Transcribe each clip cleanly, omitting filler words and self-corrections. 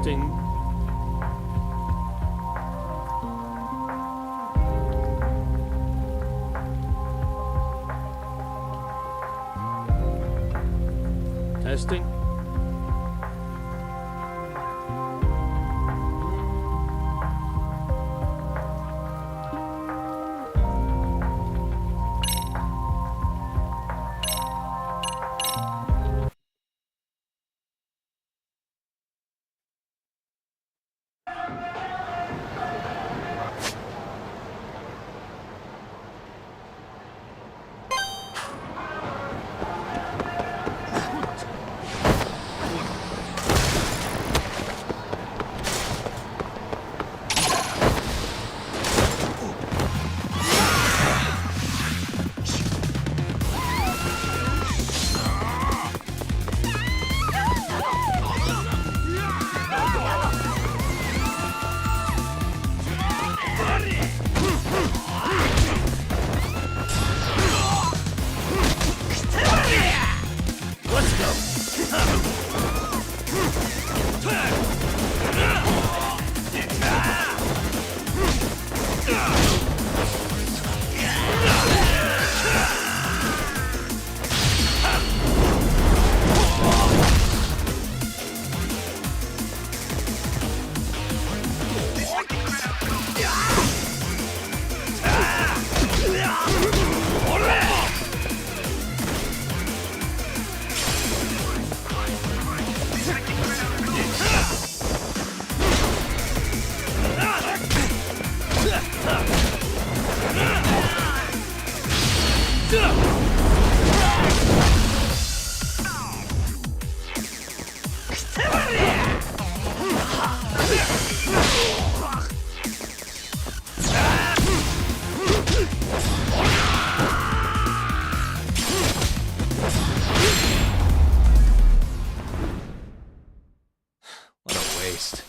Testing. Testing. What a waste.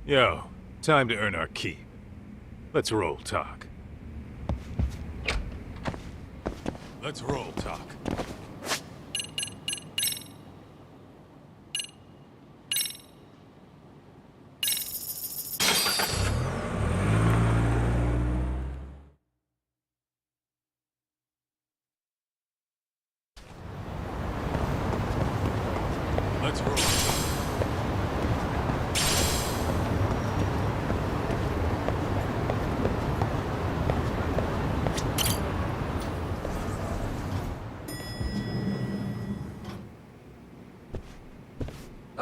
Yo, time to earn our keep. Let's roll talk. Let's roll talk. Let's roll talk.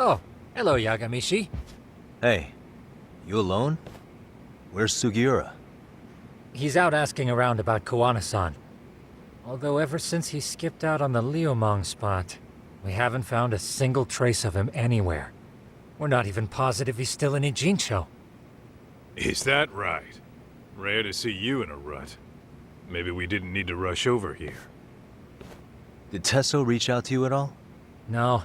Oh, hello, Yagamishi. Hey, you alone? Where's Sugiura? He's out asking around about Koana-san. Although ever since he skipped out on the Liumang spot, we haven't found a single trace of him anywhere. We're not even positive he's still in Ijincho. Is that right? Rare to see you in a rut. Maybe we didn't need to rush over here. Did Tesso reach out to you at all? No.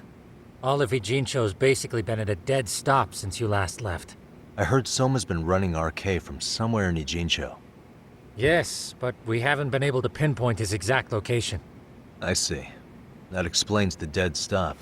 All of Ijincho's basically been at a dead stop since you last left. I heard Soma's been running RK from somewhere in Ijincho. Yes, but we haven't been able to pinpoint his exact location. I see. That explains the dead stop.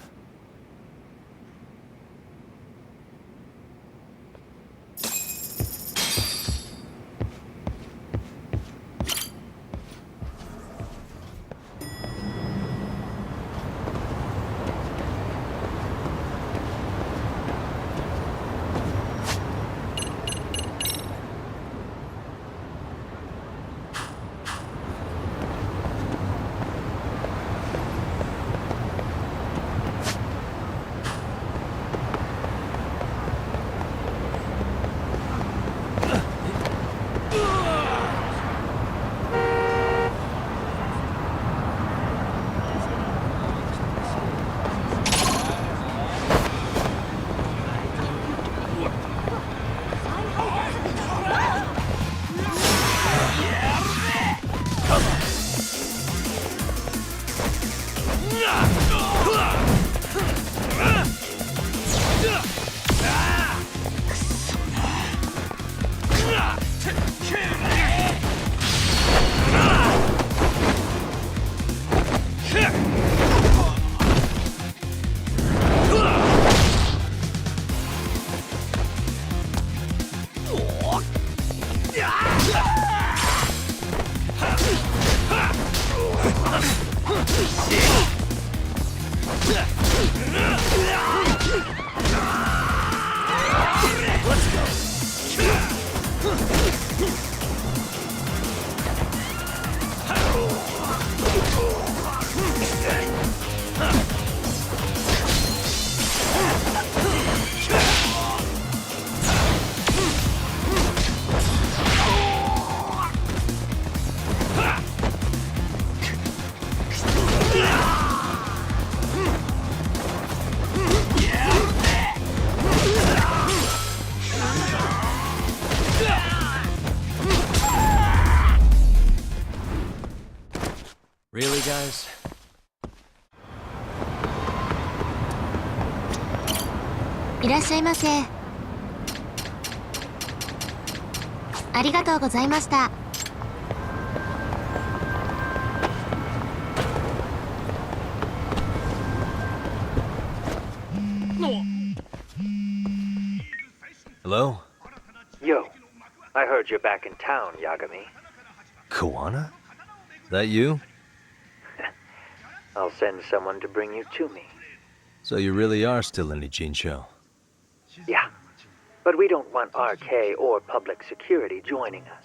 Really, guys? いらっしゃいませ。ありがとうございました。Hello? Yo, I heard you're back in town, Yagami. Koana? That you? I'll send someone to bring you to me. So you really are still in Ijincho? Yeah, but we don't want RK or public security joining us.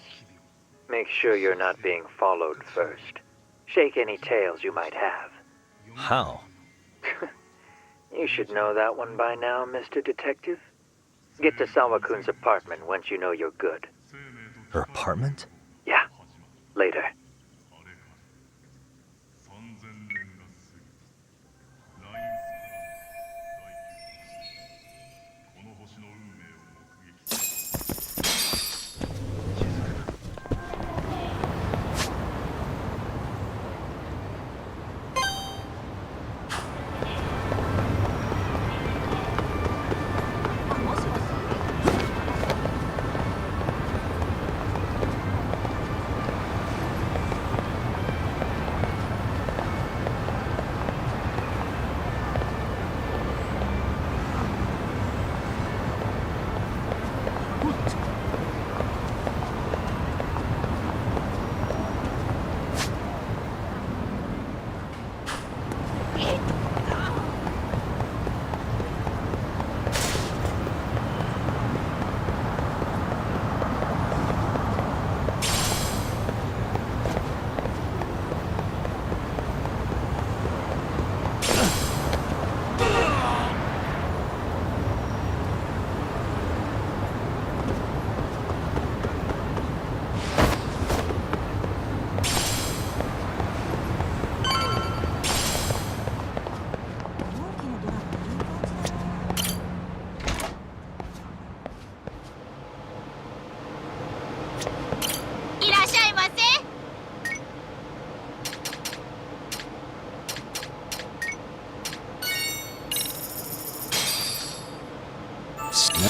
Make sure you're not being followed first. Shake any tails you might have. How? You should know that one by now, Mr. Detective. Get to Sawa-kun's apartment once you know you're good. Her apartment? Yeah, later.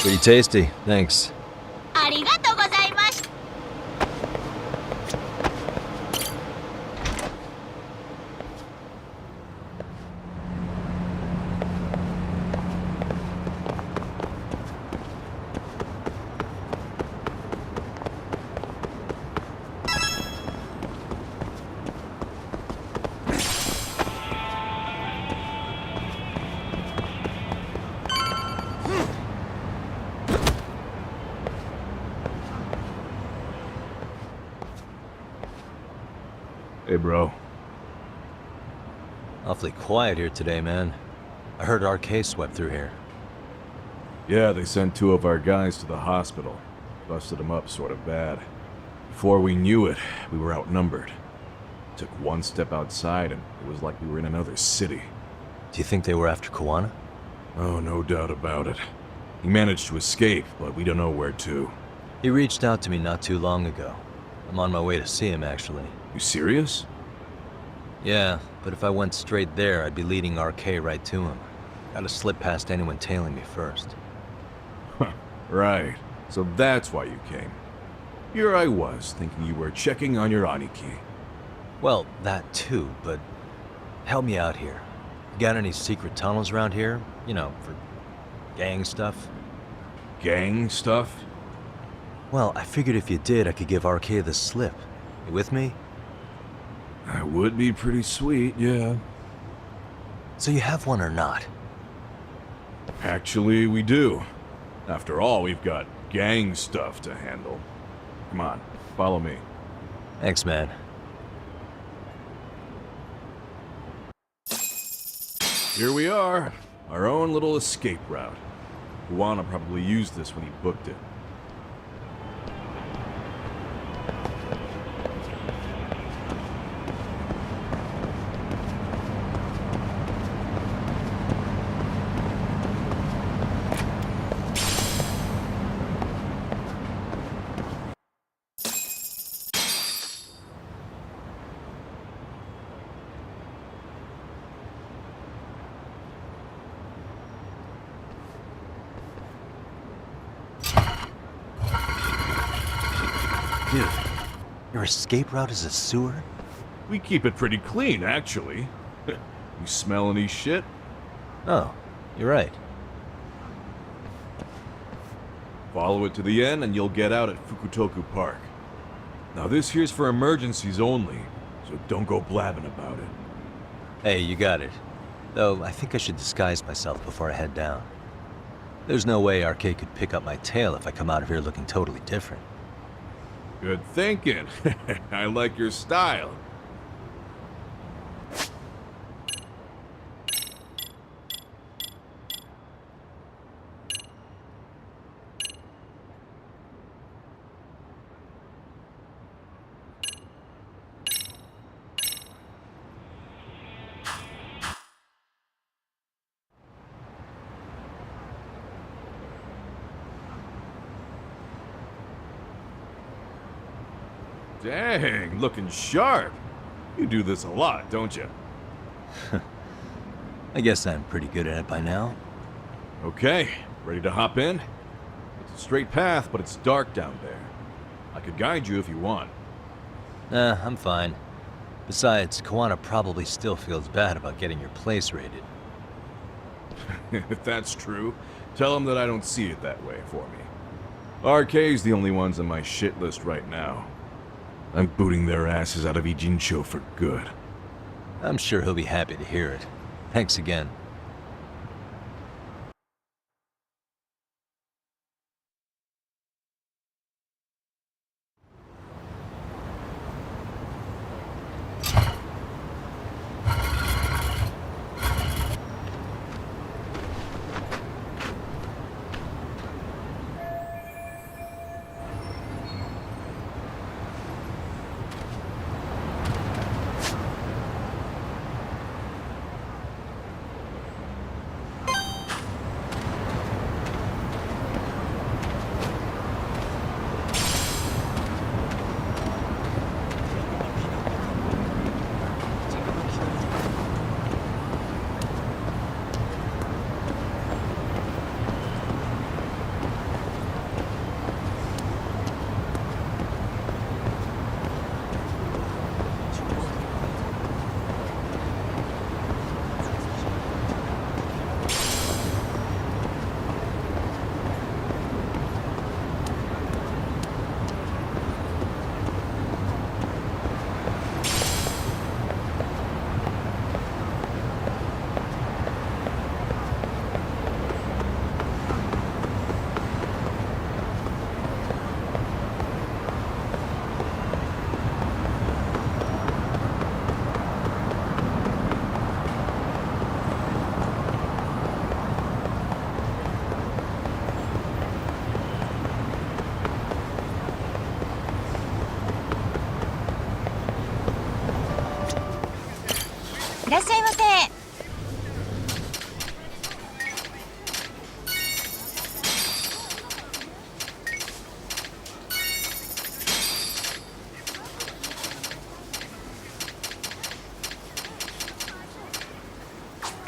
Pretty tasty, thanks. ありがとうございました。Hey, bro. Awfully quiet here today, man. I heard RK swept through here. Yeah, they sent 2 of our guys to the hospital. Busted them up sort of bad. Before we knew it, we were outnumbered. Took one step outside and it was like we were in another city. Do you think they were after Koana? Oh, no doubt about it. He managed to escape, but we don't know where to. He reached out to me not too long ago. I'm on my way to see him, actually. You serious? Yeah, but if I went straight there, I'd be leading RK right to him. Gotta slip past anyone tailing me first. Right. So that's why you came. Here I was, thinking you were checking on your Aniki. Well, that too, but help me out here. You got any secret tunnels around here? You know, for gang stuff? Gang stuff? Well, I figured if you did, I could give RK the slip. You with me? That would be pretty sweet, yeah. So you have one or not? Actually, we do. After all, we've got gang stuff to handle. Come on, follow me. Thanks, man. Here we are, our own little escape route. Juana probably used this when he booked it. Dude, your escape route is a sewer? We keep it pretty clean, actually. You smell any shit? Oh, you're right. Follow it to the end and you'll get out at Fukutoku Park. Now this here's for emergencies only, so don't go blabbing about it. Hey, you got it. Though, I think I should disguise myself before I head down. There's no way RK could pick up my tail if I come out of here looking totally different. Good thinking. I like your style. Dang, looking sharp. You do this a lot, don't you? I guess I'm pretty good at it by now. Okay, ready to hop in? It's a straight path, but it's dark down there. I could guide you if you want. Nah, I'm fine. Besides, Kawana probably still feels bad about getting your place raided. If that's true, tell him that I don't see it that way for me. RK's the only ones on my shit list right now. I'm booting their asses out of Ijincho for good. I'm sure he'll be happy to hear it. Thanks again.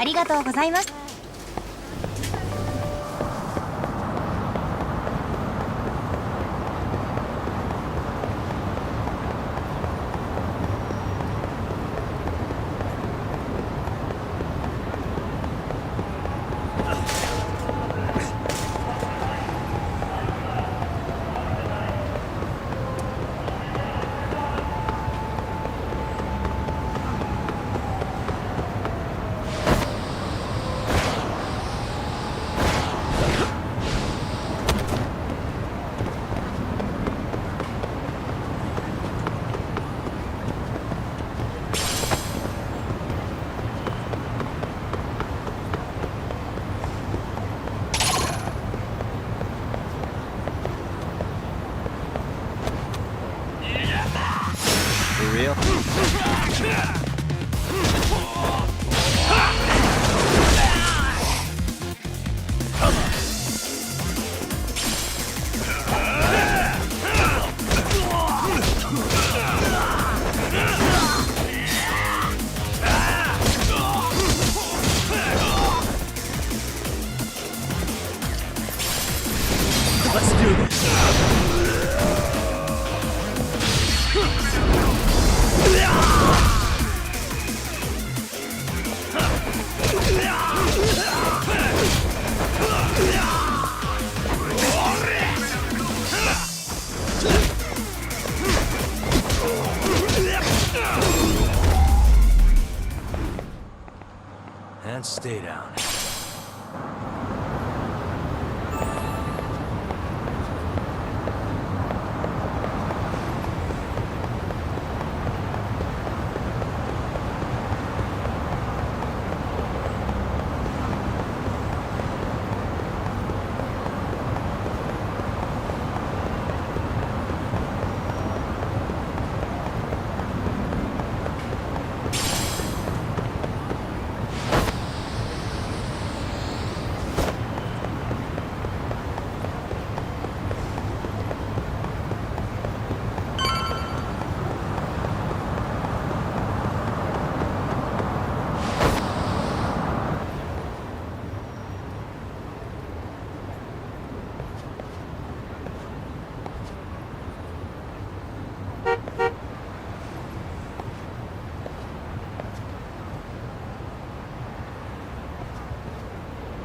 ありがとうございます。And stay down.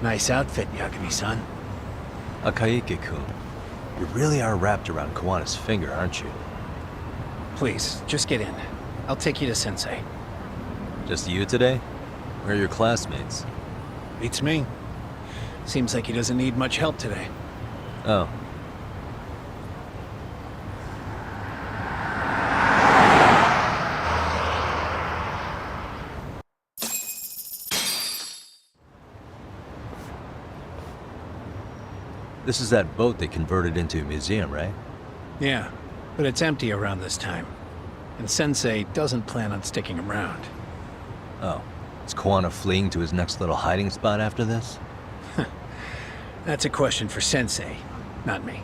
Nice outfit, Yagami-san. Akaike-kun, you really are wrapped around Kawana's finger, aren't you? Please, just get in. I'll take you to Sensei. Just you today? Where are your classmates? Beats me. Seems like he doesn't need much help today. Oh. This is that boat they converted into a museum, right? Yeah, but it's empty around this time. And Sensei doesn't plan on sticking around. Oh. Is Kawana fleeing to his next little hiding spot after this? That's a question for Sensei, not me.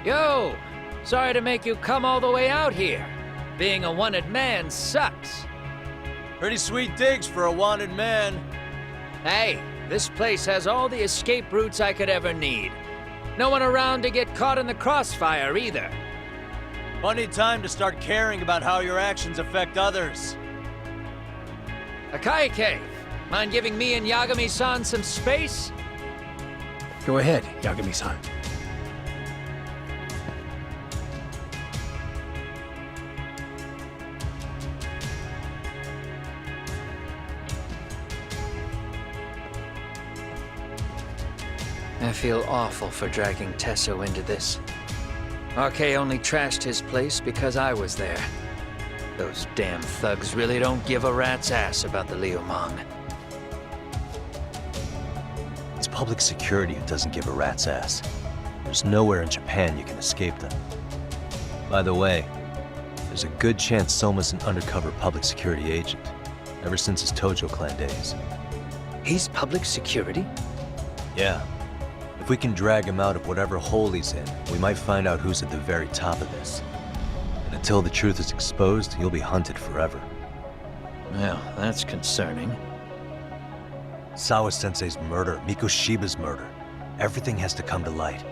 Yo! Sorry to make you come all the way out here. Being a wanted man sucks. Pretty sweet digs for a wanted man. Hey, this place has all the escape routes I could ever need. No one around to get caught in the crossfire either. Funny time to start caring about how your actions affect others. Akaike, mind giving me and Yagami-san some space? Go ahead, Yagami-san. I feel awful for dragging Tesso into this. RK only trashed his place because I was there. Those damn thugs really don't give a rat's ass about the Liumang. It's public security who doesn't give a rat's ass. There's nowhere in Japan you can escape them. By the way, there's a good chance Soma's an undercover public security agent, ever since his Tojo clan days. He's public security? Yeah. If we can drag him out of whatever hole he's in, we might find out who's at the very top of this. And until the truth is exposed, he'll be hunted forever. Well, that's concerning. Sawa-sensei's murder, Mikoshiba's murder. Everything has to come to light.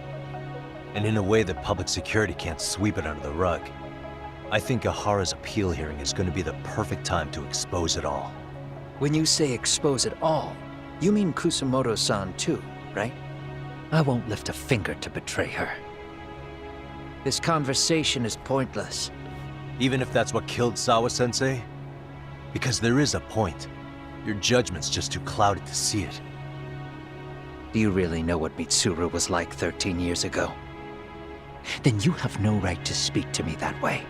And in a way that public security can't sweep it under the rug. I think Ahara's appeal hearing is going to be the perfect time to expose it all. When you say expose it all, you mean Kusamoto-san too, right? I won't lift a finger to betray her. This conversation is pointless. Even if that's what killed Sawa-sensei? Because there is a point. Your judgment's just too clouded to see it. Do you really know what Mitsuru was like 13 years ago? Then you have no right to speak to me that way.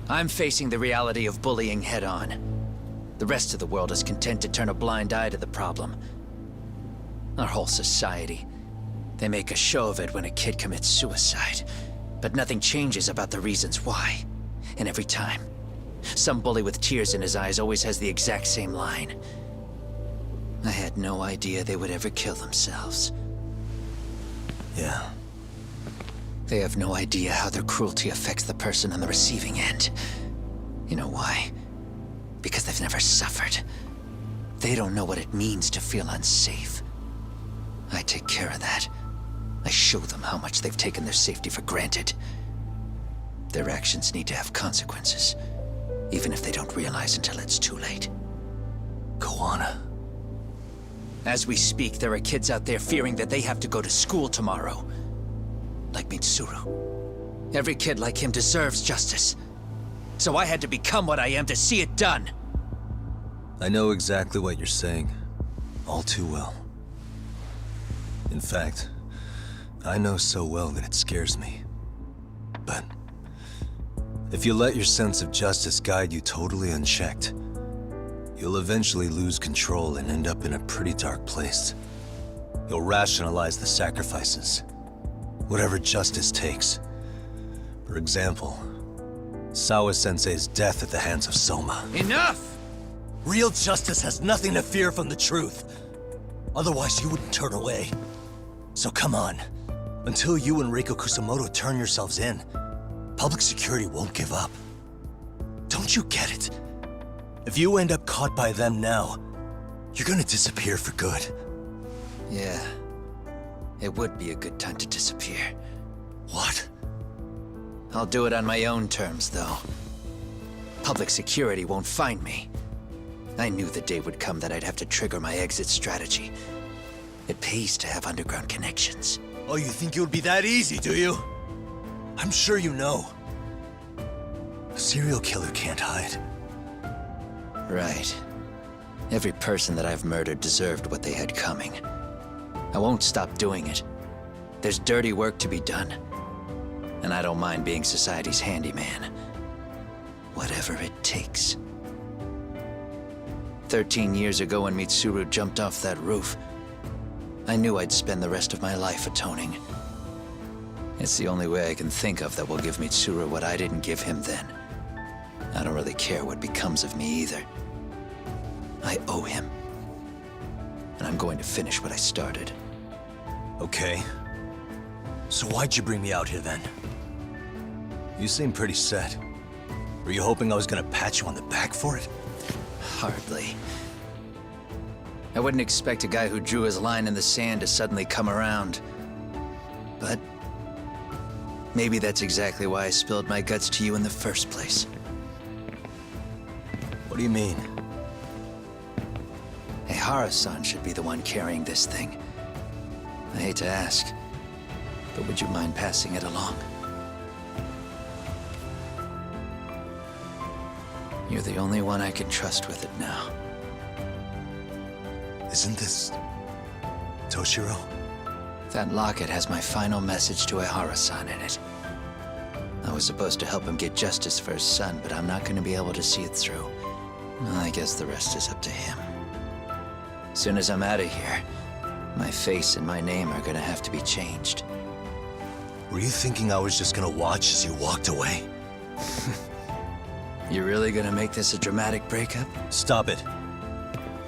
I'm facing the reality of bullying head-on. The rest of the world is content to turn a blind eye to the problem. Our whole society. They make a show of it when a kid commits suicide. But nothing changes about the reasons why. And every time, some bully with tears in his eyes always has the exact same line. I had no idea they would ever kill themselves. Yeah. They have no idea how their cruelty affects the person on the receiving end. You know why? Because they've never suffered. They don't know what it means to feel unsafe. I take care of that. I show them how much they've taken their safety for granted. Their actions need to have consequences, even if they don't realize until it's too late. Koana. As we speak, there are kids out there fearing that they have to go to school tomorrow. Like Mitsuru. Every kid like him deserves justice. So I had to become what I am to see it done. I know exactly what you're saying. All too well. In fact, I know so well that it scares me. But if you let your sense of justice guide you totally unchecked, you'll eventually lose control and end up in a pretty dark place. You'll rationalize the sacrifices, whatever justice takes. For example, Sawa-sensei's death at the hands of Soma. Enough! Real justice has nothing to fear from the truth. Otherwise, you wouldn't turn away. So come on. Until you and Reiko Kusamoto turn yourselves in, public security won't give up. Don't you get it? If you end up caught by them now, you're gonna disappear for good. Yeah. It would be a good time to disappear. What? I'll do it on my own terms, though. Public security won't find me. I knew the day would come that I'd have to trigger my exit strategy. It pays to have underground connections. Oh, you think it would be that easy, do you? I'm sure you know. A serial killer can't hide. Right. Every person that I've murdered deserved what they had coming. I won't stop doing it. There's dirty work to be done. And I don't mind being society's handyman. Whatever it takes. 13 years ago when Mitsuru jumped off that roof, I knew I'd spend the rest of my life atoning. It's the only way I can think of that will give Mitsuru what I didn't give him then. I don't really care what becomes of me either. I owe him. And I'm going to finish what I started. Okay. So why'd you bring me out here then? You seem pretty set. Were you hoping I was gonna pat you on the back for it? Hardly. I wouldn't expect a guy who drew his line in the sand to suddenly come around. But maybe that's exactly why I spilled my guts to you in the first place. What do you mean? Hey, Hara-san should be the one carrying this thing. I hate to ask, but would you mind passing it along? You're the only one I can trust with it now. Isn't this Toshiro? That locket has my final message to Ehara-san in it. I was supposed to help him get justice for his son, but I'm not going to be able to see it through. I guess the rest is up to him. As soon as I'm out of here, my face and my name are going to have to be changed. Were you thinking I was just gonna watch as you walked away? You really going to make this a dramatic breakup? Stop it.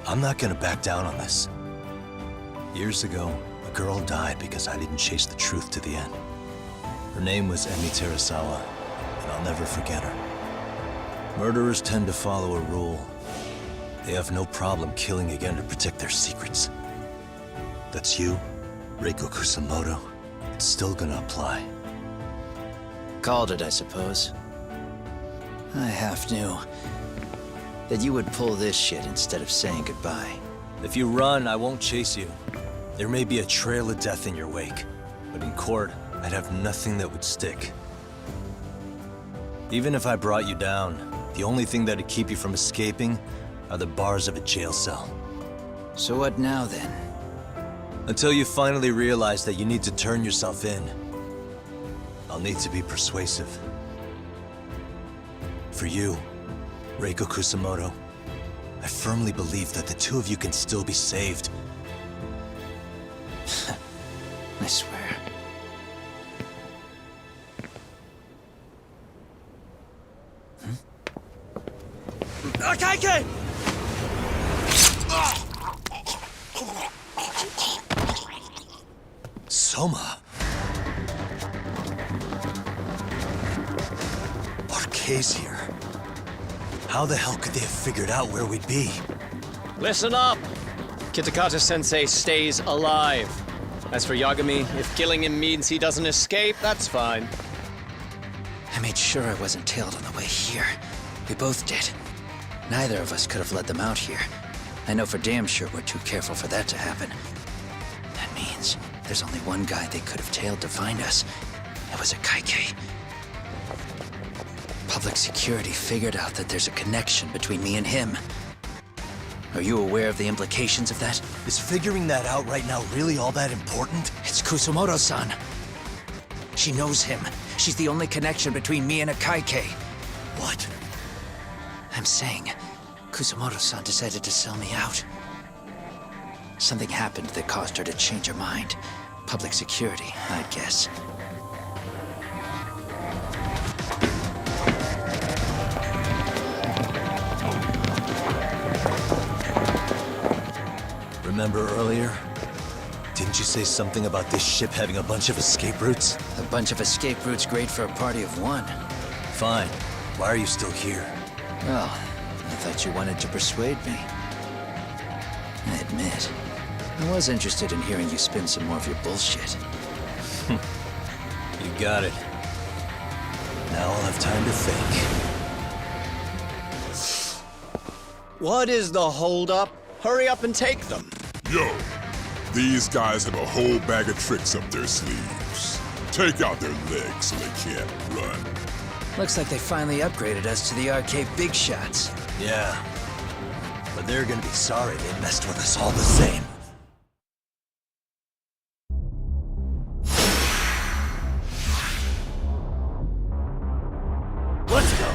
I'm not gonna back down on this. Years ago, a girl died because I didn't chase the truth to the end. Her name was Emi Terasawa, and I'll never forget her. Murderers tend to follow a rule. They have no problem killing again to protect their secrets. That's you, Reiko Kusamoto. It's still gonna apply. Called it, I suppose. I half knew that you would pull this shit instead of saying goodbye. If you run, I won't chase you. There may be a trail of death in your wake, but in court, I'd have nothing that would stick. Even if I brought you down, the only thing that'd keep you from escaping are the bars of a jail cell. So what now, then? Until you finally realize that you need to turn yourself in, I'll need to be persuasive. For you, Reiko Kusamoto, I firmly believe that the two of you can still be saved. I swear. Akaike! Soma. RK's here. How the hell could they have figured out where we'd be? Listen up! Kitakata-sensei stays alive. As for Yagami, if killing him means he doesn't escape, that's fine. I made sure I wasn't tailed on the way here. We both did. Neither of us could have led them out here. I know for damn sure we're too careful for that to happen. That means there's only one guy they could have tailed to find us. It was a Kaike. Public security figured out that there's a connection between me and him. Are you aware of the implications of that? Is figuring that out right now really all that important? It's Kusumoto-san. She knows him. She's the only connection between me and a Kaike. What? I'm saying, Kusumoto-san decided to sell me out. Something happened that caused her to change her mind. Public security, I'd guess. Remember earlier? Didn't you say something about this ship having a bunch of escape routes? A bunch of escape routes great for a party of one. Fine. Why are you still here? Well, I thought you wanted to persuade me. I admit, I was interested in hearing you spin some more of your bullshit. You got it. Now I'll have time to think. What is the holdup? Hurry up and take them. Yo, these guys have a whole bag of tricks up their sleeves. Take out their legs so they can't run. Looks like they finally upgraded us to the arcade big shots. Yeah. But they're gonna be sorry they messed with us all the same. Let's go!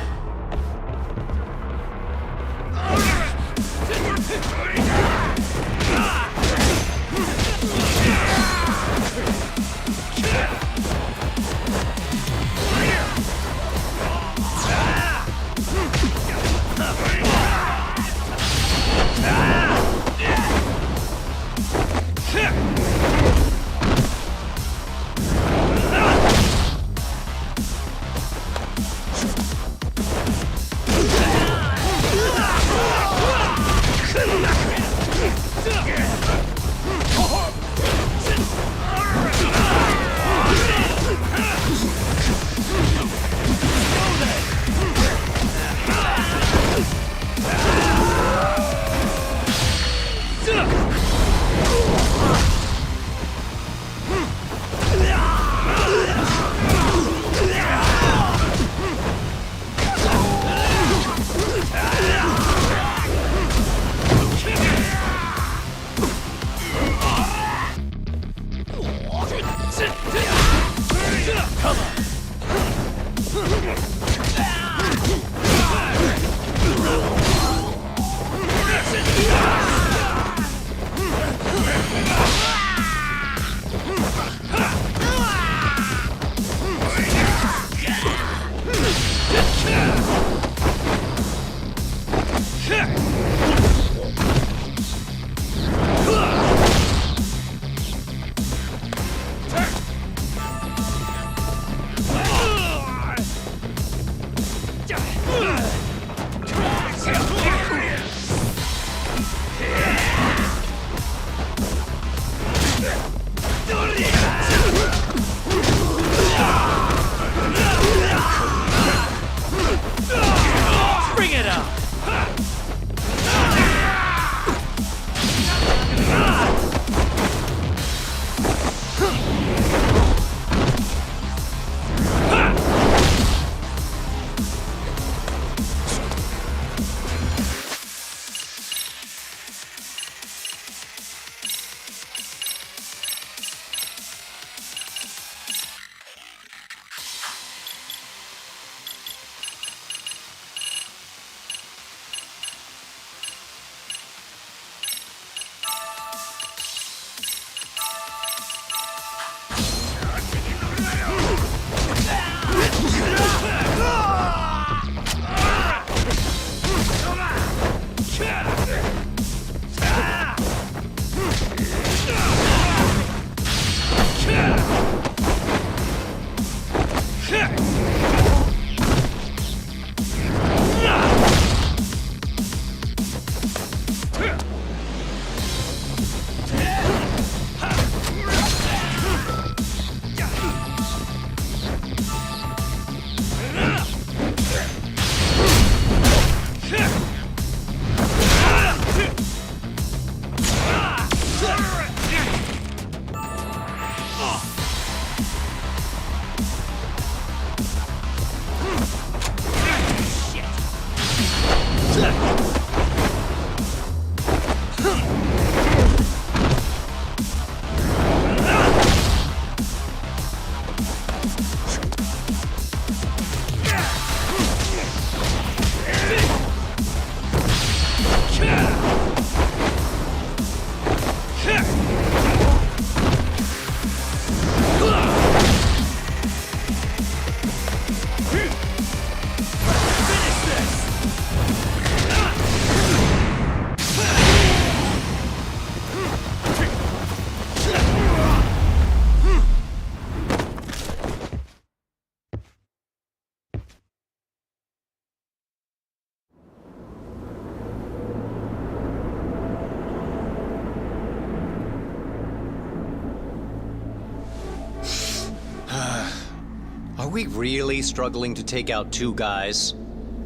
we really struggling to take out 2 guys?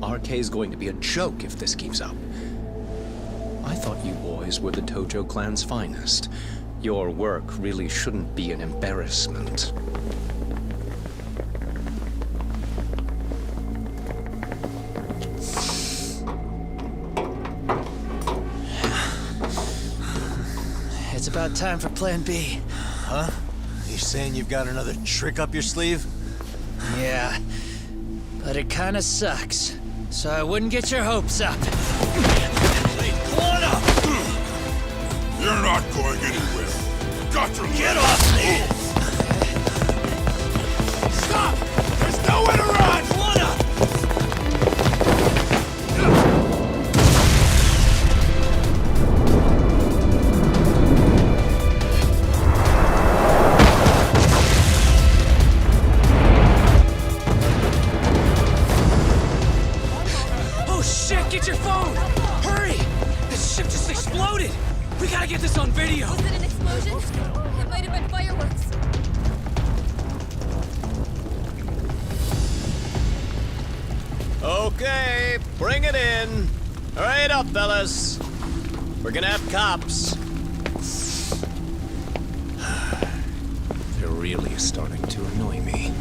RK's going to be a joke if this keeps up. I thought you boys were the Tojo clan's finest. Your work really shouldn't be an embarrassment. It's about time for Plan B. Huh? You saying you've got another trick up your sleeve? Yeah, but it kinda sucks. So I wouldn't get your hopes up. You're not going anywhere. Got your Get off me! Stop! There's nowhere to run! Oh shit, get your phone! Hurry! This ship just exploded! We gotta get this on video! Was it an explosion? It might have been fireworks. Okay, bring it in. Hurry it up, fellas. We're gonna have cops. They're really starting to annoy me.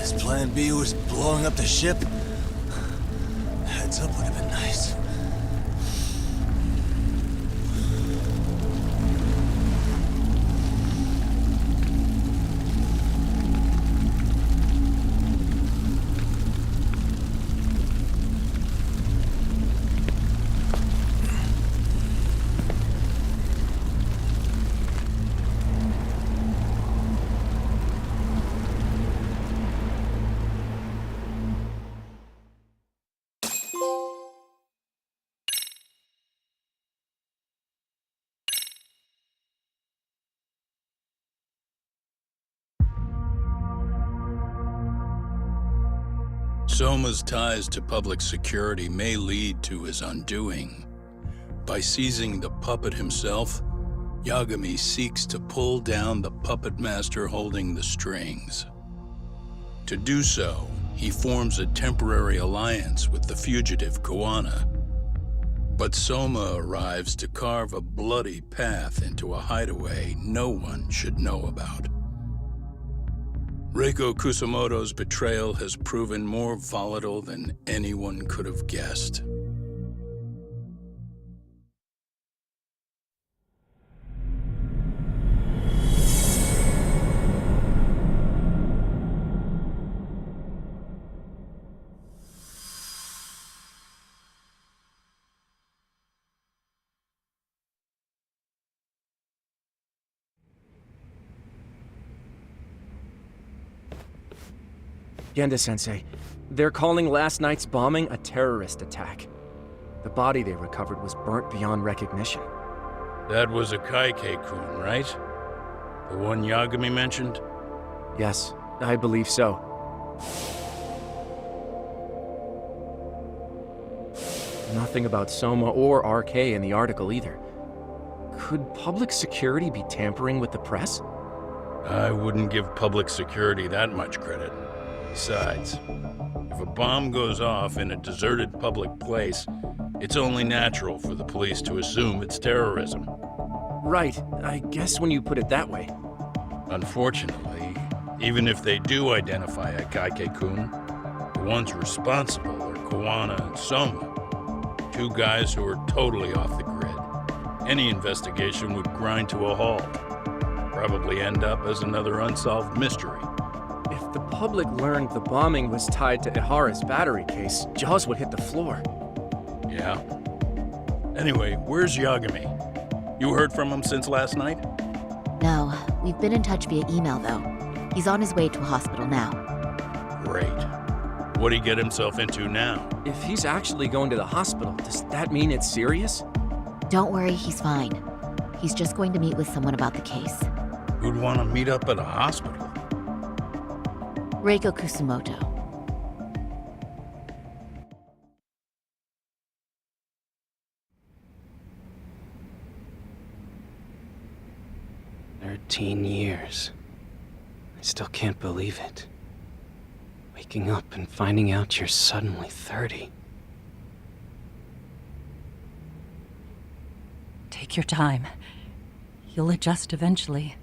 His plan B was blowing up the ship? Heads up would have been nice. Soma's ties to public security may lead to his undoing. By seizing the puppet himself, Yagami seeks to pull down the puppet master holding the strings. To do so, he forms a temporary alliance with the fugitive Koana. But Soma arrives to carve a bloody path into a hideaway no one should know about. Reiko Kusamoto's betrayal has proven more volatile than anyone could have guessed. Genda-sensei, they're calling last night's bombing a terrorist attack. The body they recovered was burnt beyond recognition. That was a Kaike-kun, right? The one Yagami mentioned? Yes, I believe so. Nothing about Soma or RK in the article either. Could public security be tampering with the press? I wouldn't give public security that much credit. Besides, if a bomb goes off in a deserted public place, it's only natural for the police to assume it's terrorism. Right, I guess when you put it that way. Unfortunately, even if they do identify a Kaike-kun, the ones responsible are Koana and Soma, 2 guys who are totally off the grid. Any investigation would grind to a halt, probably end up as another unsolved mystery. If the public learned the bombing was tied to Ihara's battery case, jaws would hit the floor. Yeah. Anyway, where's Yagami? You heard from him since last night? No, we've been in touch via email though. He's on his way to a hospital now. Great. What'd he get himself into now? If he's actually going to the hospital, does that mean it's serious? Don't worry, he's fine. He's just going to meet with someone about the case. Who'd want to meet up at a hospital? Reiko Kusumoto. 13 years. I still can't believe it. Waking up and finding out you're suddenly 30. Take your time. You'll adjust eventually.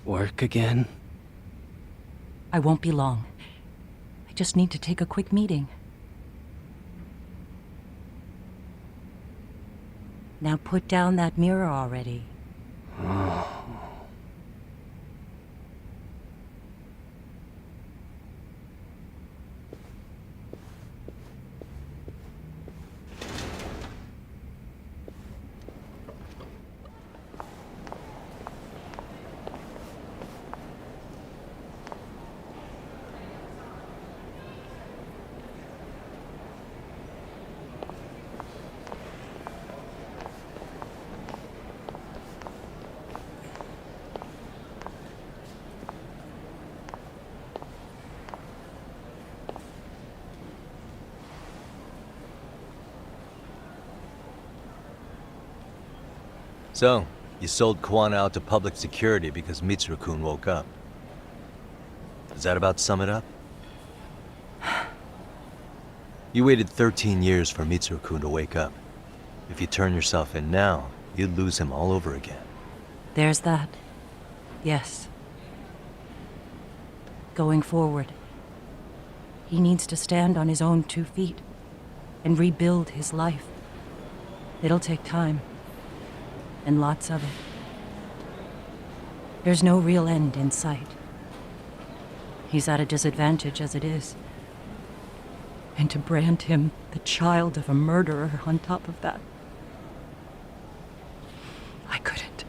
Work again? I won't be long. I just need to take a quick meeting. Now put down that mirror already. So, you sold Kuwana out to public security because Mitsuru-kun woke up. Does that about sum it up? You waited 13 years for Mitsuru-kun to wake up. If you turn yourself in now, you'd lose him all over again. There's that. Yes. Going forward, he needs to stand on his own 2 feet and rebuild his life. It'll take time. And lots of it. There's no real end in sight. He's at a disadvantage as it is. And to brand him the child of a murderer on top of that, I couldn't.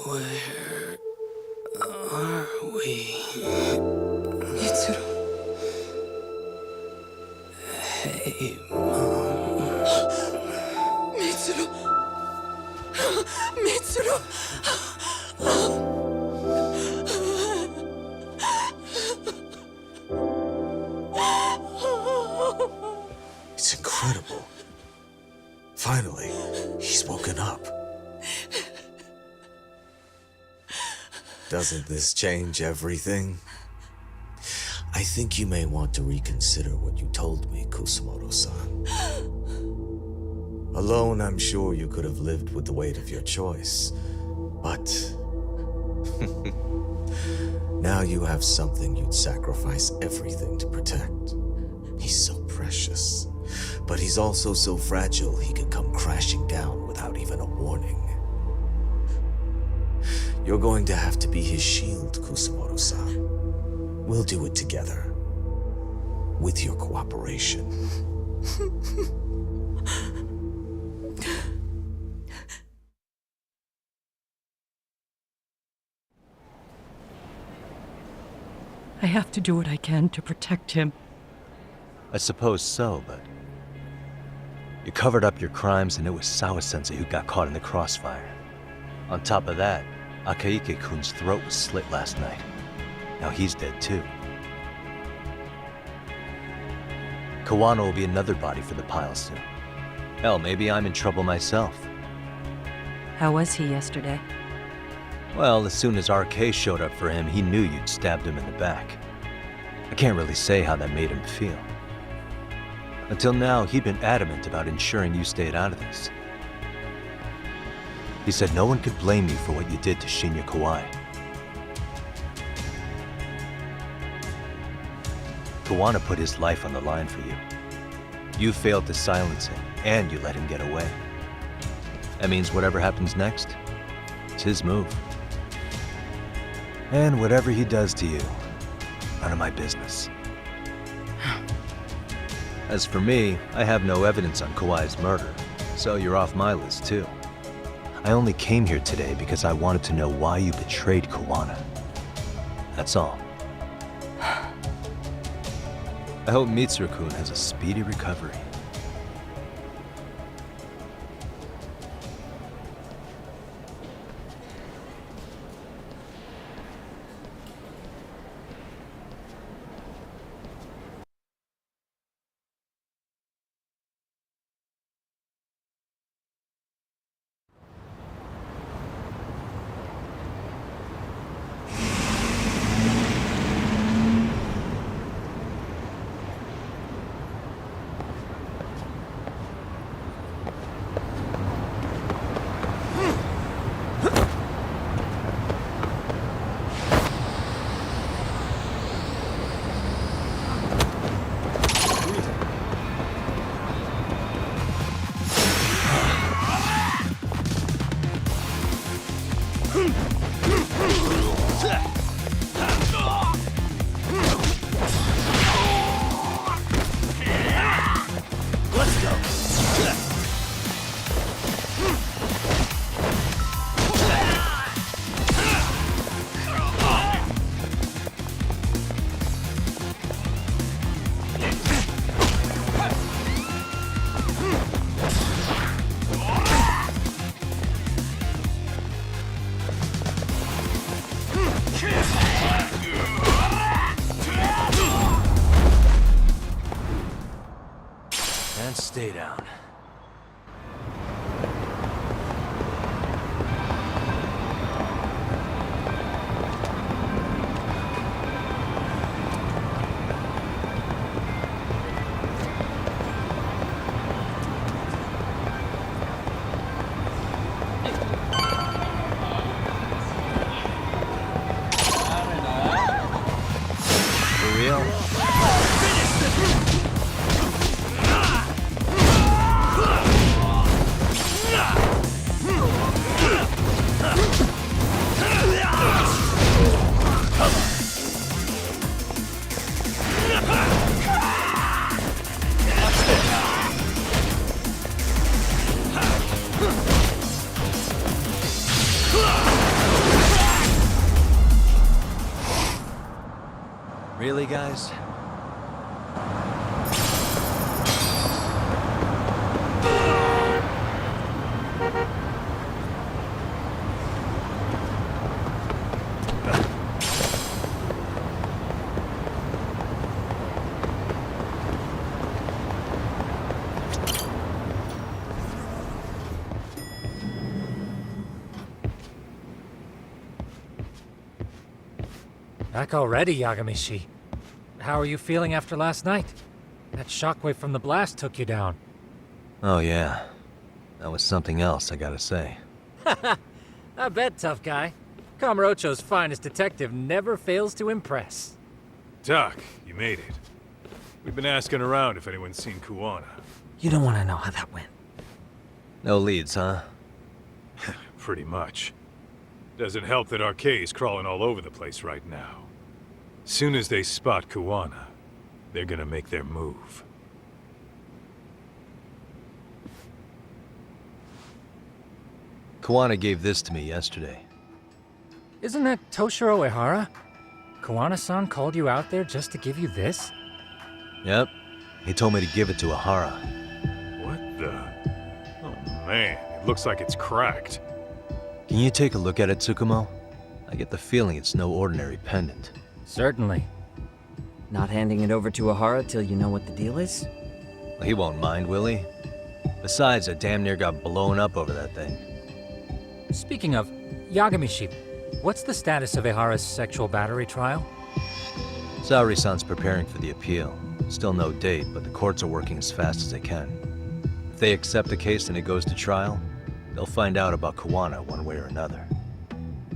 Where are we? Mitsuru. Hey, Mom. Mitsuru. Mitsuru. It's incredible. Finally, he's woken up. Doesn't this change everything? I think you may want to reconsider what you told me, Kusumoto-san. Alone, I'm sure you could have lived with the weight of your choice. But now you have something you'd sacrifice everything to protect. He's so precious, but he's also so fragile he could come crashing down without even a warning. You're going to have to be his shield, Kusumoto-san. We'll do it together. With your cooperation. I have to do what I can to protect him. I suppose so, but... You covered up your crimes and it was Sawa-sensei who got caught in the crossfire. On top of that, Akaike-kun's throat was slit last night. Now he's dead too. Kuwana will be another body for the pile soon. Hell, maybe I'm in trouble myself. How was he yesterday? Well, as soon as RK showed up for him, he knew you'd stabbed him in the back. I can't really say how that made him feel. Until now, he'd been adamant about ensuring you stayed out of this. He said no one could blame you for what you did to Shinya Kawai. Kuwana put his life on the line for you. You failed to silence him, and you let him get away. That means whatever happens next, it's his move. And whatever he does to you, none of my business. As for me, I have no evidence on Kawai's murder, so you're off my list too. I only came here today because I wanted to know why you betrayed Kuwana. That's all. I hope Mitsuru-kun has a speedy recovery. Really, guys? Back already, Yagamishi. How are you feeling after last night? That shockwave from the blast took you down. Oh yeah. That was something else, I gotta say. I bet, tough guy. Kamurocho's finest detective never fails to impress. Doc, you made it. We've been asking around if anyone's seen Kuwana. You don't want to know how that went. No leads, huh? Pretty much. Doesn't help that RK's crawling all over the place right now. Soon as they spot Kuwana, they're gonna make their move. Kuwana gave this to me yesterday. Isn't that Toshiro Ehara? Kuwana-san called you out there just to give you this? Yep. He told me to give it to Ehara. What the? Oh man, it looks like it's cracked. Can you take a look at it, Tsukumo? I get the feeling it's no ordinary pendant. Certainly. Not handing it over to Ehara till you know what the deal is? Well, he won't mind, will he? Besides, I damn near got blown up over that thing. Speaking of, Yagamishi, what's the status of Ehara's sexual battery trial? Saori-san's preparing for the appeal. Still no date, but the courts are working as fast as they can. If they accept the case and it goes to trial, they'll find out about Kuwana one way or another.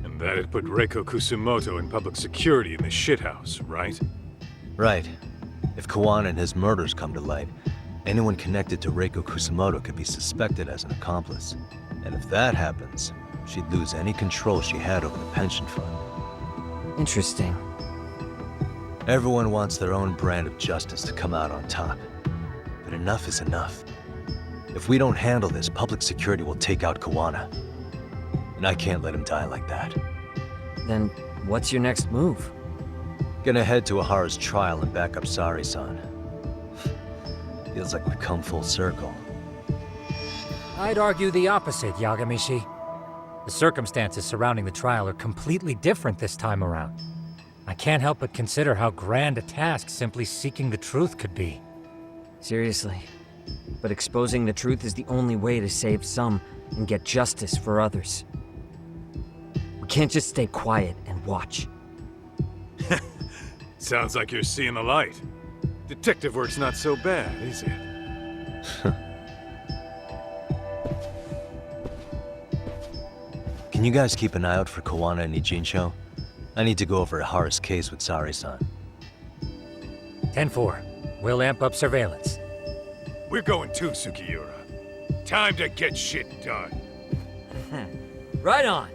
And that'd put Reiko Kusumoto in public security in the shithouse, right? Right. If Kuwana and his murders come to light, anyone connected to Reiko Kusumoto could be suspected as an accomplice. And if that happens, she'd lose any control she had over the pension fund. Interesting. Everyone wants their own brand of justice to come out on top. But enough is enough. If we don't handle this, public security will take out Kuwana. And I can't let him die like that. Then what's your next move? Gonna head to Ehara's trial and back up Saori-san. Feels like we've come full circle. I'd argue the opposite, Yagamishi. The circumstances surrounding the trial are completely different this time around. I can't help but consider how grand a task simply seeking the truth could be. Seriously. But exposing the truth is the only way to save some and get justice for others. We can't just stay quiet and watch. Sounds like you're seeing the light. Detective work's not so bad, is it? Can you guys keep an eye out for Kuwana and Ijincho? I need to go over Ehara's case with Saori-san. 10-4. We'll amp up surveillance. We're going too, Sukiura. Time to get shit done. Right on.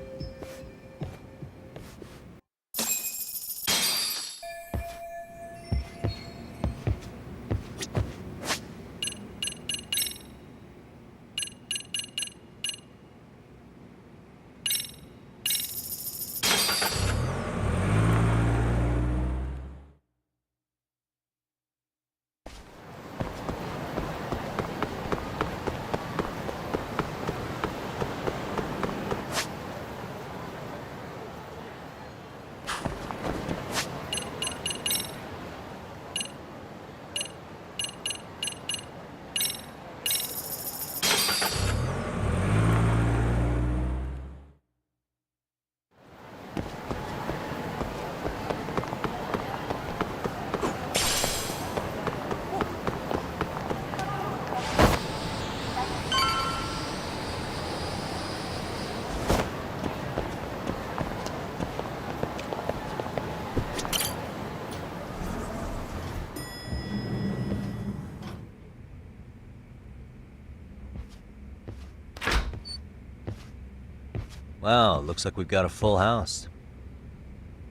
Wow, looks like we've got a full house.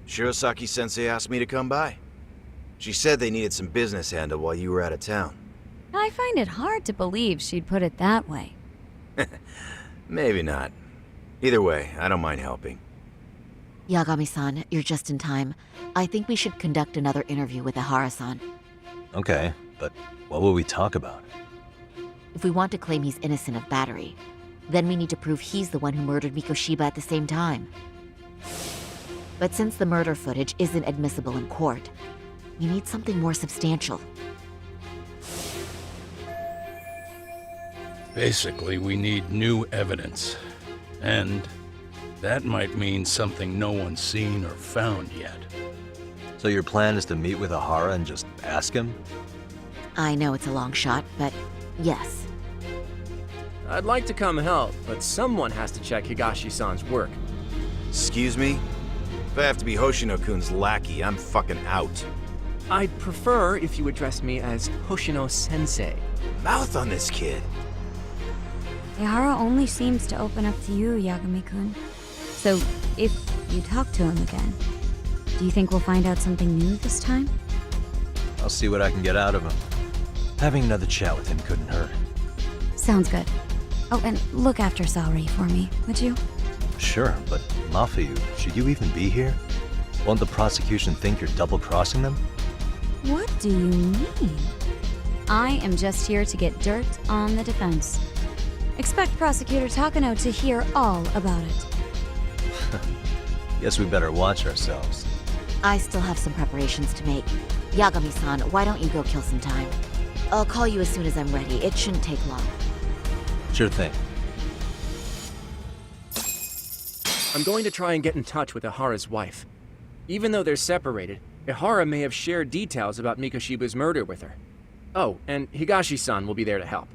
Shirosaki-sensei asked me to come by. She said they needed some business handled while you were out of town. I find it hard to believe she'd put it that way. Maybe not. Either way, I don't mind helping. Yagami-san, you're just in time. I think we should conduct another interview with Ihara-san. Okay, but what will we talk about? If we want to claim he's innocent of battery, then we need to prove he's the one who murdered Mikoshiba at the same time. But since the murder footage isn't admissible in court, we need something more substantial. Basically, we need new evidence. And that might mean something no one's seen or found yet. So your plan is to meet with Ihara and just ask him? I know it's a long shot, but yes. I'd like to come help, but someone has to check Higashi-san's work. Excuse me? If I have to be Hoshino-kun's lackey, I'm fucking out. I'd prefer if you address me as Hoshino-sensei. Mouth on this kid. Ihara only seems to open up to you, Yagami-kun. So, if you talk to him again, do you think we'll find out something new this time? I'll see what I can get out of him. Having another chat with him couldn't hurt. Sounds good. Oh, and look after Saori for me, would you? Sure, but Mafuyu, should you even be here? Won't the prosecution think you're double-crossing them? What do you mean? I am just here to get dirt on the defense. Expect Prosecutor Takano to hear all about it. Guess we better watch ourselves. I still have some preparations to make. Yagami-san, why don't you go kill some time? I'll call you as soon as I'm ready. It shouldn't take long. Sure thing. I'm going to try and get in touch with Ihara's wife. Even though they're separated, Ihara may have shared details about Mikoshiba's murder with her. Oh, and Higashi-san will be there to help.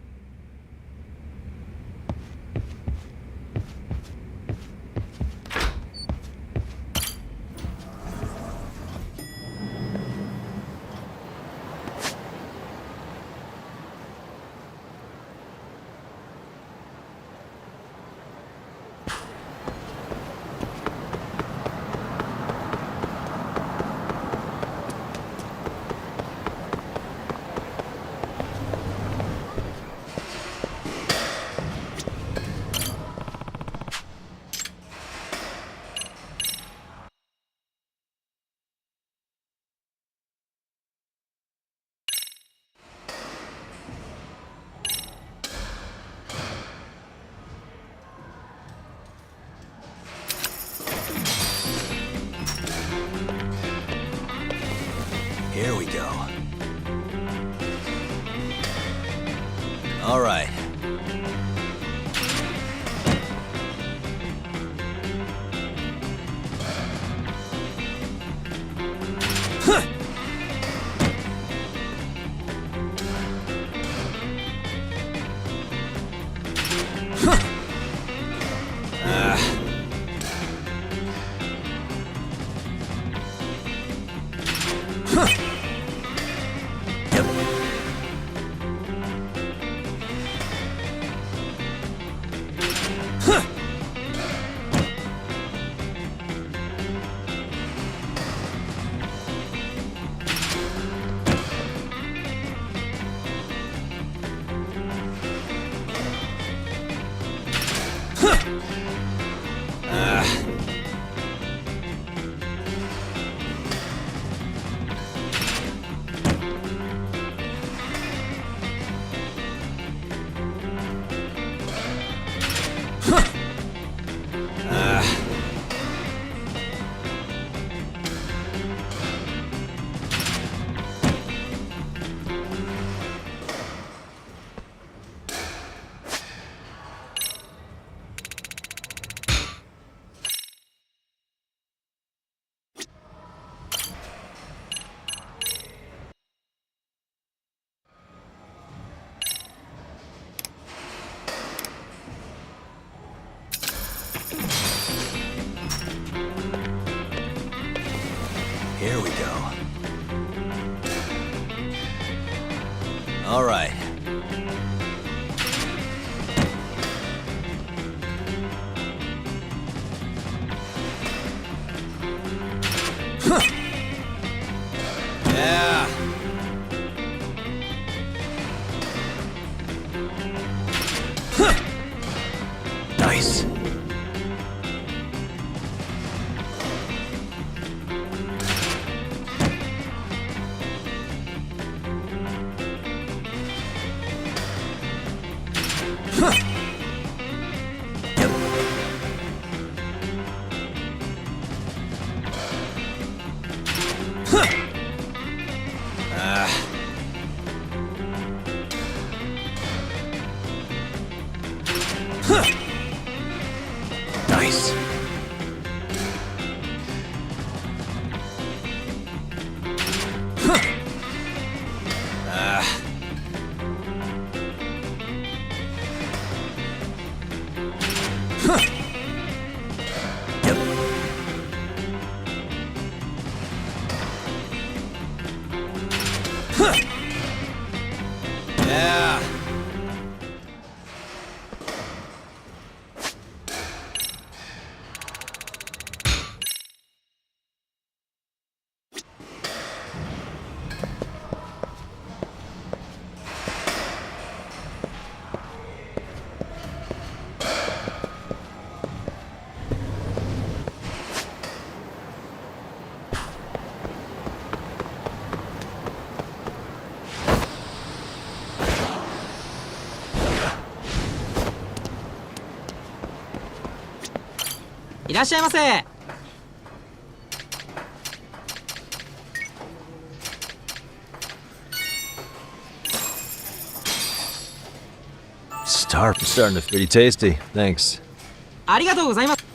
Here we go. All right. Here we go. All right. Yeah. Nice. Nice. Yeah. Starting to pretty tasty. Thanks. ありがとうございます。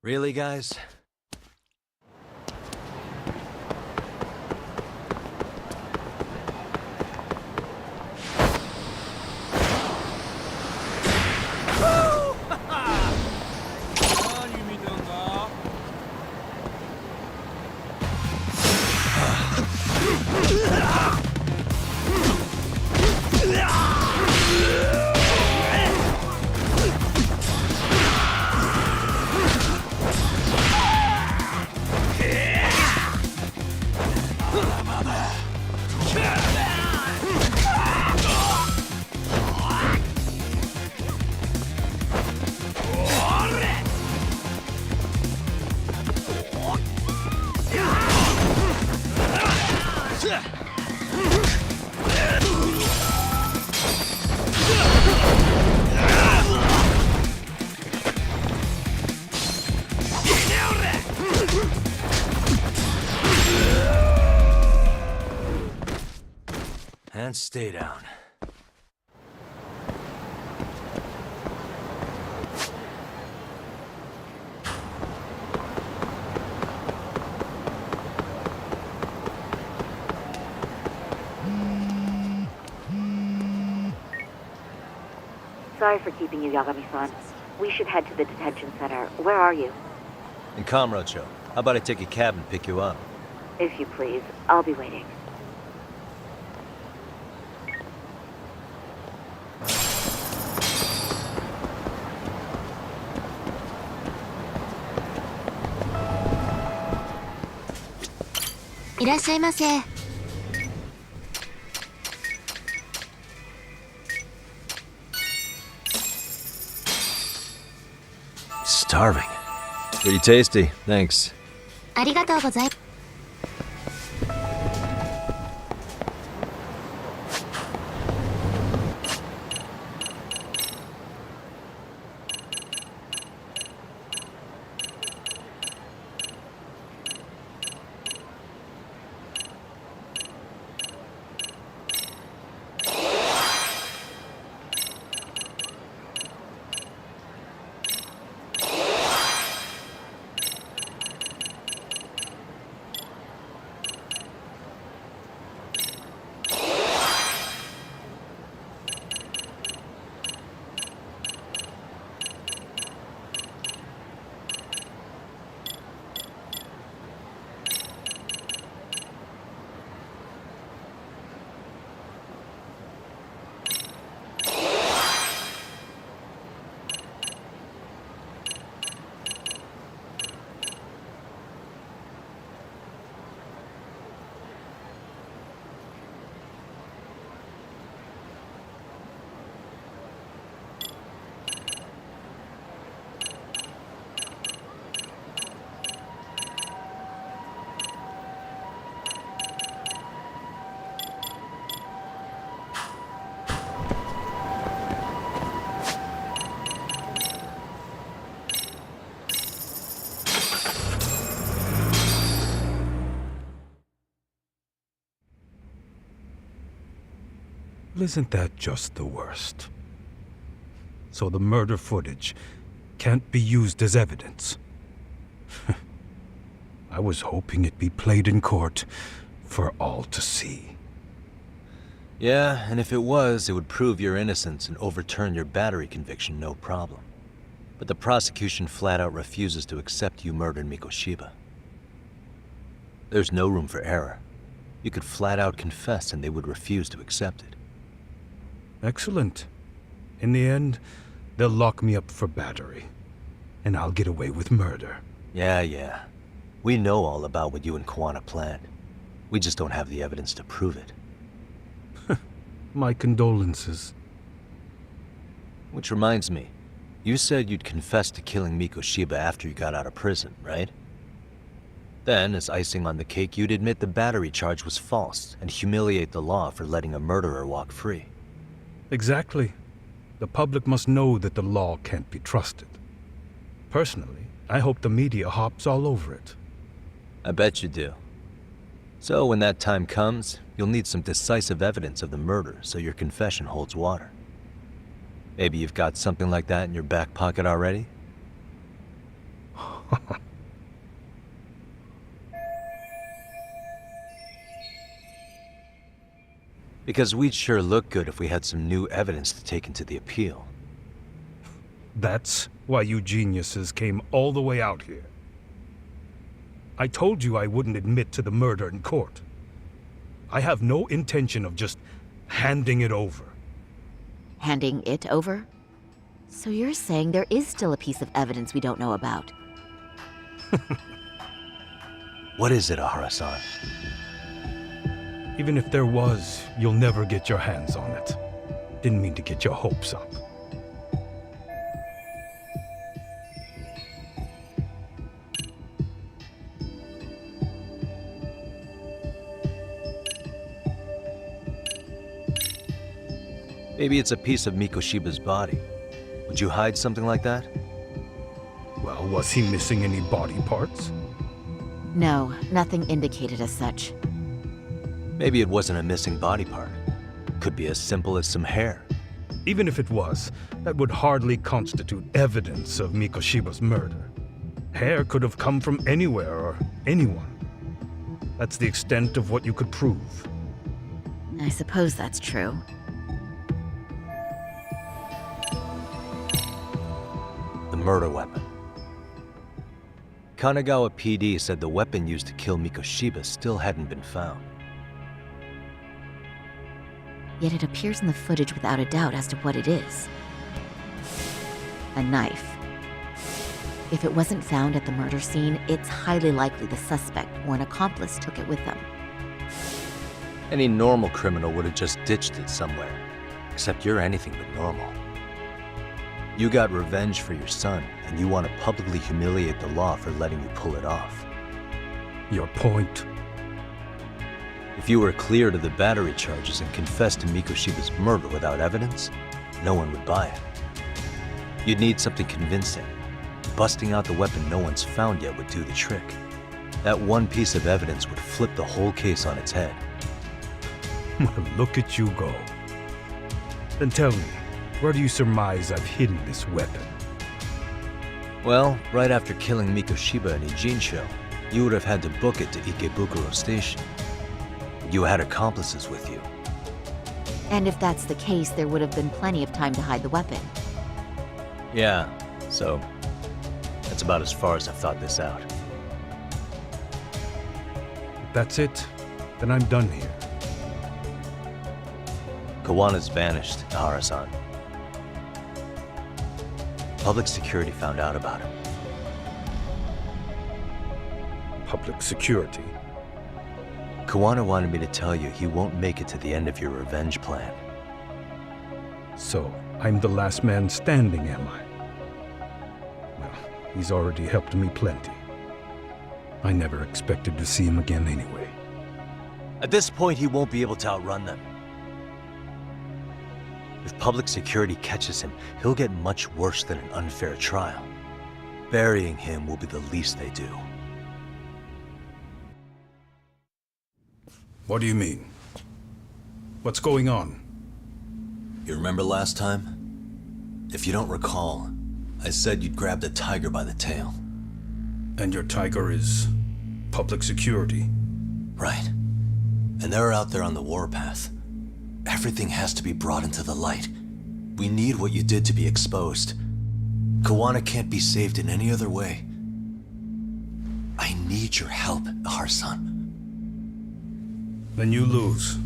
Really, guys? And stay down. Sorry for keeping you, Yagami-san. We should head to the detention center. Where are you? In Kamurocho. How about I take a cab and pick you up? If you please. I'll be waiting. Starving. Pretty tasty, thanks. ありがとうございます。Isn't that just the worst? So the murder footage can't be used as evidence. I was hoping it'd be played in court for all to see. Yeah, and if it was, it would prove your innocence and overturn your battery conviction, no problem. But the prosecution flat out refuses to accept you murdered Mikoshiba. There's no room for error. You could flat out confess and they would refuse to accept it. Excellent. In the end, they'll lock me up for battery, and I'll get away with murder. Yeah. We know all about what you and Kuwana planned. We just don't have the evidence to prove it. My condolences. Which reminds me, you said you'd confess to killing Mikoshiba after you got out of prison, right? Then, as icing on the cake, you'd admit the battery charge was false and humiliate the law for letting a murderer walk free. Exactly. The public must know that the law can't be trusted. Personally, I hope the media hops all over it. I bet you do. So when that time comes, you'll need some decisive evidence of the murder so your confession holds water. Maybe you've got something like that in your back pocket already? Because we'd sure look good if we had some new evidence to take into the appeal. That's why you geniuses came all the way out here. I told you I wouldn't admit to the murder in court. I have no intention of just handing it over. Handing it over? So you're saying there is still a piece of evidence we don't know about? What is it, Ahara-san? Even if there was, you'll never get your hands on it. Didn't mean to get your hopes up. Maybe it's a piece of Mikoshiba's body. Would you hide something like that? Well, was he missing any body parts? No, nothing indicated as such. Maybe it wasn't a missing body part. Could be as simple as some hair. Even if it was, that would hardly constitute evidence of Mikoshiba's murder. Hair could have come from anywhere or anyone. That's the extent of what you could prove. I suppose that's true. The murder weapon. Kanagawa PD said the weapon used to kill Mikoshiba still hadn't been found. Yet it appears in the footage without a doubt as to what it is. A knife. If it wasn't found at the murder scene, it's highly likely the suspect or an accomplice took it with them. Any normal criminal would have just ditched it somewhere. Except you're anything but normal. You got revenge for your son, and you want to publicly humiliate the law for letting you pull it off. Your point? If you were cleared of the battery charges and confessed to Mikoshiba's murder without evidence, no one would buy it. You'd need something convincing. Busting out the weapon no one's found yet would do the trick. That one piece of evidence would flip the whole case on its head. Well, look at you go. Then tell me, where do you surmise I've hidden this weapon? Well, right after killing Mikoshiba and Ijincho, you would have had to book it to Ikebukuro Station. You had accomplices with you. And if that's the case, there would have been plenty of time to hide the weapon. Yeah, so that's about as far as I've thought this out. That's it? Then I'm done here. Kawana's vanished, Ihara-san. Public security found out about him. Public security? Kawana wanted me to tell you he won't make it to the end of your revenge plan. So, I'm the last man standing, am I? Well, he's already helped me plenty. I never expected to see him again anyway. At this point, he won't be able to outrun them. If public security catches him, he'll get much worse than an unfair trial. Burying him will be the least they do. What do you mean? What's going on? You remember last time? If you don't recall, I said you'd grab the tiger by the tail. And your tiger is public security? Right. And they're out there on the warpath. Everything has to be brought into the light. We need what you did to be exposed. Kawana can't be saved in any other way. I need your help, Ihara-san. Then you lose.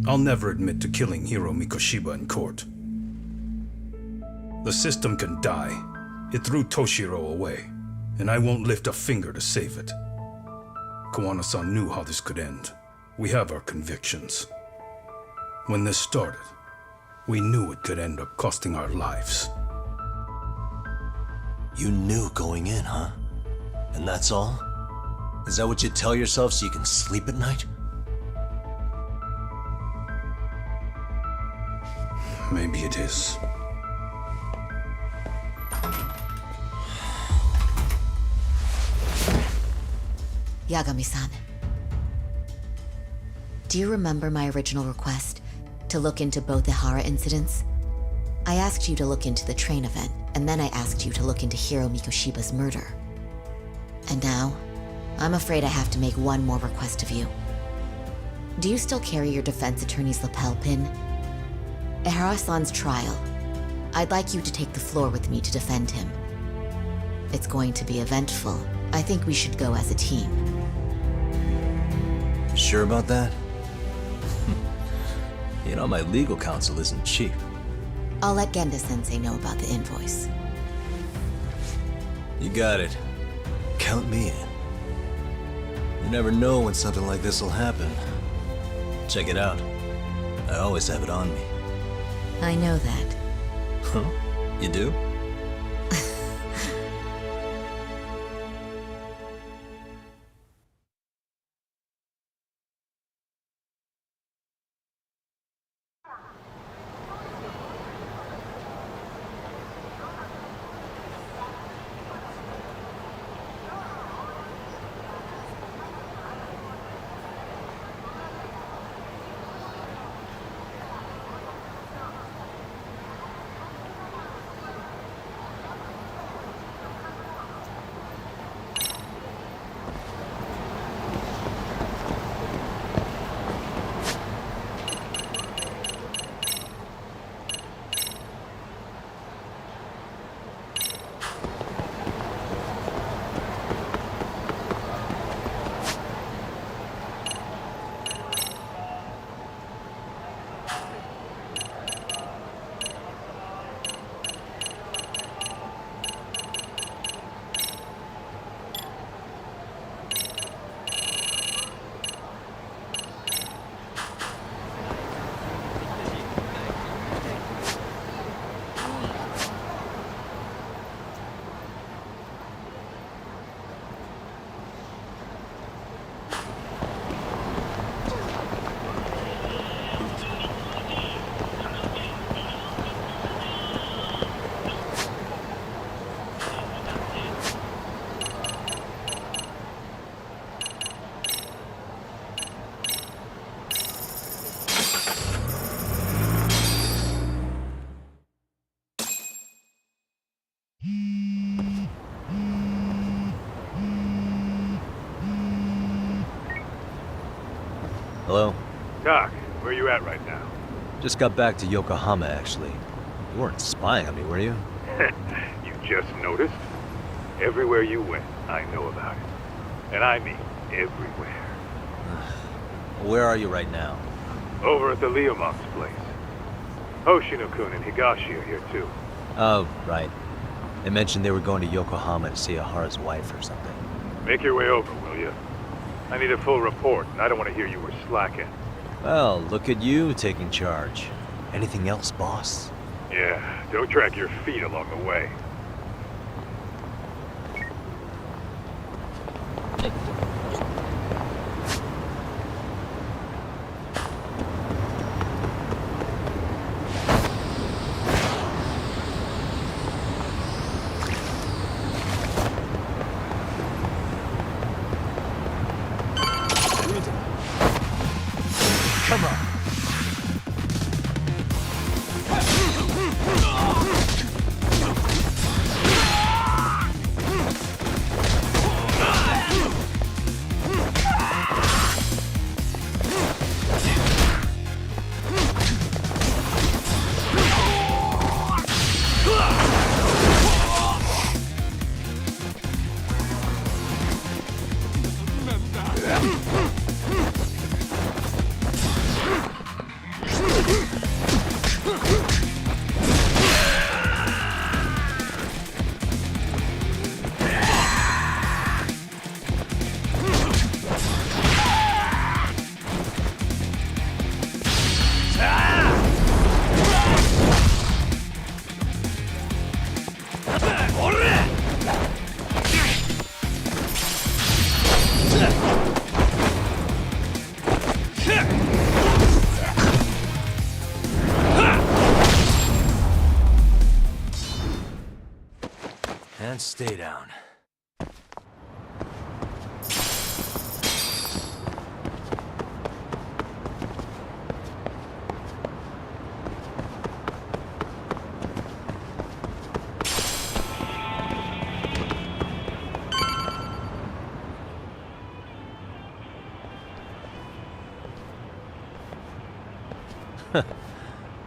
I'll never admit to killing Hiro Mikoshiba in court. The system can die. It threw Toshiro away, and I won't lift a finger to save it. Kawana-san knew how this could end. We have our convictions. When this started, we knew it could end up costing our lives. You knew going in, huh? And that's all? Is that what you tell yourself so you can sleep at night? Maybe it is. Yagami-san. Do you remember my original request to look into both the Ihara incidents? I asked you to look into the train event, and then I asked you to look into Hiro Mikoshiba's murder. And now, I'm afraid I have to make one more request of you. Do you still carry your defense attorney's lapel pin? Ihara-san's trial. I'd like you to take the floor with me to defend him. It's going to be eventful. I think we should go as a team. Sure about that? You know, my legal counsel isn't cheap. I'll let Genda-sensei know about the invoice. You got it. Count me in. You never know when something like this will happen. Check it out. I always have it on me. I know that. Huh? You do? Hello? Doc, where you at right now? Just got back to Yokohama, actually. You weren't spying on me, were you? You just noticed? Everywhere you went, I know about it. And I mean everywhere. Where are you right now? Over at the Leomong's place. Hoshino-kun and Higashi are here too. Oh, right. They mentioned they were going to Yokohama to see Ahara's wife or something. Make your way over, will you? I need a full report, and I don't want to hear you were slacking. Well, look at you taking charge. Anything else, boss? Yeah, don't drag your feet along the way. And stay down.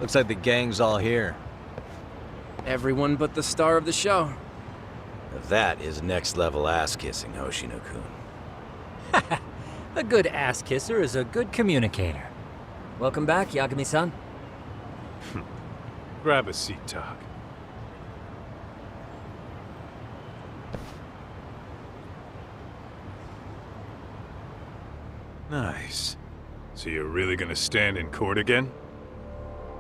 Looks like the gang's all here. Everyone but the star of the show. That is next-level ass-kissing, Hoshino-kun. A good ass kisser is a good communicator. Welcome back, Yagami-san. Grab a seat, Doc. Nice. So you're really gonna stand in court again?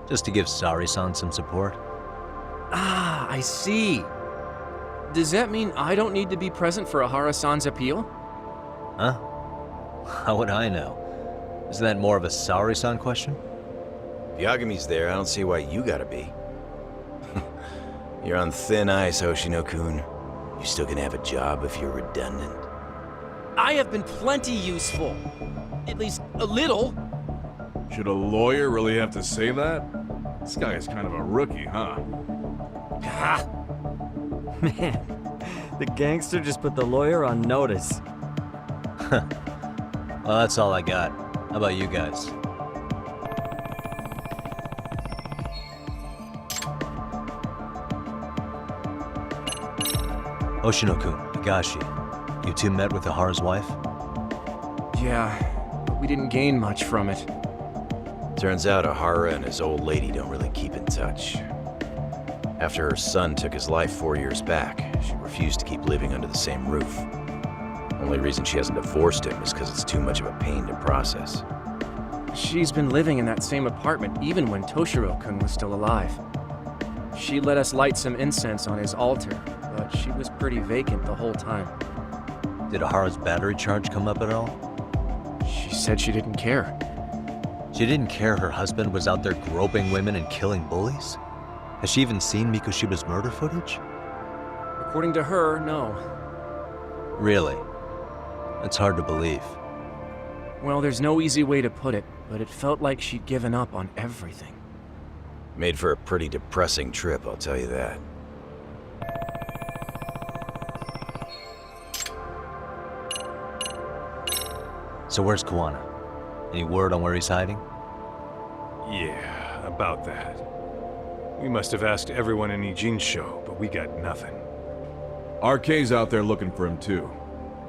Just to give Sari-san some support. Ah, I see. Does that mean I don't need to be present for Ahara-san's appeal? Huh? How would I know? Isn't that more of a Sari-san question? If Yagami's there, I don't see why you gotta be. You're on thin ice, Hoshino-kun. You still gonna have a job if you're redundant? I have been plenty useful. At least a little. Should a lawyer really have to say that? This guy is kind of a rookie, huh? Man, the gangster just put the lawyer on notice. Well, that's all I got. How about you guys? Hoshino-kun, Higashi, you two met with Ahara's wife? Yeah, but we didn't gain much from it. Turns out Ahara and his old lady don't really keep in touch. After her son took his life 4 years back, she refused to keep living under the same roof. Only reason she hasn't divorced him is because it's too much of a pain to process. She's been living in that same apartment even when Toshiro-kun was still alive. She let us light some incense on his altar, but she was pretty vacant the whole time. Did Ahara's battery charge come up at all? She said she didn't care. She didn't care her husband was out there groping women and killing bullies? Has she even seen Mikoshiba's murder footage? According to her, no. Really? That's hard to believe. Well, there's no easy way to put it, but it felt like she'd given up on everything. Made for a pretty depressing trip, I'll tell you that. So where's Kuwana? Any word on where he's hiding? Yeah, about that. We must have asked everyone in Ijincho, but we got nothing. RK's out there looking for him too.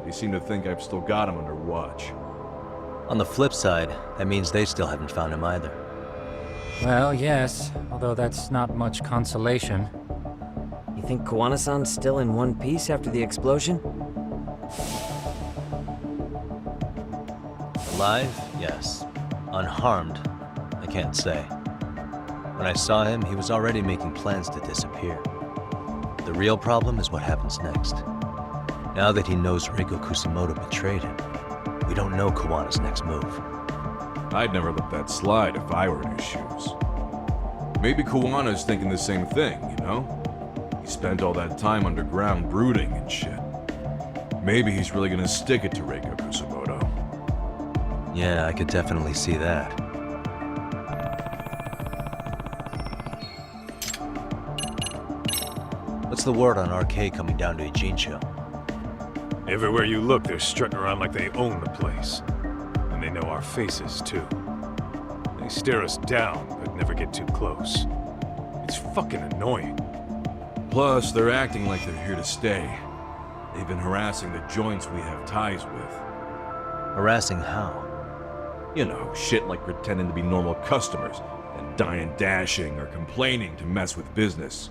They seem to think I've still got him under watch. On the flip side, that means they still haven't found him either. Well, yes, although that's not much consolation. You think Kawana-san's still in one piece after the explosion? Alive? Yes. Unharmed? I can't say. When I saw him, he was already making plans to disappear. The real problem is what happens next. Now that he knows Reiko Kusamoto betrayed him, we don't know Kawana's next move. I'd never let that slide if I were in his shoes. Maybe Kawana's thinking the same thing, you know? He spent all that time underground brooding and shit. Maybe he's really gonna stick it to Reiko Kusamoto. Yeah, I could definitely see that. What's the word on RK coming down to Ijincho? Everywhere you look, they're strutting around like they own the place. And they know our faces, too. They stare us down, but never get too close. It's fucking annoying. Plus, they're acting like they're here to stay. They've been harassing the joints we have ties with. Harassing how? You know, shit like pretending to be normal customers and dying dashing or complaining to mess with business.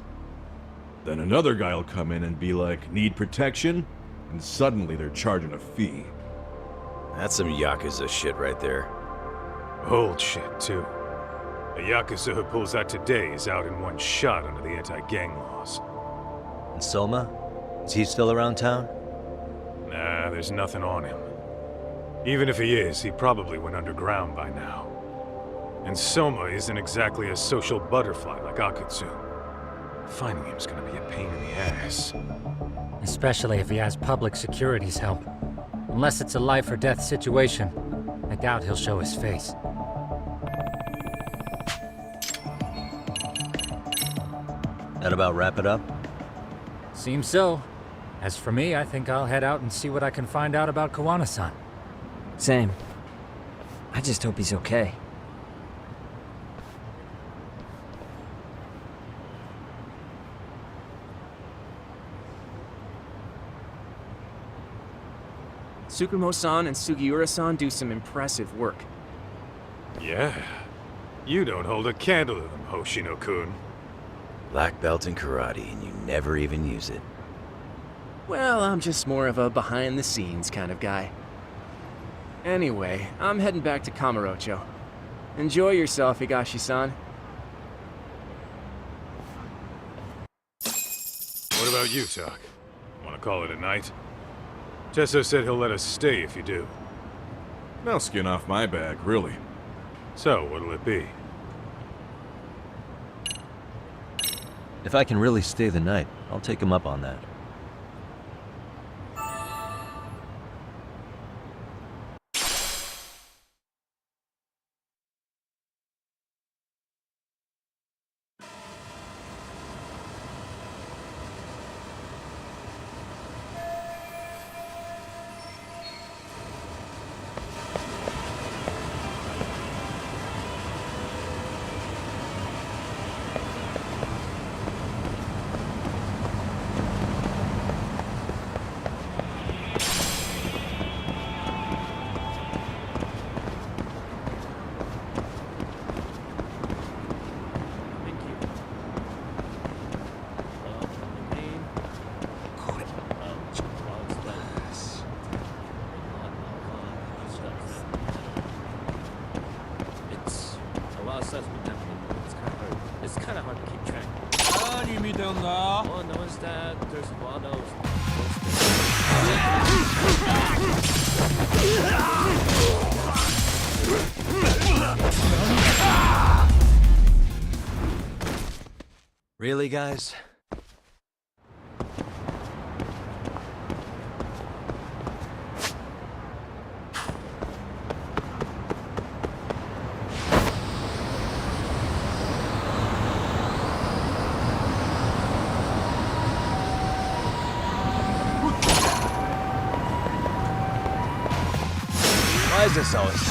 Then another guy will come in and be like, need protection? And suddenly they're charging a fee. That's some Yakuza shit right there. Old shit, too. A Yakuza who pulls out today is out in one shot under the anti-gang laws. And Soma? Is he still around town? Nah, there's nothing on him. Even if he is, he probably went underground by now. And Soma isn't exactly a social butterfly like Akutsu. Finding him's gonna be a pain in the ass. Especially if he has public security's help. Unless it's a life or death situation, I doubt he'll show his face. That about wrap it up? Seems so. As for me, I think I'll head out and see what I can find out about Kawana-san. Same. I just hope he's okay. Tsukumo-san and Sugiura-san do some impressive work. Yeah. You don't hold a candle to them, Hoshino-kun. Black belt in karate, and you never even use it. Well, I'm just more of a behind-the-scenes kind of guy. Anyway, I'm heading back to Kamurocho. Enjoy yourself, Higashi-san. What about you, Tak? Wanna call it a night? Tesso said he'll let us stay if you do. No skin off my back, really. So, what'll it be? If I can really stay the night, I'll take him up on that. It's kind of hard to keep track. All I know is that there's a lot of... Really, guys? Why is this always?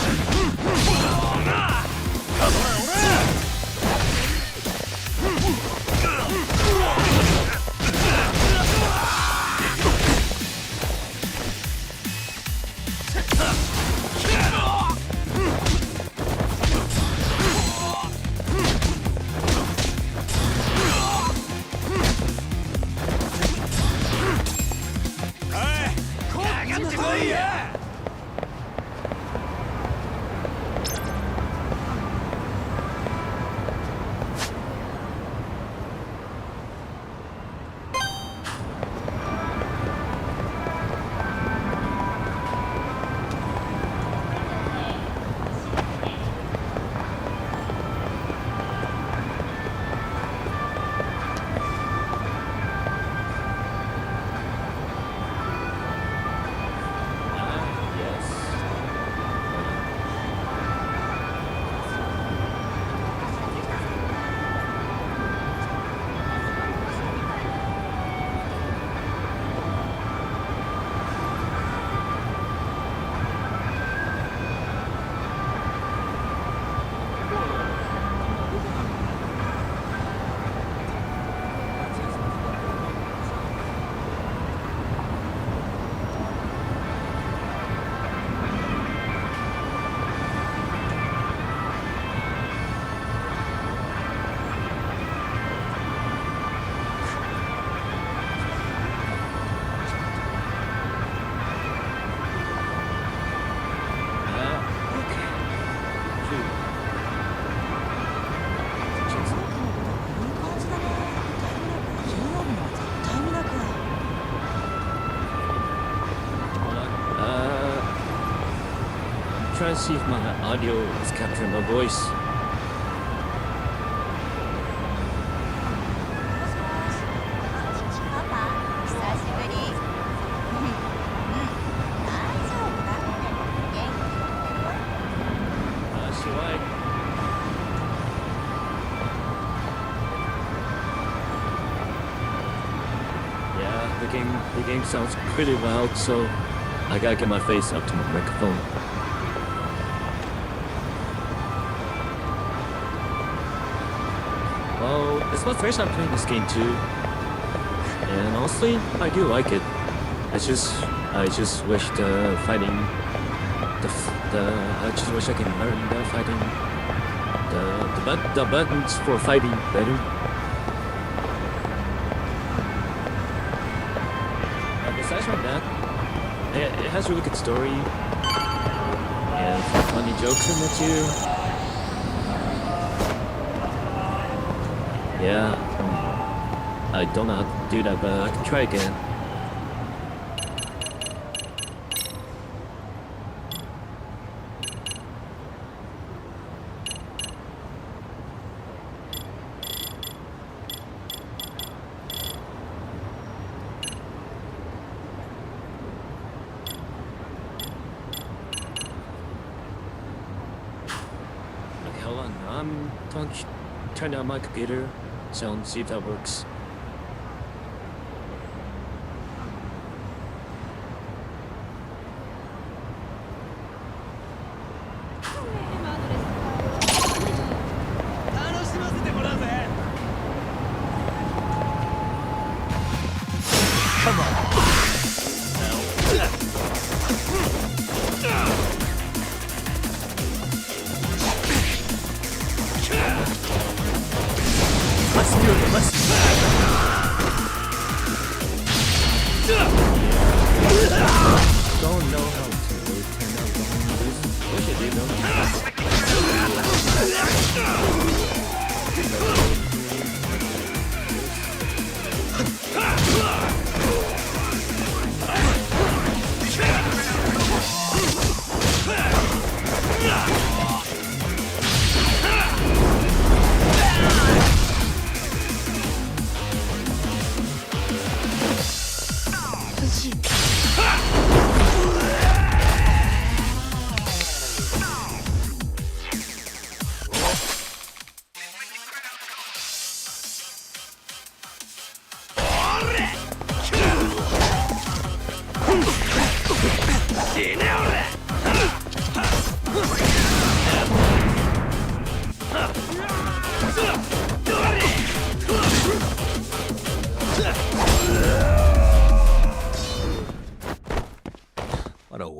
Trying to see if my audio is capturing my voice. Yeah, the game sounds pretty loud, so I gotta get my face up to my microphone. Well, it's my first time playing this game too, and honestly, I do like it. I just wish the fighting, I just wish I could learn the fighting, the buttons for fighting better. But aside from that, it has a really good story and funny jokes in it too. Yeah, I don't know how to do that, but I can try again. Okay, hold on. I'm turn down my computer. Sound, see if that works. Come on. Let's do it. Let's. Don't know how to really turn out this. Wish I did though.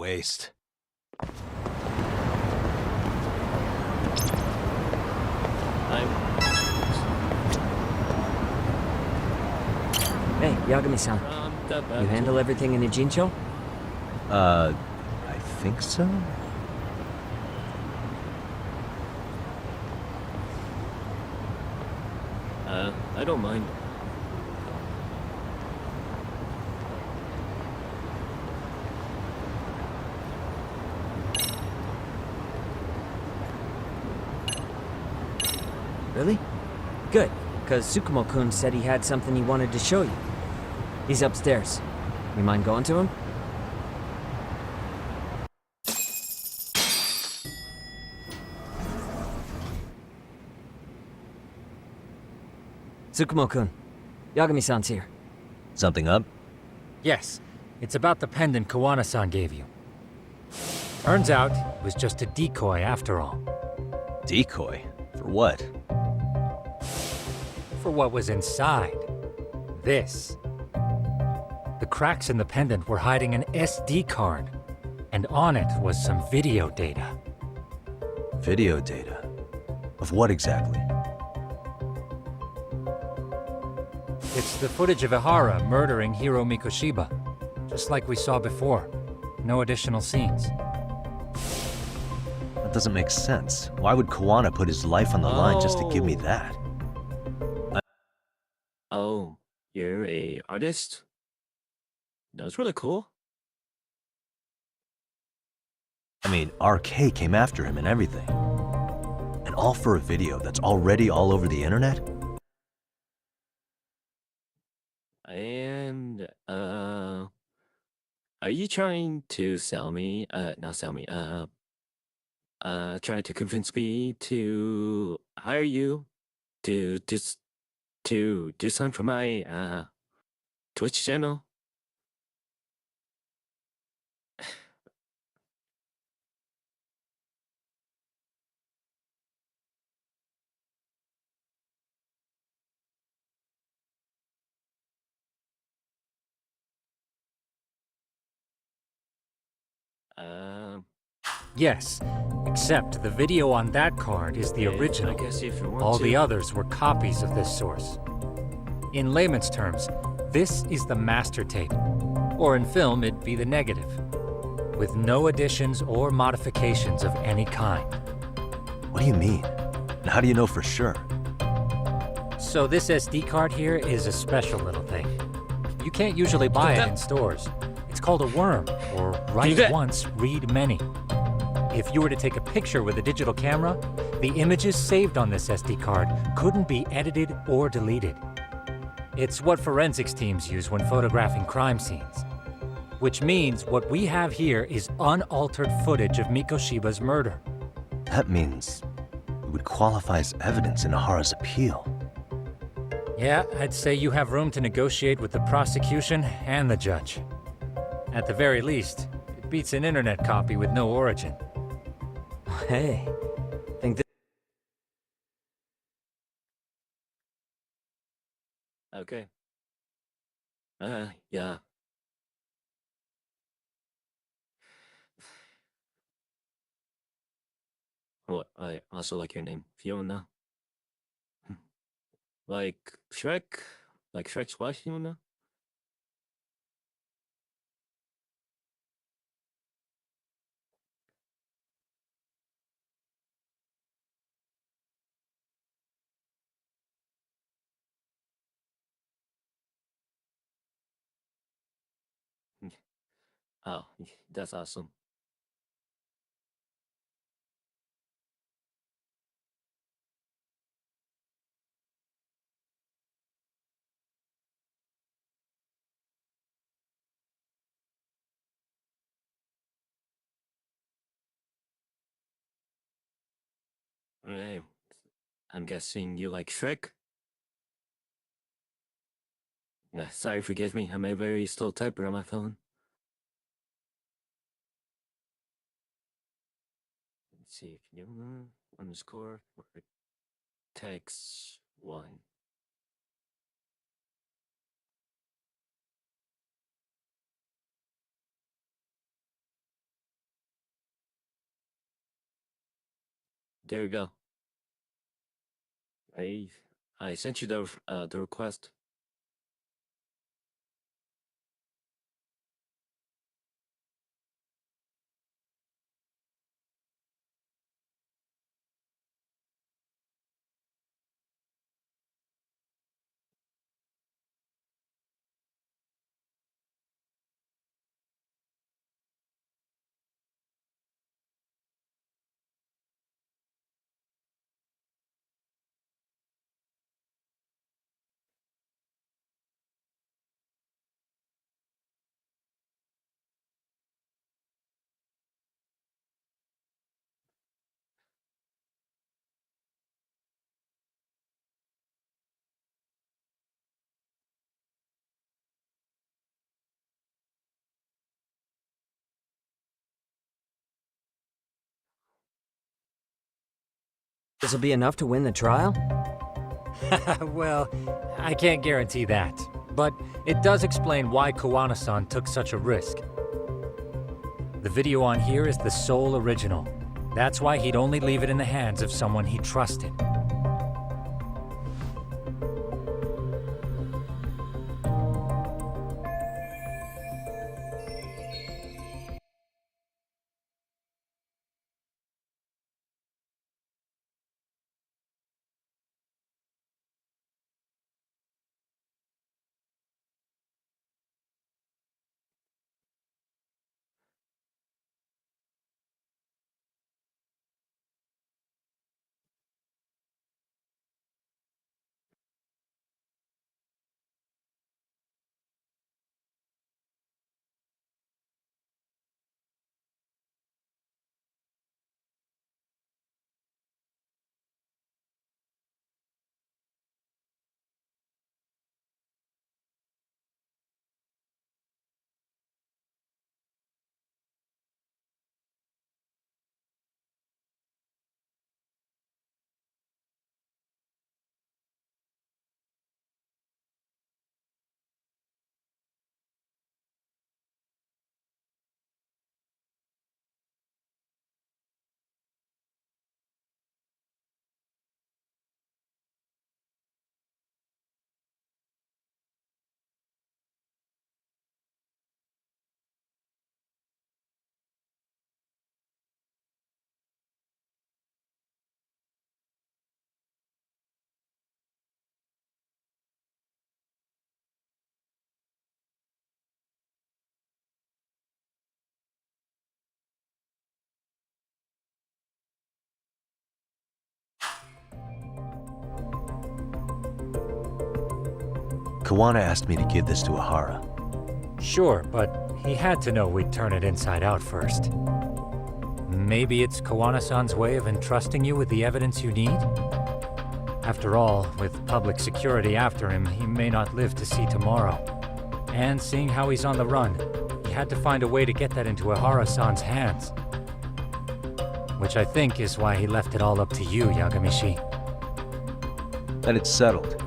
waste. Hey, Yagami-san. You handle everything in a Jincho? I think so? I don't mind. Really? Good, because Tsukumo-kun said he had something he wanted to show you. He's upstairs. You mind going to him? Tsukumo-kun, Yagami-san's here. Something up? Yes, it's about the pendant Kawana-san gave you. Turns out, it was just a decoy after all. Decoy? For what? For what was inside. This. The cracks in the pendant were hiding an SD card, and on it was some video data. Video data? Of what exactly? It's the footage of Ihara murdering Hiro Mikoshiba, just like we saw before. No additional scenes. That doesn't make sense. Why would Kawana put his life on the line just to give me that? Oh, you're a artist? That's really cool. I mean, RK came after him and everything. And all for a video that's already all over the internet? And, are you trying to sell me, not sell me, trying to convince me to hire you to just to do something for my, Twitch channel? Yes, except the video on that card is the original. I guess if you want All to. the others were copies of this source. In layman's terms, this is the master tape. Or in film, it'd be the negative. With no additions or modifications of any kind. What do you mean? And how do you know for sure? So this SD card here is a special little thing. You can't usually buy it in stores. It's called a worm, or write once, read many. If you were to take a picture with a digital camera, the images saved on this SD card couldn't be edited or deleted. It's what forensics teams use when photographing crime scenes. Which means what we have here is unaltered footage of Mikoshiba's murder. That means it would qualify as evidence in Ihara's appeal. Yeah, I'd say you have room to negotiate with the prosecution and the judge. At the very least, it beats an internet copy with no origin. Hey, think Okay. Yeah. What? I also like your name, Fiona. Like Shrek? Like Shrek's wife, Fiona? Oh, that's awesome. Hey, I'm guessing you like Shrek? Sorry, forgive me. I'm a very slow typer on my phone. Let's see. Fiona underscore text 1. There you go. I sent you the request. This'll be enough to win the trial? Well, I can't guarantee that. But it does explain why Koana-san took such a risk. The video on here is the sole original. That's why he'd only leave it in the hands of someone he trusted. Koana asked me to give this to Ahara. Sure, but he had to know we'd turn it inside out first. Maybe it's Koana-san's way of entrusting you with the evidence you need? After all, with public security after him, he may not live to see tomorrow. And seeing how he's on the run, he had to find a way to get that into Ahara-san's hands. Which I think is why he left it all up to you, Yagamishi. Then it's settled.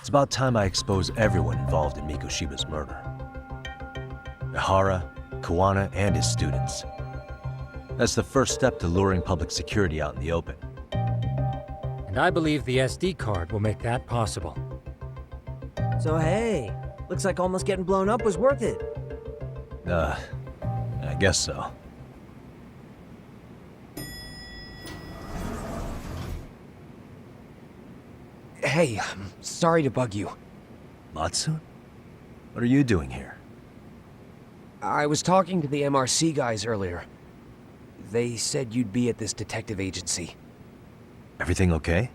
It's about time I expose everyone involved in Mikoshiba's murder. Ihara, Kawana, and his students. That's the first step to luring public security out in the open. And I believe the SD card will make that possible. So hey, looks like almost getting blown up was worth it. I guess so. Hey, I'm sorry to bug you. Matsu? What are you doing here? I was talking to the MRC guys earlier. They said you'd be at this detective agency. Everything okay?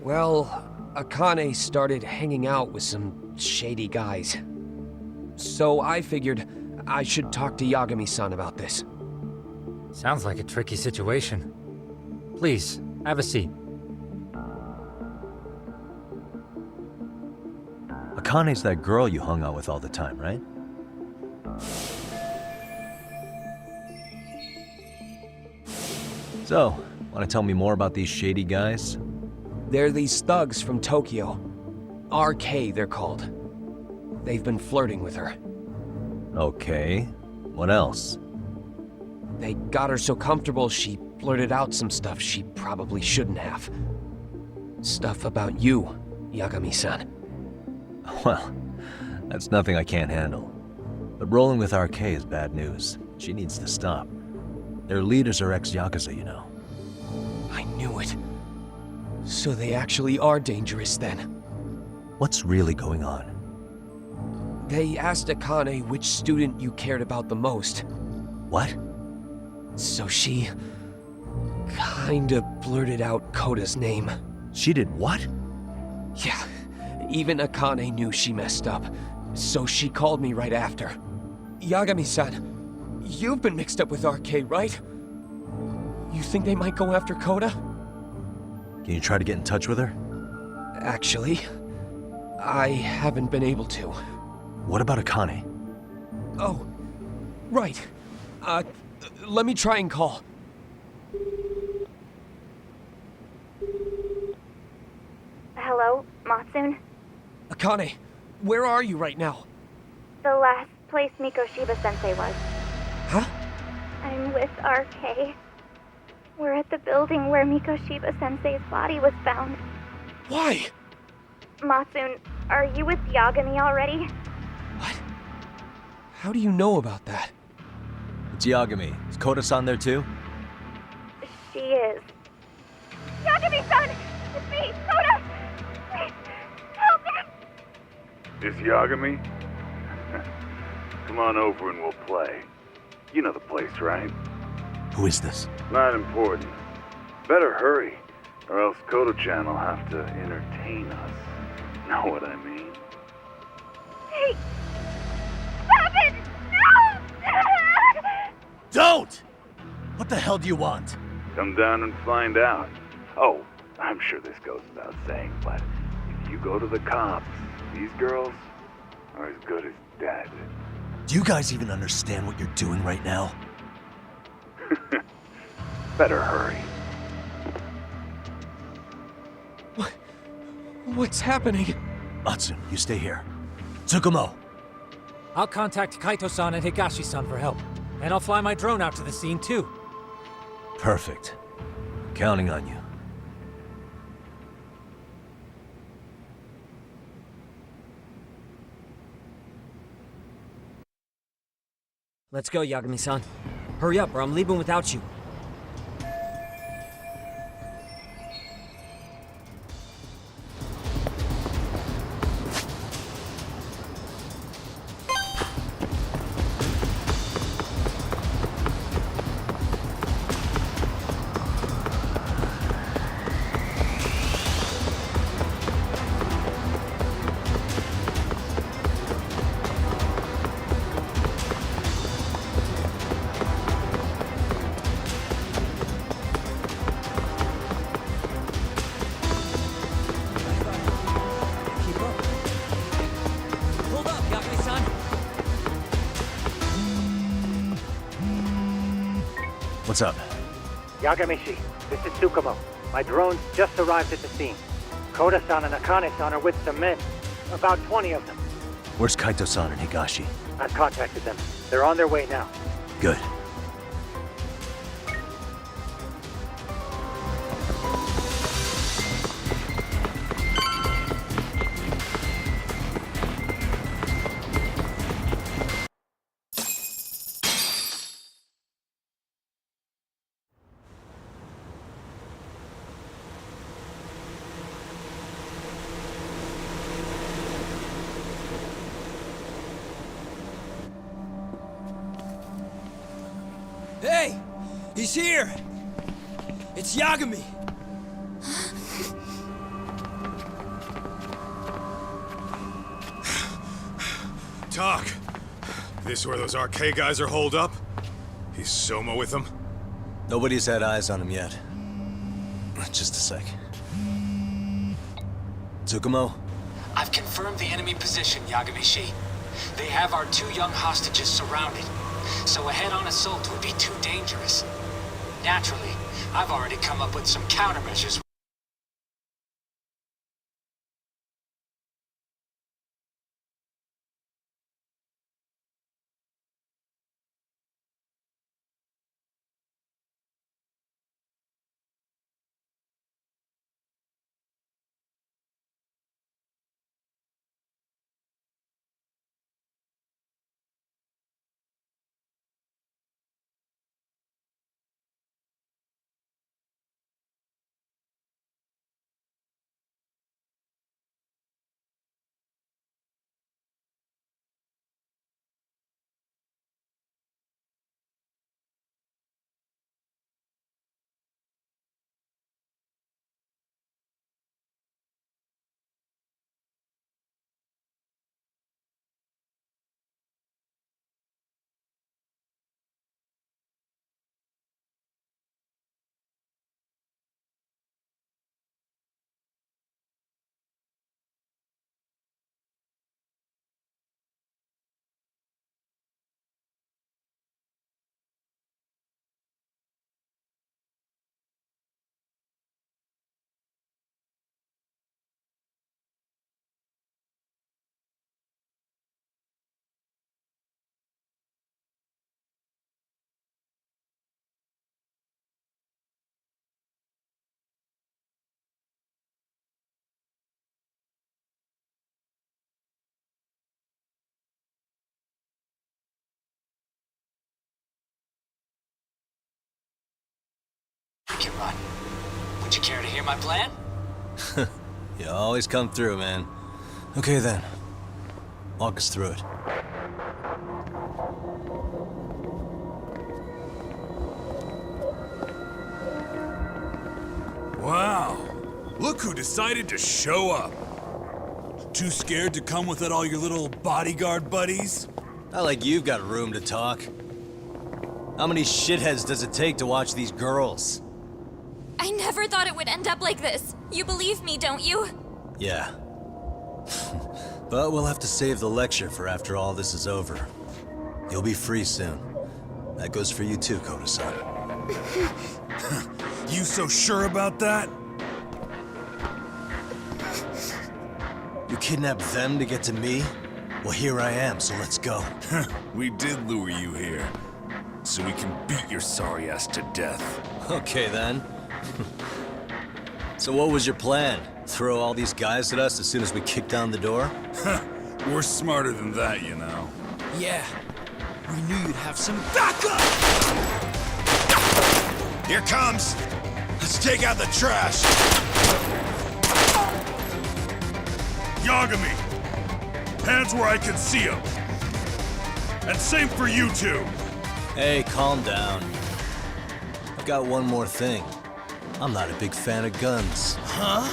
Well, Akane started hanging out with some shady guys. So I figured I should talk to Yagami-san about this. Sounds like a tricky situation. Please, have a seat. Akane's that girl you hung out with all the time, right? So, want to tell me more about these shady guys? They're these thugs from Tokyo. RK, they're called. They've been flirting with her. Okay. What else? They got her so comfortable she blurted out some stuff she probably shouldn't have. Stuff about you, Yagami-san. Well, that's nothing I can't handle. But rolling with RK is bad news. She needs to stop. Their leaders are ex-Yakuza, you know. I knew it. So they actually are dangerous then. What's really going on? They asked Akane which student you cared about the most. What? So she kinda blurted out Koda's name. She did what? Yeah, even Akane knew she messed up, so she called me right after. Yagami-san, you've been mixed up with RK, right? You think they might go after Koda? Can you try to get in touch with her? Actually, I haven't been able to. What about Akane? Oh, right. Let me try and call. Hello, Matsun? Akane, where are you right now? The last place Mikoshiba-sensei was. Huh? I'm with RK. We're at the building where Mikoshiba-sensei's body was found. Why? Matsun, are you with Yagami already? How do you know about that? It's Yagami. Is Koda-san there too? She is. Yagami-san! It's me, Koda! Please, help me! Is Yagami? Come on over and we'll play. You know the place, right? Who is this? Not important. Better hurry, or else Kodo-chan will have to entertain us. Know what I mean? Hey! Stop it! No! Don't! What the hell do you want? Come down and find out. Oh, I'm sure this goes without saying, but if you go to the cops, these girls are as good as dead. Do you guys even understand what you're doing right now? Better hurry. What's happening? Matsu, you stay here. Tsukumo! I'll contact Kaito-san and Higashi-san for help. And I'll fly my drone out to the scene too. Perfect. Counting on you. Let's go, Yagami-san. Hurry up, or I'm leaving without you. What's up? Yagamishi, this is Tsukumo. My drones just arrived at the scene. Koda-san and Akane-san are with some men. About 20 of them. Where's Kaito-san and Higashi? I've contacted them. They're on their way now. Good. Hey! He's here! It's Yagami! Talk. This where those RK guys are holed up? He's Soma with them? Nobody's had eyes on him yet. Just a sec. Tsukumo? I've confirmed the enemy position, Yagami-shi. They have our 2 young hostages surrounded, so a head-on assault would be too dangerous. Naturally, I've already come up with some countermeasures. We can run. Would you care to hear my plan? You always come through, man. Okay then. Walk us through it. Wow. Look who decided to show up. Too scared to come without all your little bodyguard buddies? Not like you've got room to talk. How many shitheads does it take to watch these girls? I never thought it would end up like this. You believe me, don't you? Yeah. But we'll have to save the lecture for after all this is over. You'll be free soon. That goes for you too, Koda-san. You so sure about that? You kidnapped them to get to me? Well, here I am, so let's go. We did lure you here, so we can beat your sorry ass to death. Okay, then. So what was your plan? Throw all these guys at us as soon as we kick down the door? We're smarter than that, you know. Yeah. We knew you'd have some backup! Here comes! Let's take out the trash! Yagami! Hands where I can see them! And same for you two! Hey, calm down. I've got one more thing. I'm not a big fan of guns. Huh?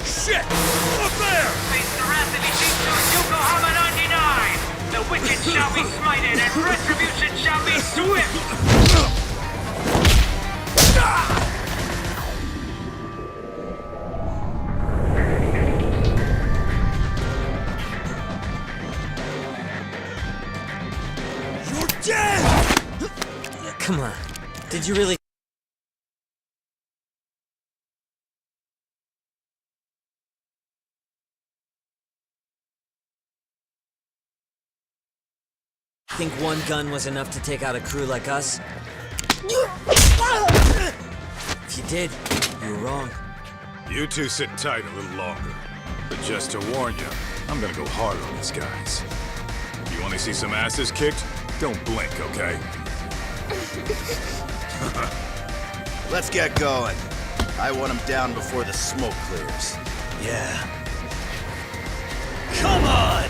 Shit! Up there! Face the wrath of Ijinsu Yokohama 99! The wicked shall be smited and retribution shall be swift! You're dead! Come on. Did you really think one gun was enough to take out a crew like us? If you did, you were wrong. You two sit tight a little longer. But just to warn you, I'm gonna go hard on these guys. You wanna see some asses kicked? Don't blink, okay? Let's get going. I want him down before the smoke clears. Yeah. Come on!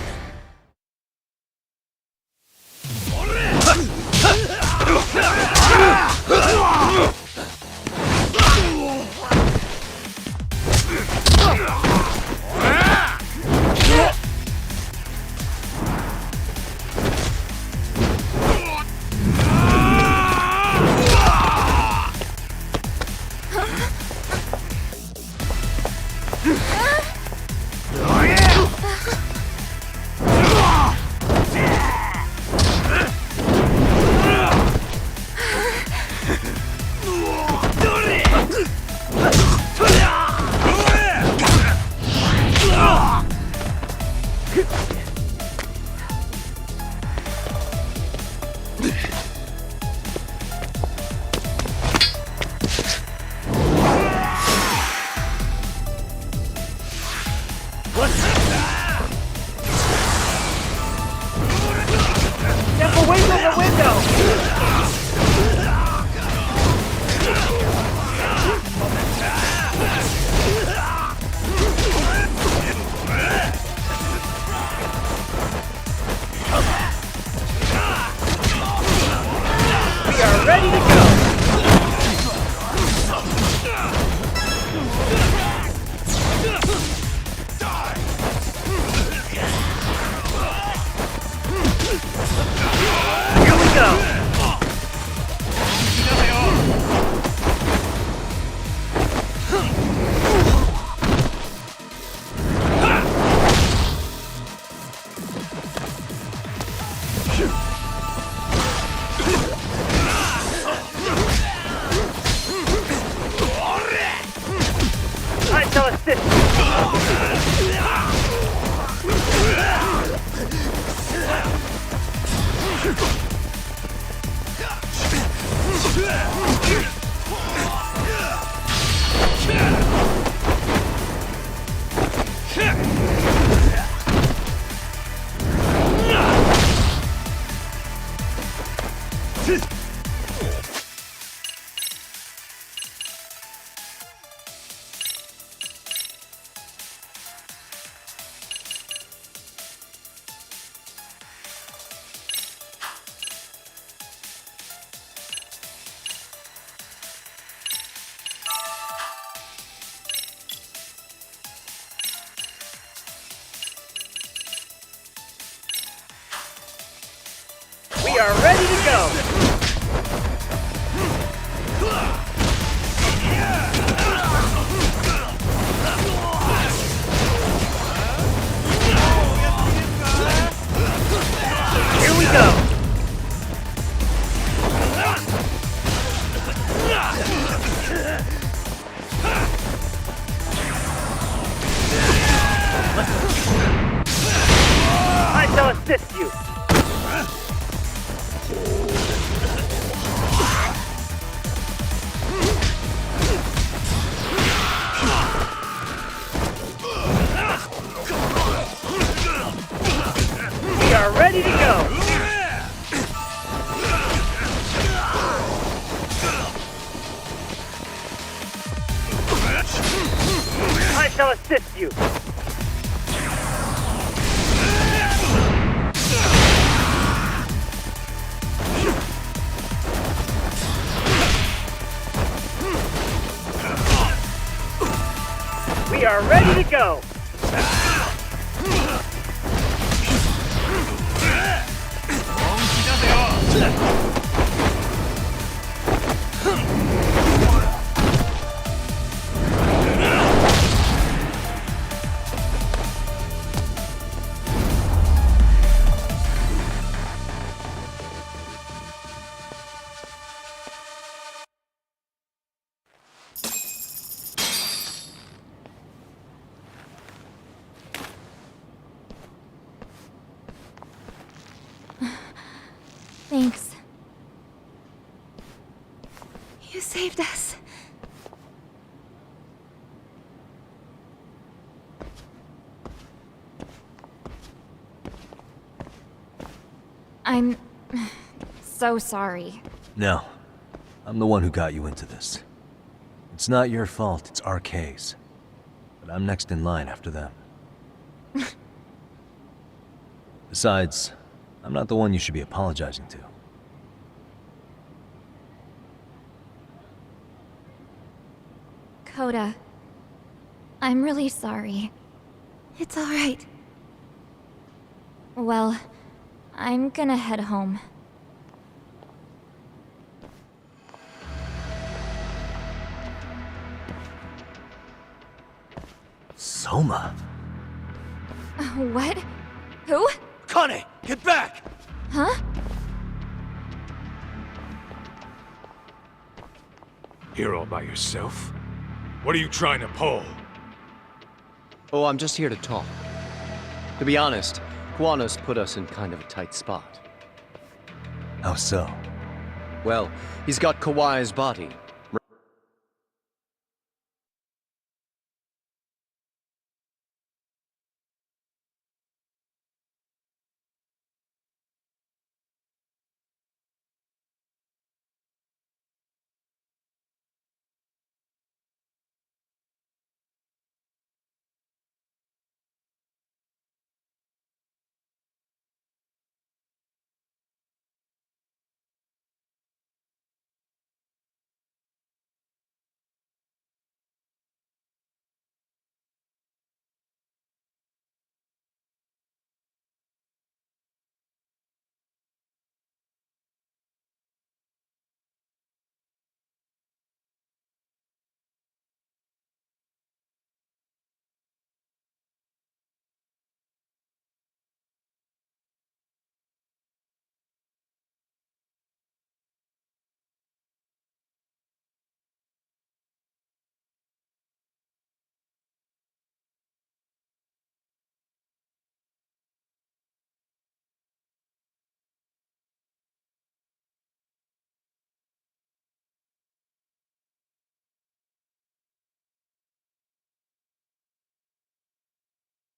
We are ready to go! Here we go! I shall assist you! We are ready to go! I shall assist you! We are ready to go! saved us. I'm so sorry. No. I'm the one who got you into this. It's not your fault, it's RK's. But I'm next in line after them. Besides, I'm not the one you should be apologizing to. Coda, I'm really sorry. It's all right. Well, I'm gonna head home. Soma? What? Who? Kane, get back! Huh? Here all by yourself? What are you trying to pull? Oh, I'm just here to talk. To be honest, Kuwano's put us in kind of a tight spot. How so? Well, he's got Kawai's body.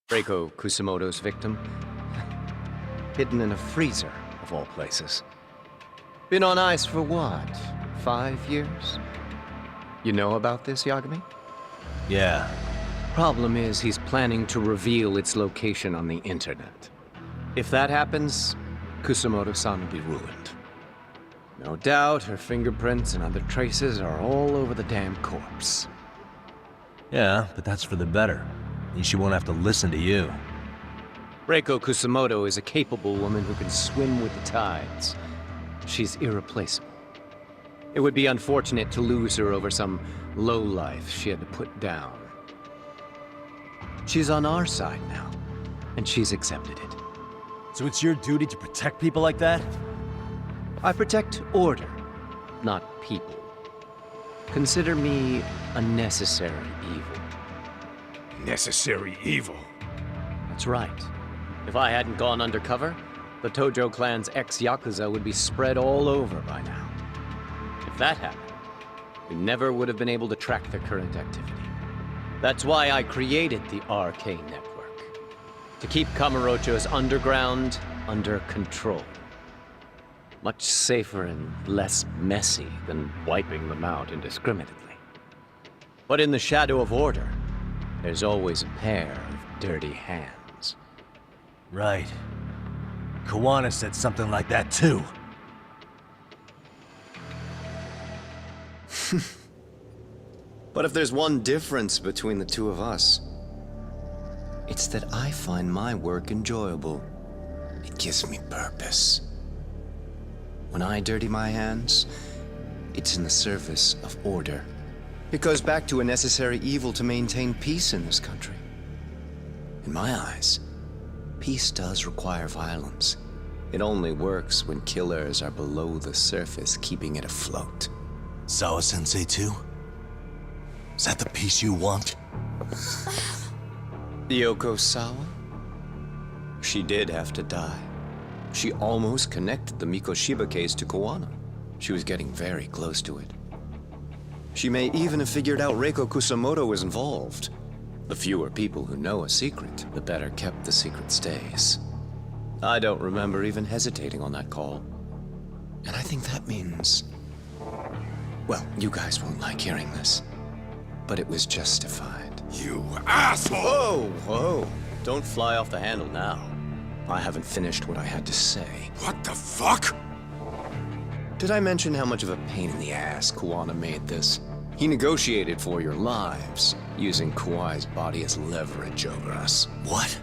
Reiko Kusamoto's victim. Hidden in a freezer, of all places. Been on ice for what? 5 years? You know about this, Yagami? Yeah. Problem is, he's planning to reveal its location on the internet. If that happens, Kusamoto-san will be ruined. No doubt her fingerprints and other traces are all over the damn corpse. Yeah, but that's for the better. Means she won't have to listen to you. Reiko Kusamoto is a capable woman who can swim with the tides. She's irreplaceable. It would be unfortunate to lose her over some lowlife she had to put down. She's on our side now, and she's accepted it. So it's your duty to protect people like that? I protect order, not people. Consider me a necessary evil. Necessary evil? That's right. If I hadn't gone undercover, the Tojo clan's ex-Yakuza would be spread all over by now. If that happened, we never would have been able to track their current activity. That's why I created the RK network. To keep Kamurocho's underground under control. Much safer and less messy than wiping them out indiscriminately. But in the shadow of order, there's always a pair of dirty hands. Right. Kawana said something like that too. But if there's one difference between the two of us, it's that I find my work enjoyable. It gives me purpose. When I dirty my hands, it's in the service of order. It goes back to a necessary evil to maintain peace in this country. In my eyes, peace does require violence. It only works when killers are below the surface, keeping it afloat. Sawa-sensei too? Is that the peace you want? Yoko Sawa? She did have to die. She almost connected the Mikoshiba case to Kawano. She was getting very close to it. She may even have figured out Reiko Kusamoto was involved. The fewer people who know a secret, the better kept the secret stays. I don't remember even hesitating on that call. And I think that means... Well, you guys won't like hearing this, but it was justified. You asshole! Whoa, whoa. Don't fly off the handle now. I haven't finished what I had to say. What the fuck? Did I mention how much of a pain in the ass Kuwana made this? He negotiated for your lives, using Kauai's body as leverage over us. What?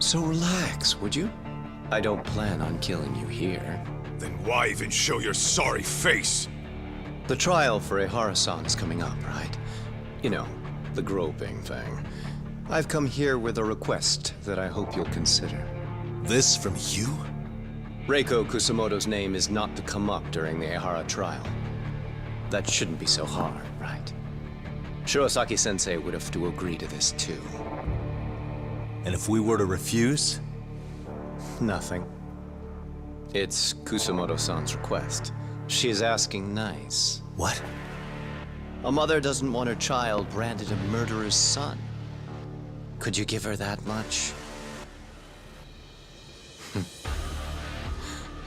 So relax, would you? I don't plan on killing you here. Then why even show your sorry face? The trial for Ehara-san is coming up, right? You know, the groping thing. I've come here with a request that I hope you'll consider. This from you? Reiko Kusamoto's name is not to come up during the Ehara trial. That shouldn't be so hard, right? Shirosaki-sensei would have to agree to this too. And if we were to refuse? Nothing. It's Kusamoto-san's request. She is asking nice. What? A mother doesn't want her child branded a murderer's son. Could you give her that much?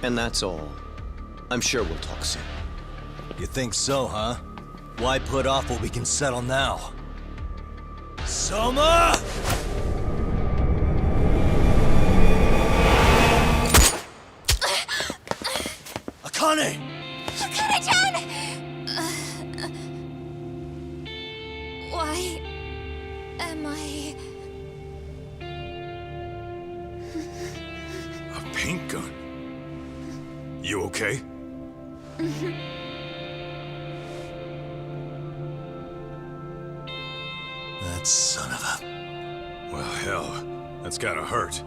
And that's all. I'm sure we'll talk soon. You think so, huh? Why put off what we can settle now? Soma! Akane! Akane-chan! Why am I... A paint gun? You okay? That son of a... Well, hell, that's gotta hurt.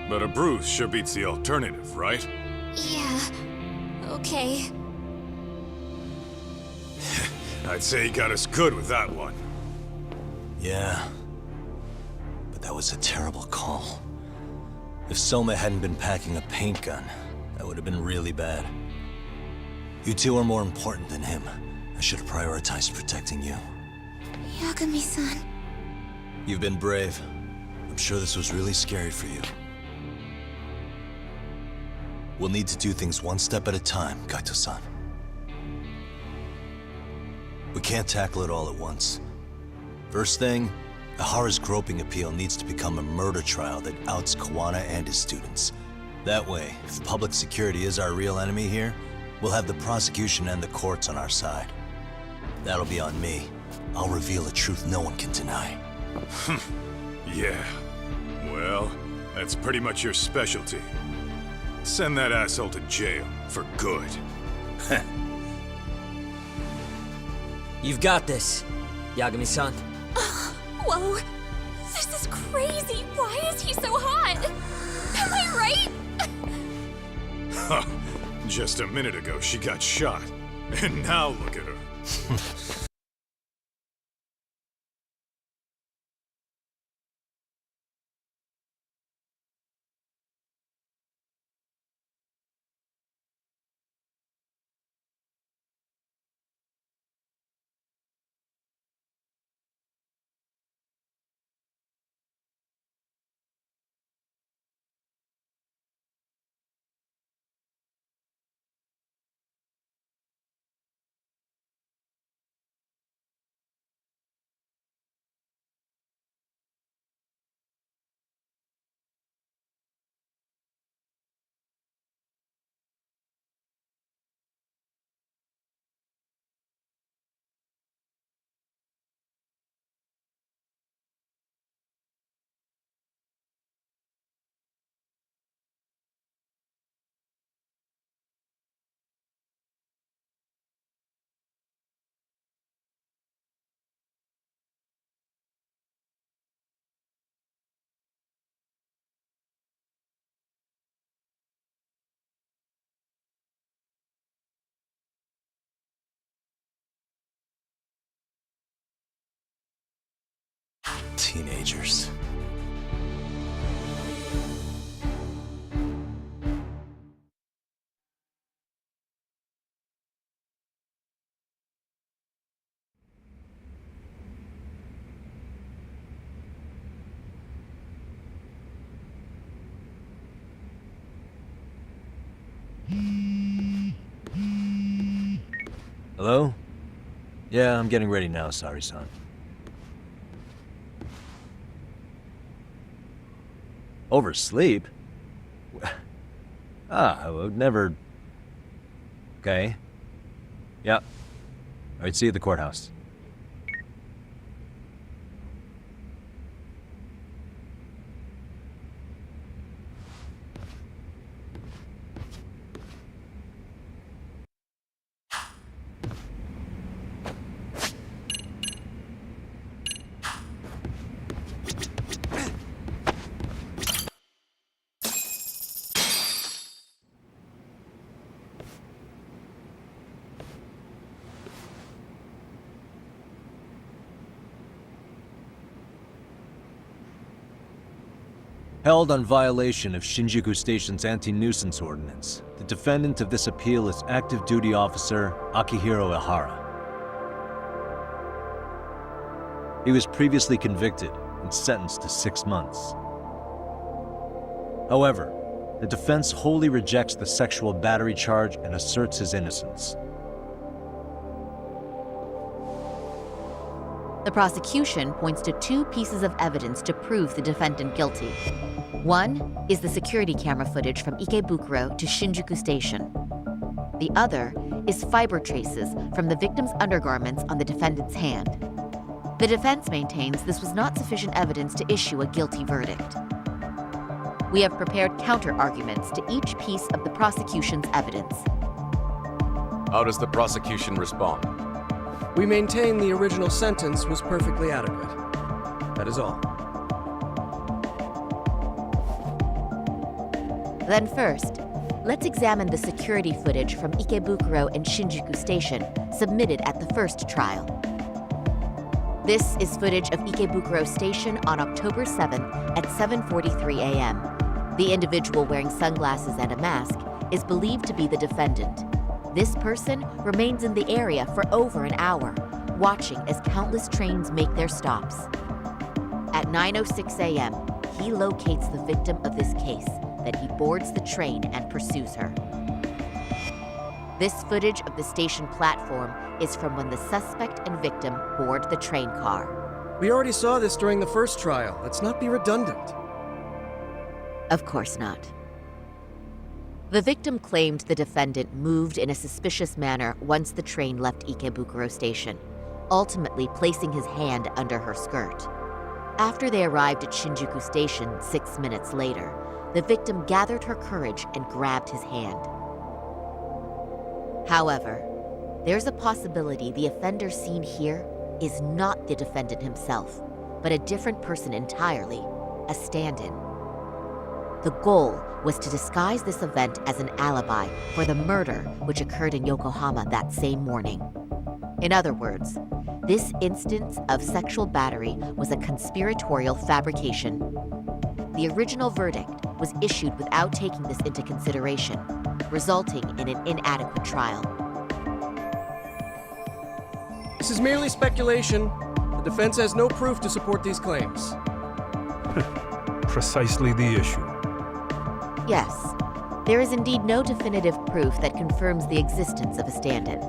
But a bruise sure beats the alternative, right? Yeah. Okay. I'd say he got us good with that one. Yeah. But that was a terrible call. If Soma hadn't been packing a paint gun, that would have been really bad. You two are more important than him. I should have prioritized protecting you. Yagami-san. You've been brave. I'm sure this was really scary for you. We'll need to do things one step at a time, Kaito-san. We can't tackle it all at once. First thing, Ehara's groping appeal needs to become a murder trial that outs Kuwana and his students. That way, if public security is our real enemy here, we'll have the prosecution and the courts on our side. That'll be on me. I'll reveal a truth no one can deny. Yeah. Well, that's pretty much your specialty. Send that asshole to jail, for good. You've got this, Yagami-san. Whoa. This is crazy. Why is he so hot? Am I right? Huh. Just a minute ago, she got shot. And now look at her. Teenagers. Hello? Yeah, I'm getting ready now, Sari-san. Oversleep? I would never... Okay. Yeah. Alright, see you at the courthouse. Held on violation of Shinjuku Station's anti-nuisance ordinance, the defendant of this appeal is active duty officer Akihiro Ihara. He was previously convicted and sentenced to 6 months. However, the defense wholly rejects the sexual battery charge and asserts his innocence. The prosecution points to 2 pieces of evidence to prove the defendant guilty. One is the security camera footage from Ikebukuro to Shinjuku Station. The other is fiber traces from the victim's undergarments on the defendant's hand. The defense maintains this was not sufficient evidence to issue a guilty verdict. We have prepared counter-arguments to each piece of the prosecution's evidence. How does the prosecution respond? We maintain the original sentence was perfectly adequate. That is all. Then first, let's examine the security footage from Ikebukuro and Shinjuku Station submitted at the first trial. This is footage of Ikebukuro Station on October 7th at 7:43 a.m. The individual wearing sunglasses and a mask is believed to be the defendant. This person remains in the area for over an hour, watching as countless trains make their stops. At 9:06 a.m., he locates the victim of this case, then he boards the train and pursues her. This footage of the station platform is from when the suspect and victim board the train car. We already saw this during the first trial. Let's not be redundant. Of course not. The victim claimed the defendant moved in a suspicious manner once the train left Ikebukuro Station, ultimately placing his hand under her skirt. After they arrived at Shinjuku Station 6 minutes later, the victim gathered her courage and grabbed his hand. However, there's a possibility the offender seen here is not the defendant himself, but a different person entirely, a stand-in. The goal was to disguise this event as an alibi for the murder which occurred in Yokohama that same morning. In other words, this instance of sexual battery was a conspiratorial fabrication. The original verdict was issued without taking this into consideration, resulting in an inadequate trial. This is merely speculation. The defense has no proof to support these claims. Precisely the issue. Yes, there is indeed no definitive proof that confirms the existence of a stand-in.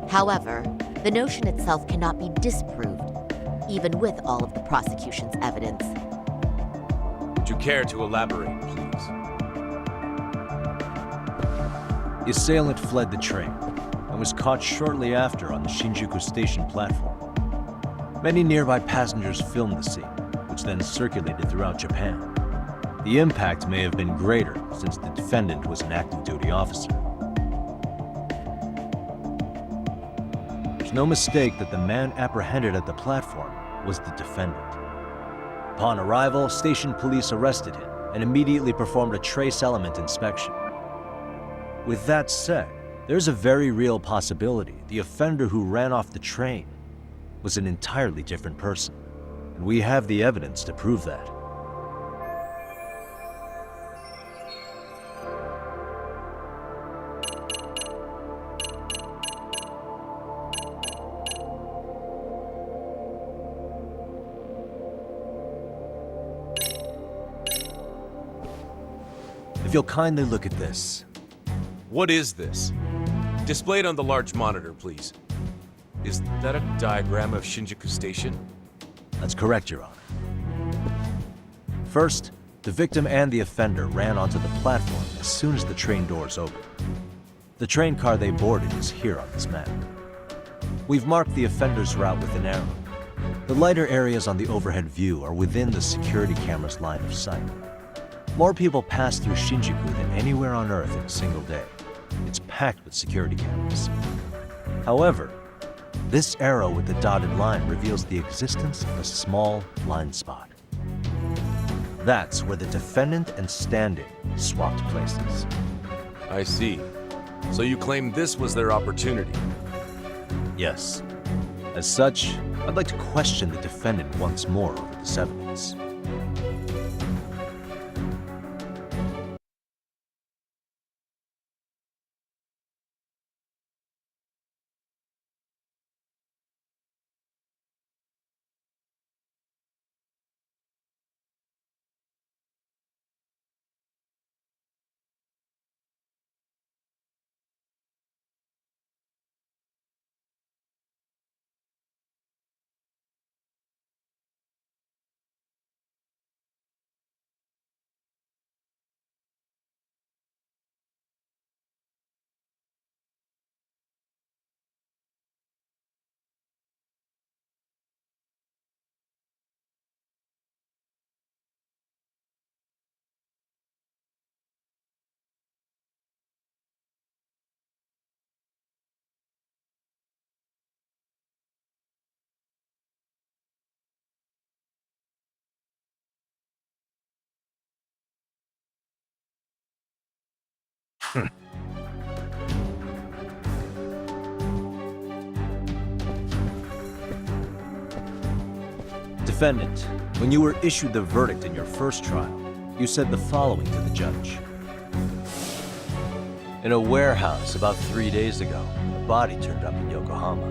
However, the notion itself cannot be disproved, even with all of the prosecution's evidence. Would you care to elaborate, please? The assailant fled the train and was caught shortly after on the Shinjuku Station platform. Many nearby passengers filmed the scene, which then circulated throughout Japan. The impact may have been greater since the defendant was an active duty officer. There's no mistake that the man apprehended at the platform was the defendant. Upon arrival, station police arrested him and immediately performed a trace element inspection. With that said, there's a very real possibility the offender who ran off the train was an entirely different person. and we have the evidence to prove that. If you'll kindly look at this. What is this? Displayed on the large monitor, please. Is that a diagram of Shinjuku Station? That's correct, Your Honor. First, the victim and the offender ran onto the platform as soon as the train doors opened. The train car they boarded is here on this map. We've marked the offender's route with an arrow. The lighter areas on the overhead view are within the security camera's line of sight. More people pass through Shinjuku than anywhere on Earth in a single day. It's packed with security cameras. However, this arrow with the dotted line reveals the existence of a small blind spot. That's where the defendant and Standing swapped places. I see. So you claim this was their opportunity? Yes. As such, I'd like to question the defendant once more over this evidence. Defendant, when you were issued the verdict in your first trial, you said the following to the judge. In a warehouse about 3 days ago, a body turned up in Yokohama.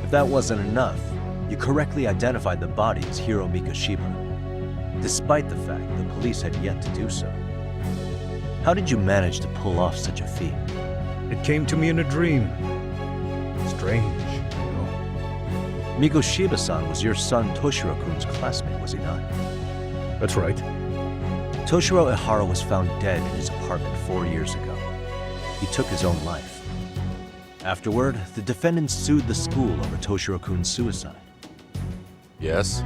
If that wasn't enough, you correctly identified the body as Hiro Mikoshiba, despite the fact the police had yet to do so. How did you manage to pull off such a feat? It came to me in a dream. Strange. Mikoshiba-san was your son Toshiro-kun's classmate, was he not? That's right. Toshiro Ihara was found dead in his apartment 4 years ago. He took his own life. Afterward, the defendant sued the school over Toshiro-kun's suicide. Yes?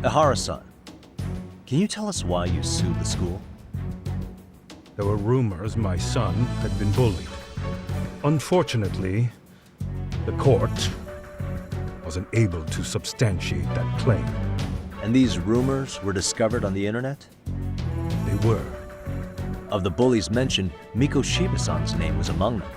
Ihara-san, can you tell us why you sued the school? There were rumors my son had been bullied. Unfortunately, the court wasn't able to substantiate that claim. And these rumors were discovered on the internet? They were. Of the bullies mentioned, Mikoshiba-san's name was among them.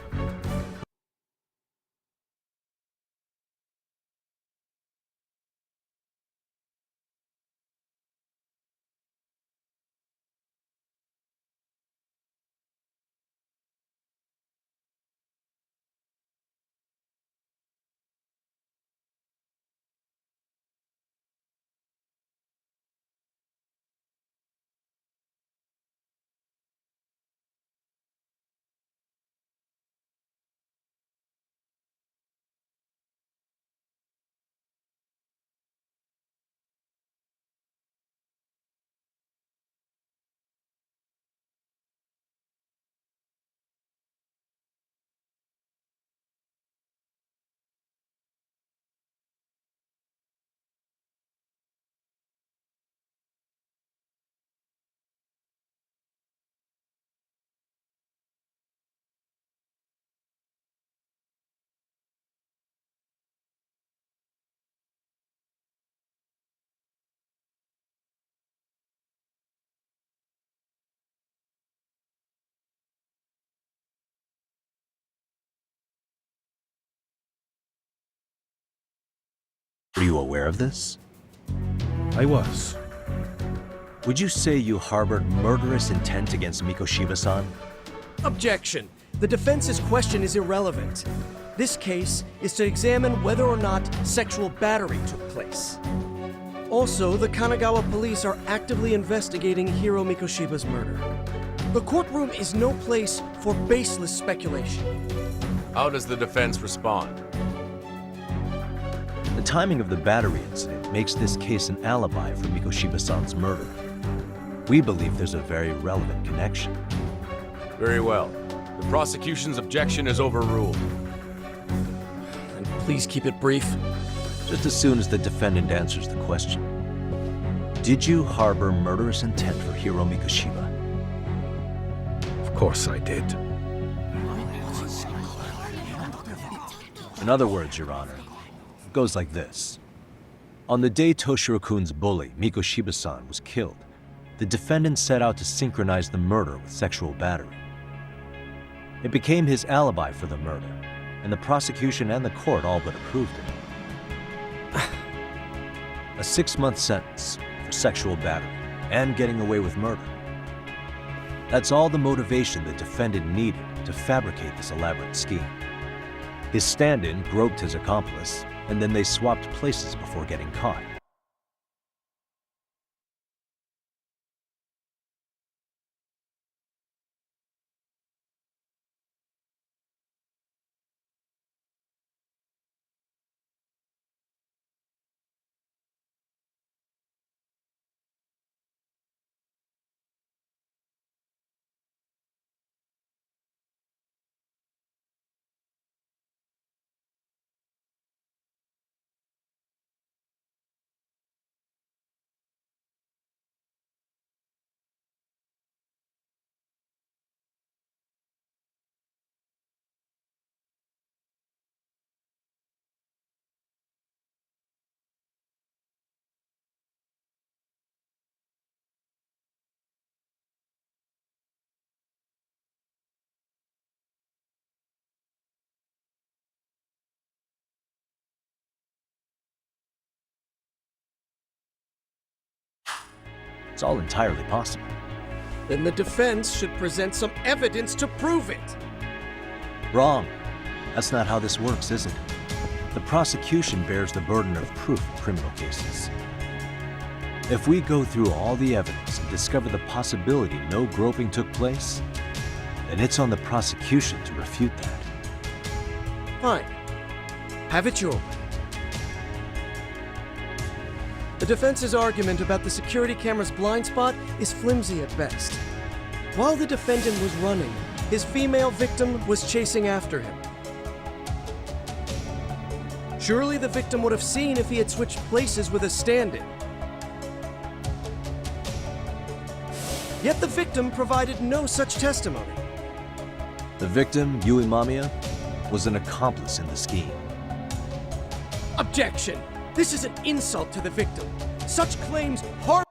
you aware of this? I was. Would you say you harbored murderous intent against Mikoshiba-san? Objection. The defense's question is irrelevant. This case is to examine whether or not sexual battery took place. Also, the Kanagawa police are actively investigating Hiro Mikoshiba's murder. The courtroom is no place for baseless speculation. How does the defense respond? The timing of the battery incident makes this case an alibi for Mikoshiba-san's murder. We believe there's a very relevant connection. Very well. The prosecution's objection is overruled. And please keep it brief. Just as soon as the defendant answers the question. Did you harbor murderous intent for Hiro Mikoshiba? Of course I did. In other words, Your Honor, it goes like this. On the day Toshiro-kun's bully, Mikoshiba-san, was killed, the defendant set out to synchronize the murder with sexual battery. It became his alibi for the murder, and the prosecution and the court all but approved it. A 6-month sentence for sexual battery and getting away with murder. That's all the motivation the defendant needed to fabricate this elaborate scheme. His stand-in groped his accomplice, and then they swapped places before getting caught. It's all entirely possible. Then the defense should present some evidence to prove it. Wrong. That's not how this works, is it? The prosecution bears the burden of proof in criminal cases. If we go through all the evidence and discover the possibility no groping took place, then it's on the prosecution to refute that. Fine. Have it your way. The defense's argument about the security camera's blind spot is flimsy at best. While the defendant was running, his female victim was chasing after him. Surely the victim would have seen if he had switched places with a stand-in. Yet the victim provided no such testimony. The victim, Yui Mamiya, was an accomplice in the scheme. Objection! This is an insult to the victim. Such claims harm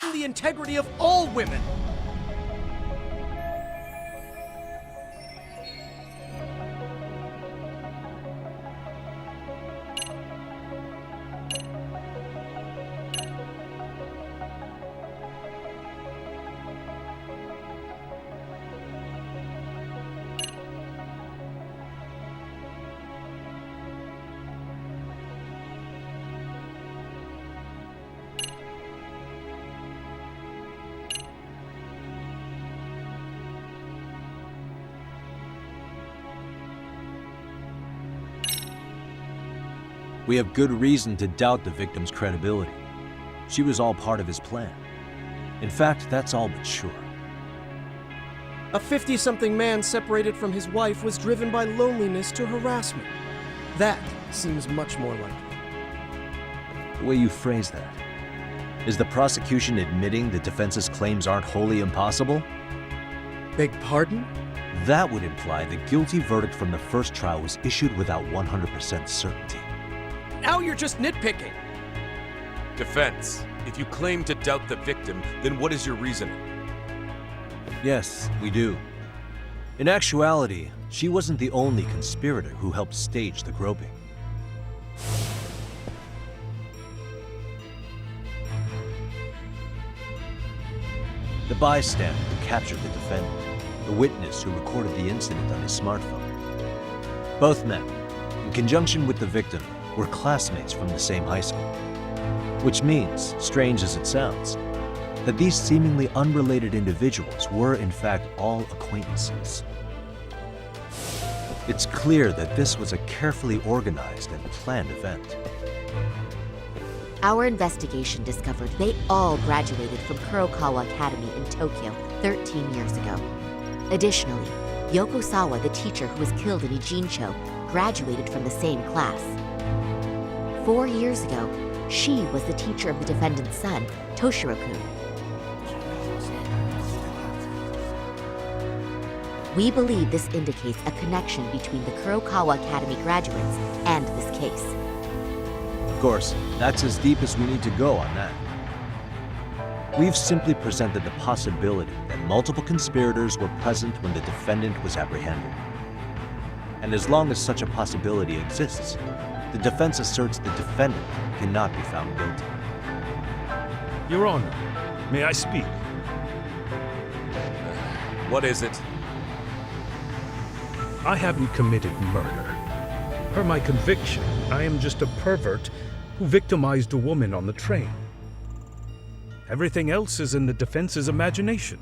threaten the integrity of all women. We have good reason to doubt the victim's credibility. She was all part of his plan. In fact, that's all but sure. A 50-something man separated from his wife was driven by loneliness to harassment. That seems much more likely. The way you phrase that. Is the prosecution admitting the defense's claims aren't wholly impossible? Beg pardon? That would imply the guilty verdict from the first trial was issued without 100% certainty. Now you're just nitpicking. Defense, if you claim to doubt the victim, then what is your reasoning? Yes, we do. In actuality, she wasn't the only conspirator who helped stage the groping. The bystander who captured the defendant, the witness who recorded the incident on his smartphone. Both men, in conjunction with the victim, were classmates from the same high school. Which means, strange as it sounds, that these seemingly unrelated individuals were in fact all acquaintances. It's clear that this was a carefully organized and planned event. Our investigation discovered they all graduated from Kurokawa Academy in Tokyo 13 years ago. Additionally, Yoko Sawa, the teacher who was killed in Ijincho, graduated from the same class. 4 years ago, she was the teacher of the defendant's son, Toshiro-kun. We believe this indicates a connection between the Kurokawa Academy graduates and this case. Of course, that's as deep as we need to go on that. We've simply presented the possibility that multiple conspirators were present when the defendant was apprehended. And as long as such a possibility exists, the defense asserts the defendant cannot be found guilty. Your Honor, may I speak? What is it? I haven't committed murder. Per my conviction, I am just a pervert who victimized a woman on the train. Everything else is in the defense's imagination.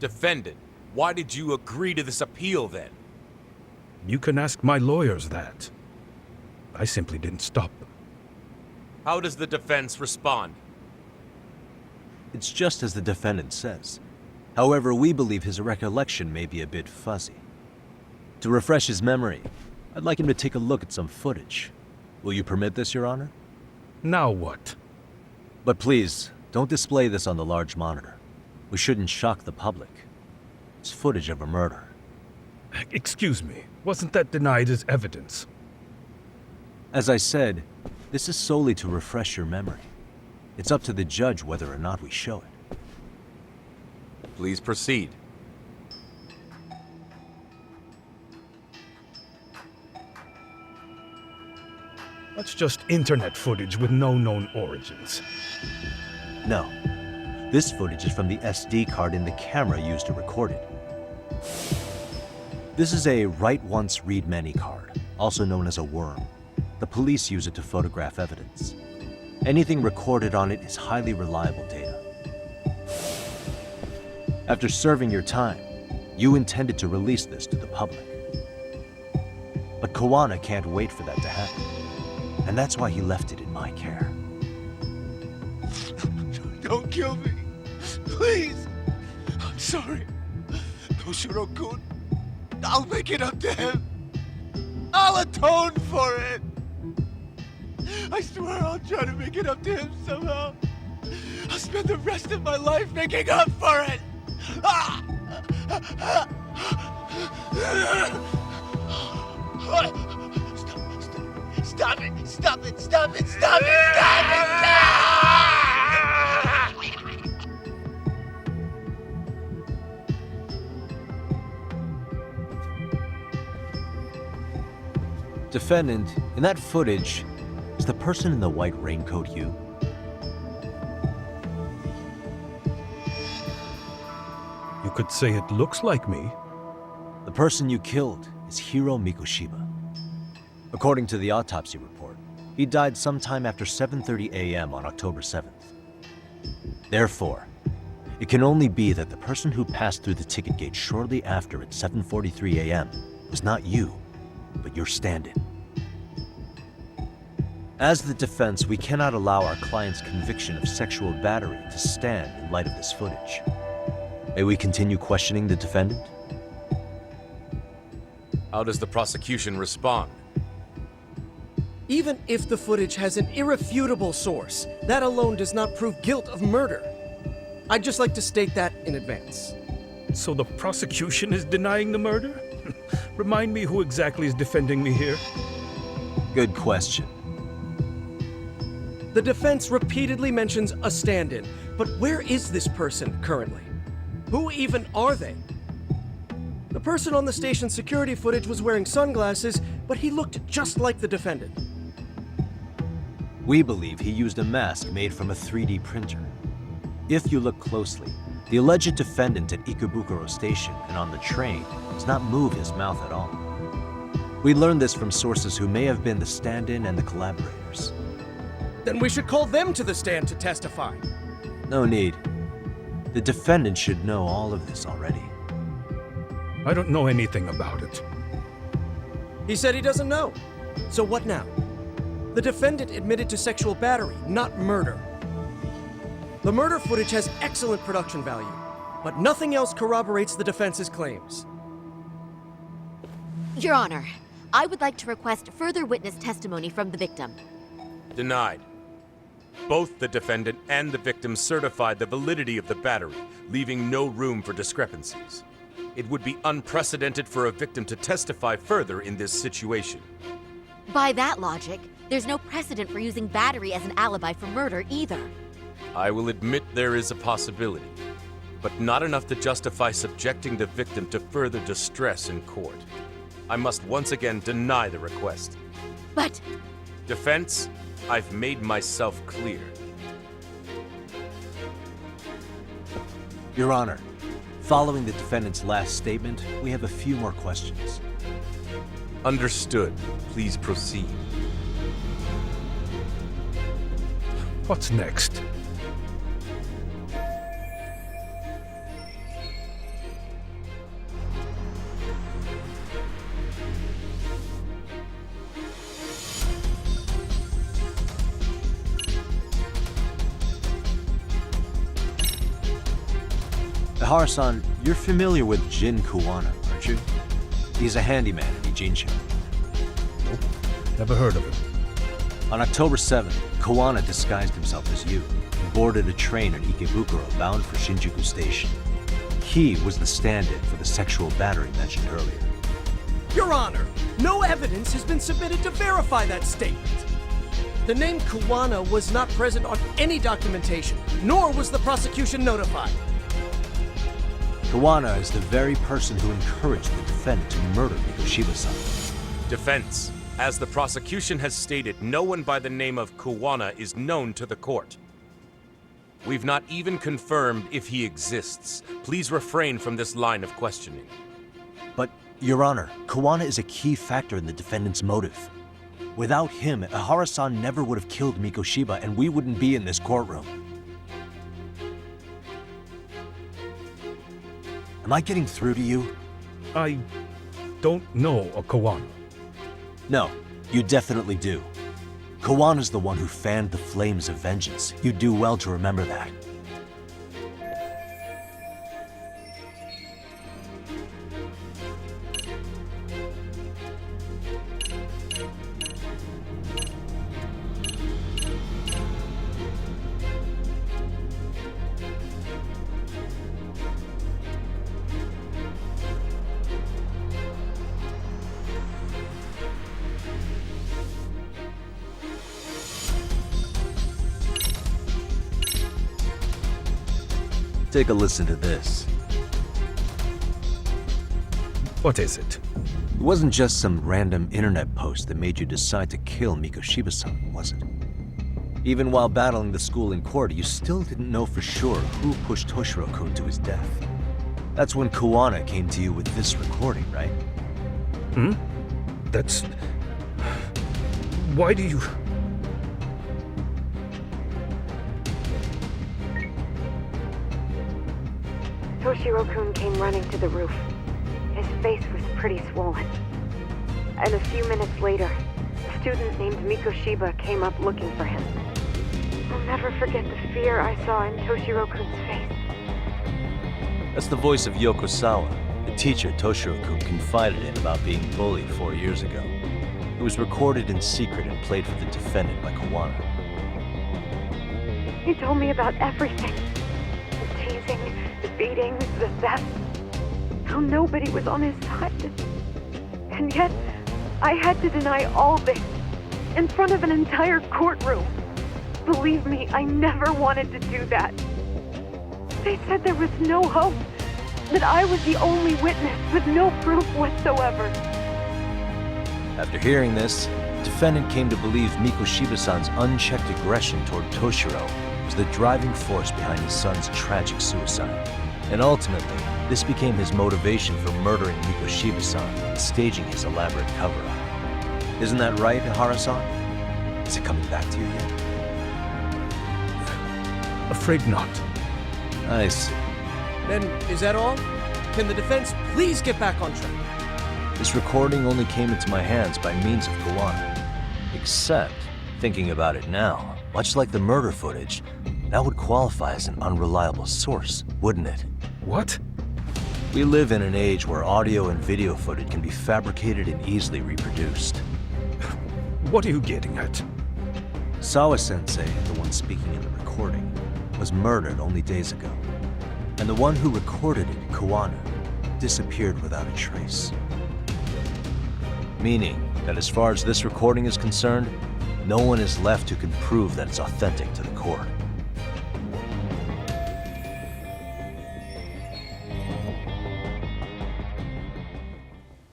Defendant, why did you agree to this appeal then? You can ask my lawyers that. I simply didn't stop them. How does the defense respond? It's just as the defendant says. However, we believe his recollection may be a bit fuzzy. To refresh his memory, I'd like him to take a look at some footage. Will you permit this, Your Honor? Now what? But please, don't display this on the large monitor. We shouldn't shock the public. It's footage of a murder. Excuse me, wasn't that denied as evidence? As I said, this is solely to refresh your memory. It's up to the judge whether or not we show it. Please proceed. That's just internet footage with no known origins. No. This footage is from the SD card in the camera used to record it. This is a write once, read many card, also known as a worm. The police use it to photograph evidence. Anything recorded on it is highly reliable data. After serving your time, you intended to release this to the public. But Kawana can't wait for that to happen. And that's why he left it in my care. Don't kill me. Please. I'm sorry. Toshiro-kun. I'll make it up to him. I'll atone for it. I swear I'll try to make it up to him somehow. I'll spend the rest of my life making up for it. Stop it! Stop it! Stop it! Stop it! Stop it! Defendant, in that footage, is the person in the white raincoat you? You could say it looks like me. The person you killed is Hiro Mikoshiba. According to the autopsy report, he died sometime after 7:30 a.m. on October 7th. Therefore, it can only be that the person who passed through the ticket gate shortly after at 7:43 a.m. was not you, but your stand-in. As the defense, we cannot allow our client's conviction of sexual battery to stand in light of this footage. May we continue questioning the defendant? How does the prosecution respond? Even if the footage has an irrefutable source, that alone does not prove guilt of murder. I'd just like to state that in advance. So the prosecution is denying the murder? Remind me who exactly is defending me here. Good question. The defense repeatedly mentions a stand-in, but where is this person currently? Who even are they? The person on the station security footage was wearing sunglasses, but he looked just like the defendant. We believe he used a mask made from a 3D printer. If you look closely, the alleged defendant at Ikebukuro Station and on the train does not move his mouth at all. We learned this from sources who may have been the stand-in and the collaborators. Then we should call them to the stand to testify. No need. The defendant should know all of this already. I don't know anything about it. He said he doesn't know. So what now? The defendant admitted to sexual battery, not murder. The murder footage has excellent production value, but nothing else corroborates the defense's claims. Your Honor, I would like to request further witness testimony from the victim. Denied. Both the defendant and the victim certified the validity of the battery, leaving no room for discrepancies. It would be unprecedented for a victim to testify further in this situation. By that logic, there's no precedent for using battery as an alibi for murder either. I will admit there is a possibility, but not enough to justify subjecting the victim to further distress in court. I must once again deny the request. But... Defense, I've made myself clear. Your Honor, following the defendant's last statement, we have a few more questions. Understood. Please proceed. What's next? Hara-san, you're familiar with Jin Kuwana, aren't you? He's a handyman in Ijincho. Nope, never heard of him. On October 7th, Kuwana disguised himself as you and boarded a train in Ikebukuro bound for Shinjuku Station. He was the stand-in for the sexual battery mentioned earlier. Your Honor, no evidence has been submitted to verify that statement. The name Kuwana was not present on any documentation, nor was the prosecution notified. Kuwana is the very person who encouraged the defendant to murder Mikoshiba-san. Defense, as the prosecution has stated, no one by the name of Kuwana is known to the court. We've not even confirmed if he exists. Please refrain from this line of questioning. But, Your Honor, Kuwana is a key factor in the defendant's motive. Without him, Hara-san never would have killed Mikoshiba and we wouldn't be in this courtroom. Am I getting through to you? I don't know a Kuwana. No, you definitely do. Kawana's the one who fanned the flames of vengeance. You do well to remember that. Take a listen to this. What is it? It wasn't just some random internet post that made you decide to kill Mikoshiba-san, was it? Even while battling the school in court, you still didn't know for sure who pushed Toshiro-kun to his death. That's when Kuwana came to you with this recording, right? Hmm? That's... Why do you... Toshiro-kun came running to the roof. His face was pretty swollen. And a few minutes later, a student named Mikoshiba came up looking for him. I'll never forget the fear I saw in Toshiro-kun's face. That's the voice of Yokosawa, the teacher Toshiro-kun confided in about being bullied 4 years ago. It was recorded in secret and played for the defendant by Kuwana. He told me about everything. The teasing, the beating, the theft. How nobody was on his side. And yet, I had to deny all this in front of an entire courtroom. Believe me, I never wanted to do that. They said there was no hope, that I was the only witness with no proof whatsoever. After hearing this, the defendant came to believe Mikoshiba-san's unchecked aggression toward Toshiro was the driving force behind his son's tragic suicide. And ultimately, this became his motivation for murdering Mikoshiba-san and staging his elaborate cover-up. Isn't that right, Ihara-san? Is it coming back to you yet? Afraid not. I see. Then, is that all? Can the defense please get back on track? This recording only came into my hands by means of Kuwana. Except, thinking about it now, much like the murder footage, that would qualify as an unreliable source, wouldn't it? What? We live in an age where audio and video footage can be fabricated and easily reproduced. What are you getting at? Sawa-sensei, the one speaking in the recording, was murdered only days ago. And the one who recorded it, Kuwana, disappeared without a trace. Meaning that as far as this recording is concerned, no one is left who can prove that it's authentic to the court.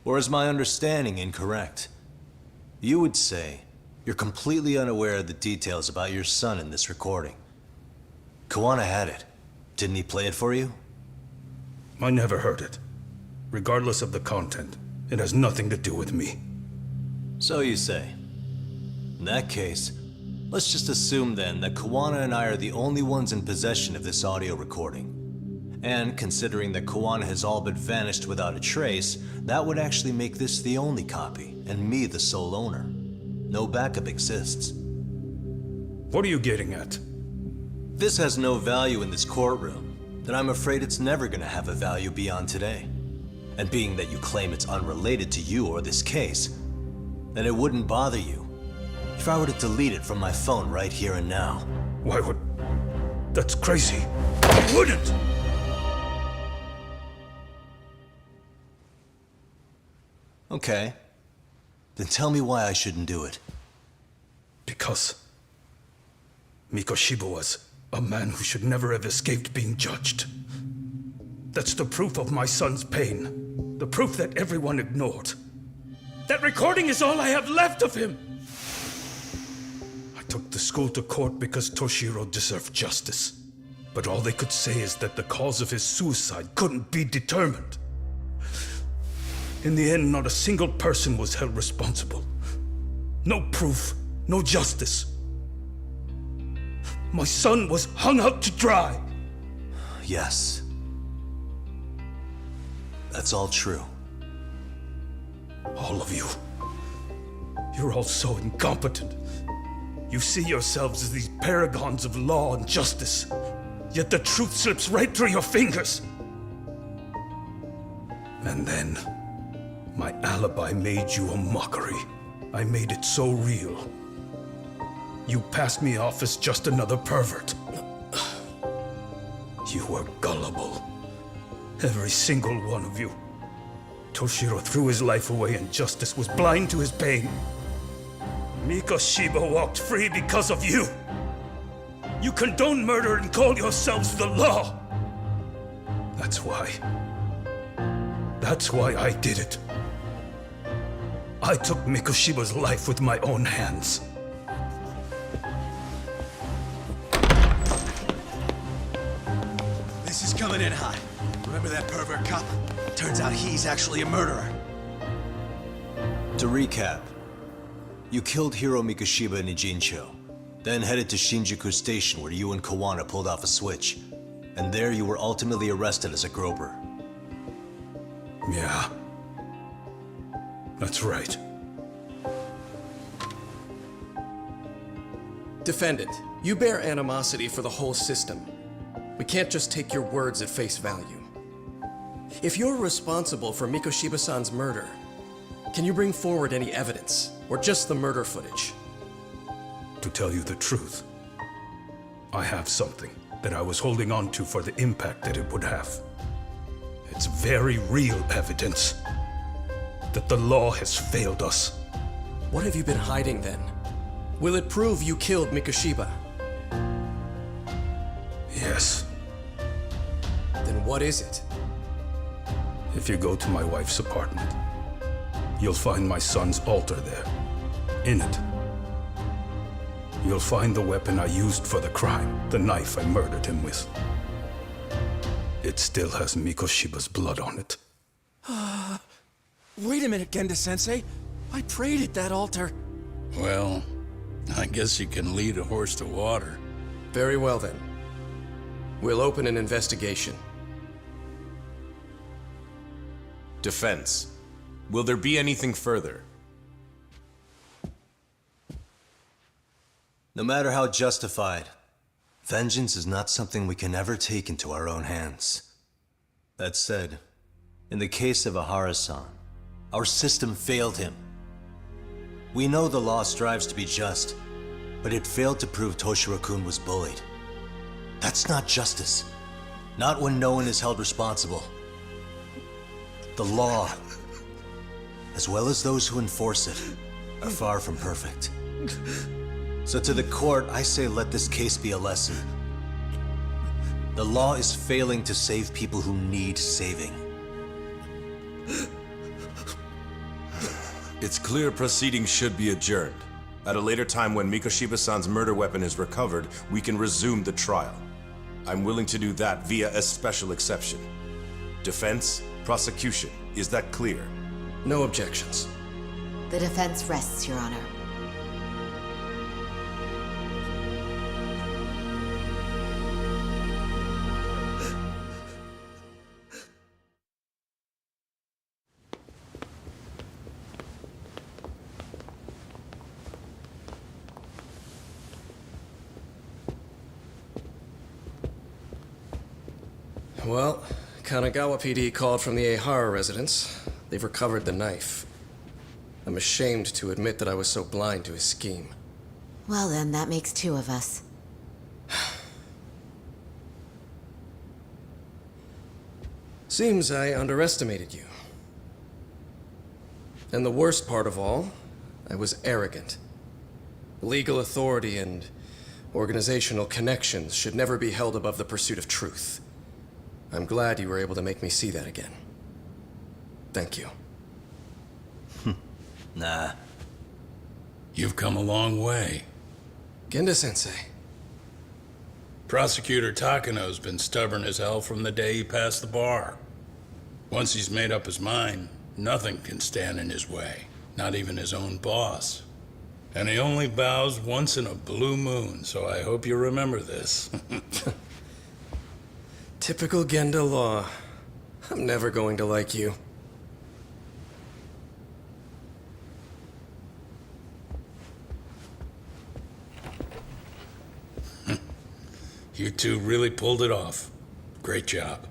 Or is my understanding incorrect? You would say you're completely unaware of the details about your son in this recording. Kuwana had it. Didn't he play it for you? I never heard it. Regardless of the content, it has nothing to do with me. So you say. In that case, let's just assume then that Kuwana and I are the only ones in possession of this audio recording. And considering that Kuwana has all but vanished without a trace, that would actually make this the only copy, and me the sole owner. No backup exists. What are you getting at? If this has no value in this courtroom, then I'm afraid it's never gonna have a value beyond today. And being that you claim it's unrelated to you or this case, then it wouldn't bother you if I were to delete it from my phone right here and now. Why would... That's crazy. I wouldn't! Okay. Then tell me why I shouldn't do it. Because Mikoshiba was a man who should never have escaped being judged. That's the proof of my son's pain. The proof that everyone ignored. That recording is all I have left of him! I took the school to court because Toshiro deserved justice. But all they could say is that the cause of his suicide couldn't be determined. In the end, not a single person was held responsible. No proof, no justice. My son was hung out to dry. Yes. That's all true. All of you. You're all so incompetent. You see yourselves as these paragons of law and justice, yet the truth slips right through your fingers. And then, my alibi made you a mockery. I made it so real. You passed me off as just another pervert. You were gullible. Every single one of you. Toshiro threw his life away and justice was blind to his pain. Mikoshiba walked free because of you. You condone murder and call yourselves the law. That's why. That's why I did it. I took Mikoshiba's life with my own hands. This is coming in hot. Remember that pervert cop? Turns out he's actually a murderer. To recap, you killed Hiro Mikoshiba in Ijincho, then headed to Shinjuku Station where you and Kawana pulled off a switch. And there you were ultimately arrested as a groper. Yeah. That's right. Defendant, you bear animosity for the whole system. We can't just take your words at face value. If you're responsible for Mikoshiba-san's murder, can you bring forward any evidence, or just the murder footage? To tell you the truth, I have something that I was holding on to for the impact that it would have. It's very real evidence that the law has failed us. What have you been hiding then? Will it prove you killed Mikoshiba? Yes. Then what is it? If you go to my wife's apartment, you'll find my son's altar there. In it, you'll find the weapon I used for the crime, the knife I murdered him with. It still has Mikoshiba's blood on it. Wait a minute, Genda-sensei. I prayed at that altar. Well, I guess you can lead a horse to water. Very well then. We'll open an investigation. Defense. Will there be anything further? No matter how justified, vengeance is not something we can ever take into our own hands. That said, in the case of Ahara-san, our system failed him. We know the law strives to be just, but it failed to prove Toshiro-kun was bullied. That's not justice. Not when no one is held responsible. The law, as well as those who enforce it, are far from perfect. So to the court, I say let this case be a lesson. The law is failing to save people who need saving. It's clear proceedings should be adjourned. At a later time when Mikoshiba-san's murder weapon is recovered, we can resume the trial. I'm willing to do that via a special exception. Defense, prosecution, is that clear? No objections. The defense rests, Your Honor. Well, Kanagawa PD called from the Ehara residence. They've recovered the knife. I'm ashamed to admit that I was so blind to his scheme. Well then, that makes two of us. Seems I underestimated you. And the worst part of all, I was arrogant. Legal authority and organizational connections should never be held above the pursuit of truth. I'm glad you were able to make me see that again. Thank you. Nah. You've come a long way. Genda-sensei. Prosecutor Takano's been stubborn as hell from the day he passed the bar. Once he's made up his mind, nothing can stand in his way, not even his own boss. And he only bows once in a blue moon, so I hope you remember this. Typical Genda law. I'm never going to like you. You two really pulled it off. Great job.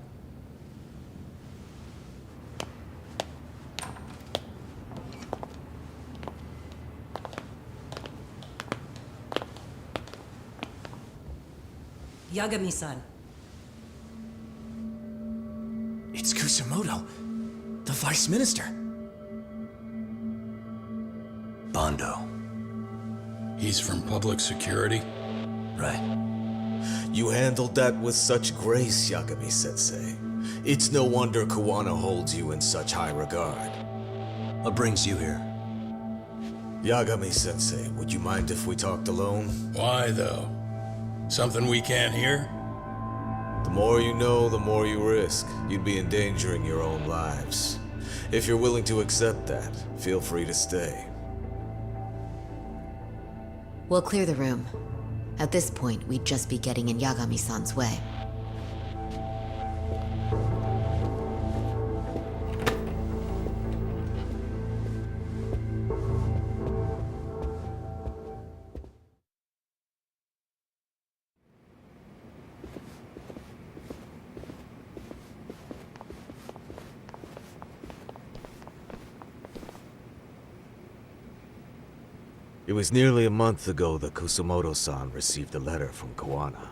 Yagami-san. It's Kusamoto, the Vice Minister. Bondo. He's from public security? Right. You handled that with such grace, Yagami-sensei. It's no wonder Kawana holds you in such high regard. What brings you here? Yagami-sensei, would you mind if we talked alone? Why, though? Something we can't hear? The more you know, the more you risk. You'd be endangering your own lives. If you're willing to accept that, feel free to stay. We'll clear the room. At this point, we'd just be getting in Yagami-san's way. It was nearly a month ago that Kusumoto-san received a letter from Kawana,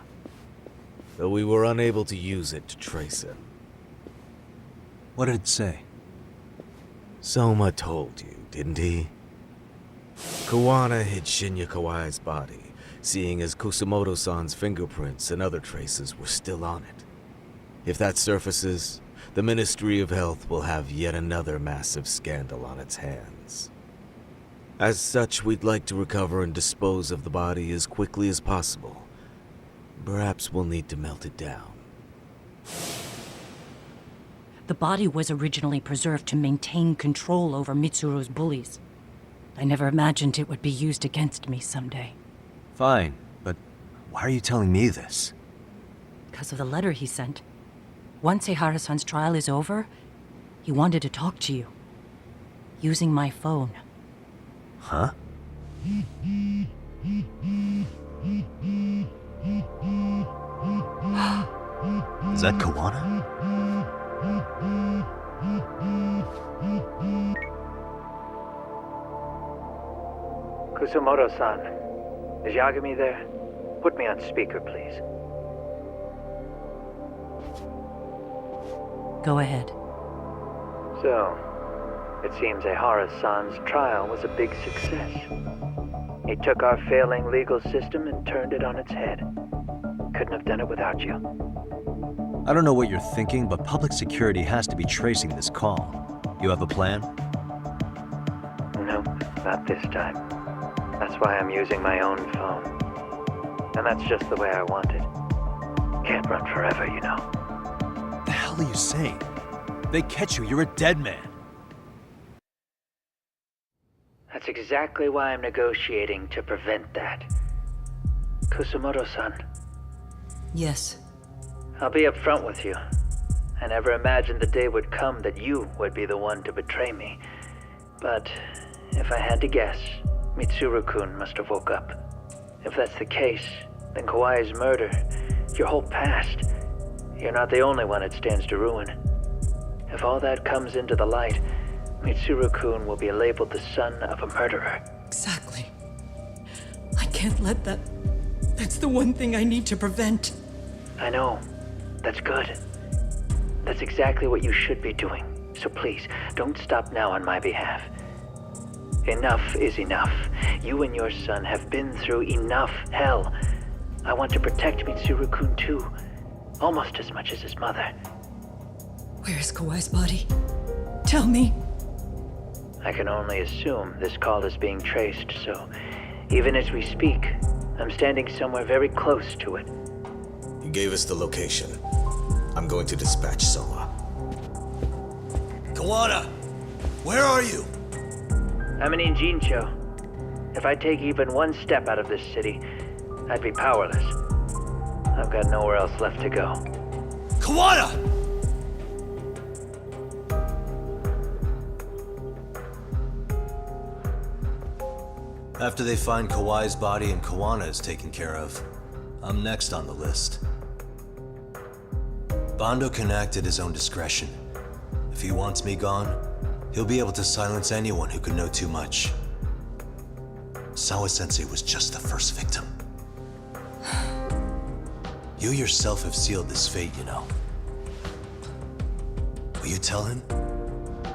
though we were unable to use it to trace him. What did it say? Soma told you, didn't he? Kawana hid Shinya Kawai's body, seeing as Kusumoto-san's fingerprints and other traces were still on it. If that surfaces, the Ministry of Health will have yet another massive scandal on its hands. As such, we'd like to recover and dispose of the body as quickly as possible. Perhaps we'll need to melt it down. The body was originally preserved to maintain control over Mitsuru's bullies. I never imagined it would be used against me someday. Fine, but why are you telling me this? Because of the letter he sent. Once Ehara-san's trial is over, he wanted to talk to you. Using my phone. Huh? Is that Kawana? Kusumoto-san, is Yagami there? Put me on speaker, please. Go ahead. So, it seems Ehara-san's trial was a big success. He took our failing legal system and turned it on its head. Couldn't have done it without you. I don't know what you're thinking, but public security has to be tracing this call. You have a plan? No, not this time. That's why I'm using my own phone. And that's just the way I want it. Can't run forever, you know. What the hell are you saying? If they catch you, you're a dead man. That's exactly why I'm negotiating to prevent that. Kusumoto-san. Yes. I'll be upfront with you. I never imagined the day would come that you would be the one to betray me. But if I had to guess, Mitsuru-kun must have woke up. If that's the case, then Kawai's murder, your whole past, you're not the only one it stands to ruin. If all that comes into the light, Mitsuru-kun will be labeled the son of a murderer. Exactly. I can't let that... That's the one thing I need to prevent. I know. That's good. That's exactly what you should be doing. So please, don't stop now on my behalf. Enough is enough. You and your son have been through enough hell. I want to protect Mitsuru-kun too. Almost as much as his mother. Where is Kawai's body? Tell me. I can only assume this call is being traced, so even as we speak, I'm standing somewhere very close to it. He gave us the location. I'm going to dispatch Soma. Kawana! Where are you? I'm in Injincho. If I take even one step out of this city, I'd be powerless. I've got nowhere else left to go. Kawana! After they find Kawai's body and Kawana is taken care of, I'm next on the list. Bando can act at his own discretion. If he wants me gone, he'll be able to silence anyone who could know too much. Sawa-sensei was just the first victim. You yourself have sealed this fate, you know. Will you tell him?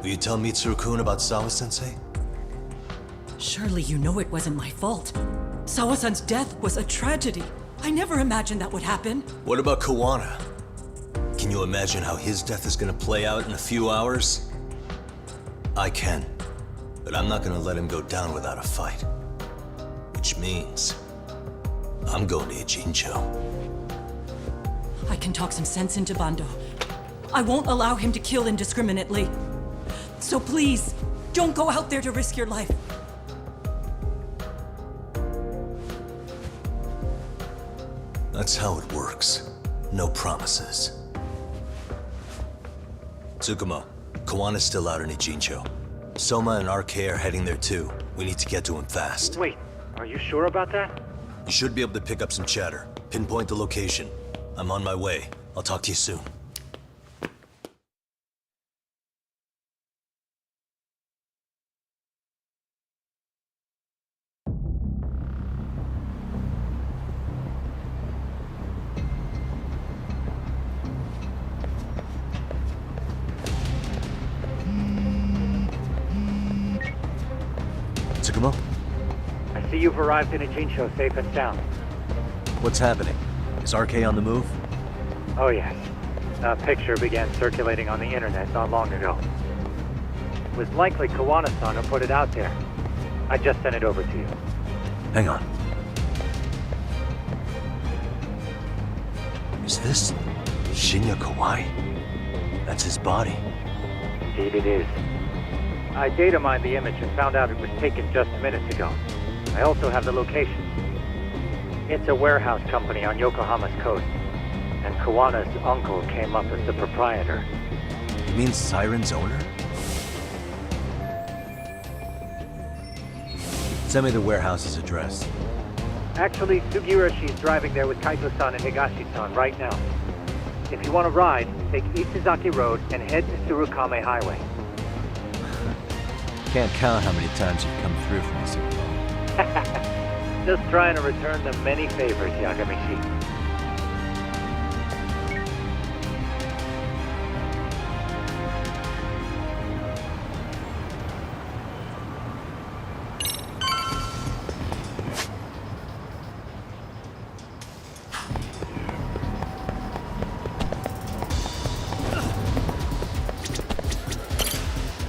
Will you tell Mitsuru-kun about Sawa-sensei? Surely you know it wasn't my fault. Sawa-san's death was a tragedy. I never imagined that would happen. What about Kawana? Can you imagine how his death is gonna play out in a few hours? I can. But I'm not gonna let him go down without a fight. Which means I'm going to Ijincho. I can talk some sense into Bando. I won't allow him to kill indiscriminately. So please, don't go out there to risk your life. That's how it works. No promises. Tsukumo, Kawana's still out in Ijincho. Soma and RK are heading there too. We need to get to him fast. Wait, are you sure about that? You should be able to pick up some chatter. Pinpoint the location. I'm on my way. I'll talk to you soon. Tsukumo? I see you've arrived in Ijincho safe and sound. What's happening? Is RK on the move? Oh yes. A picture began circulating on the internet not long ago. It was likely Kawana-san who put it out there. I just sent it over to you. Hang on. Is this Shinya Kawai? That's his body. Indeed it is. I data mined the image and found out it was taken just minutes ago. I also have the location. It's a warehouse company on Yokohama's coast, and Kawana's uncle came up as the proprietor. You mean Siren's owner? Send me the warehouse's address. Actually, Sugiroshi's driving there with Kaito-san and Higashi-san right now. If you want to ride, take Isizaki Road and head to Tsurukame Highway. Can't count how many times you've come through for me so far. Just trying to return them many favors, Yagamishi.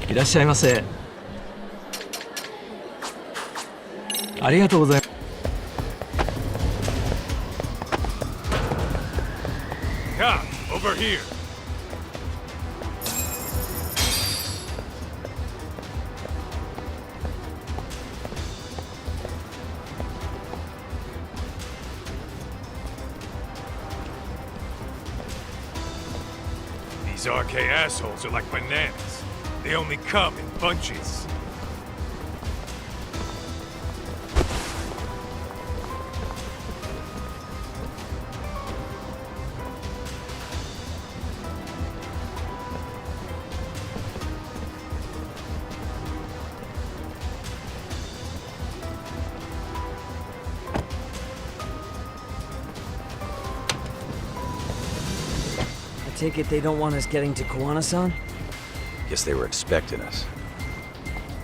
Irashaimase. ありがとうございます。Cop, over here. These RK assholes are like bananas. They only come in bunches. I take it they don't want us getting to Kawana-san? Guess they were expecting us.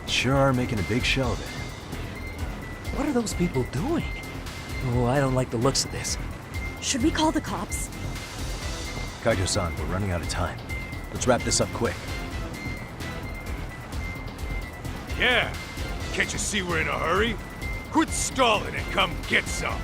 Sure are making a big show of it. What are those people doing? Oh, I don't like the looks of this. Should we call the cops? Kaito-san, we're running out of time. Let's wrap this up quick. Yeah. Can't you see we're in a hurry? Quit stalling and come get some.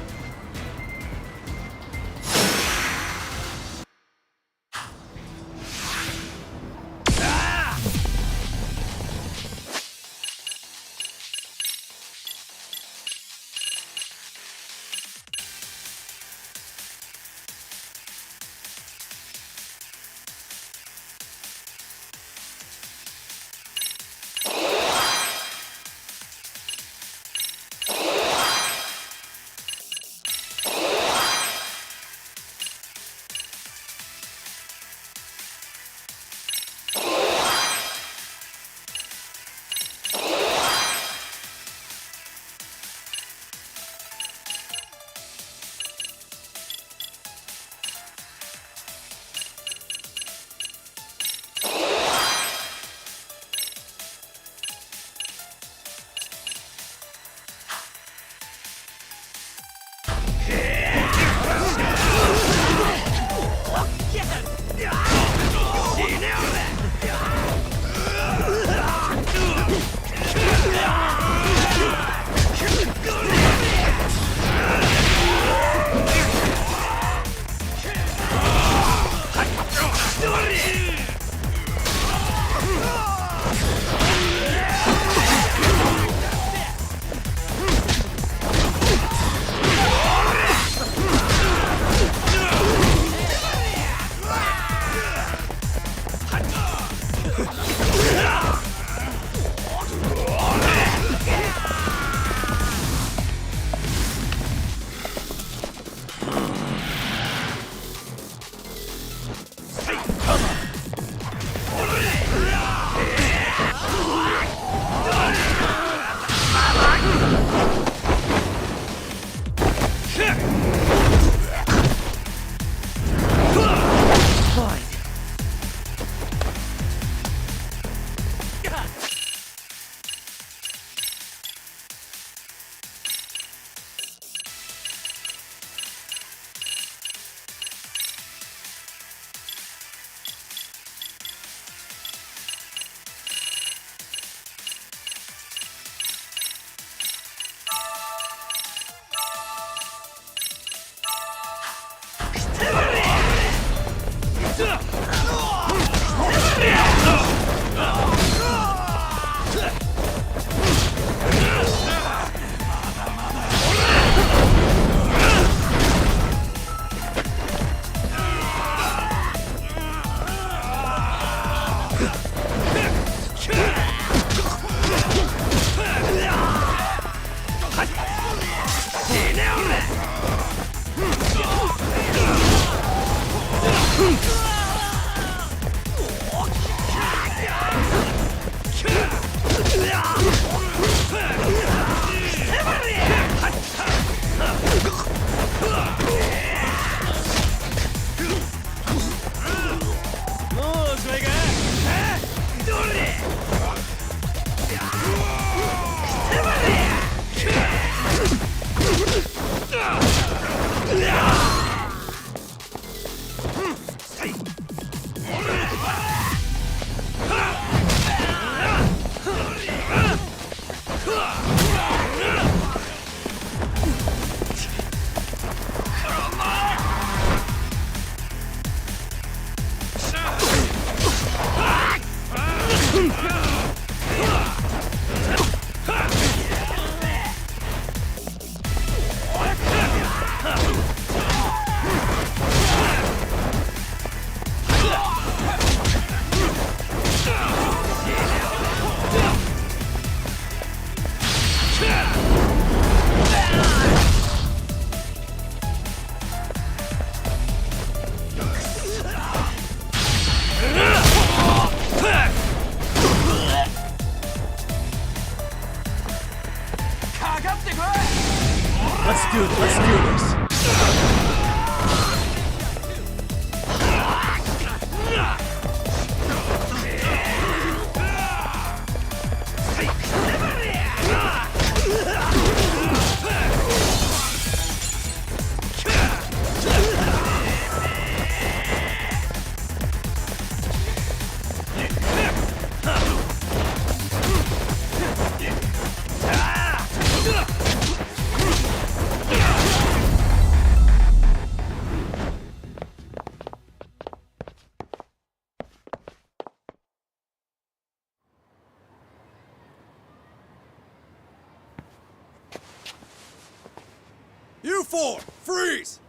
You four, freeze!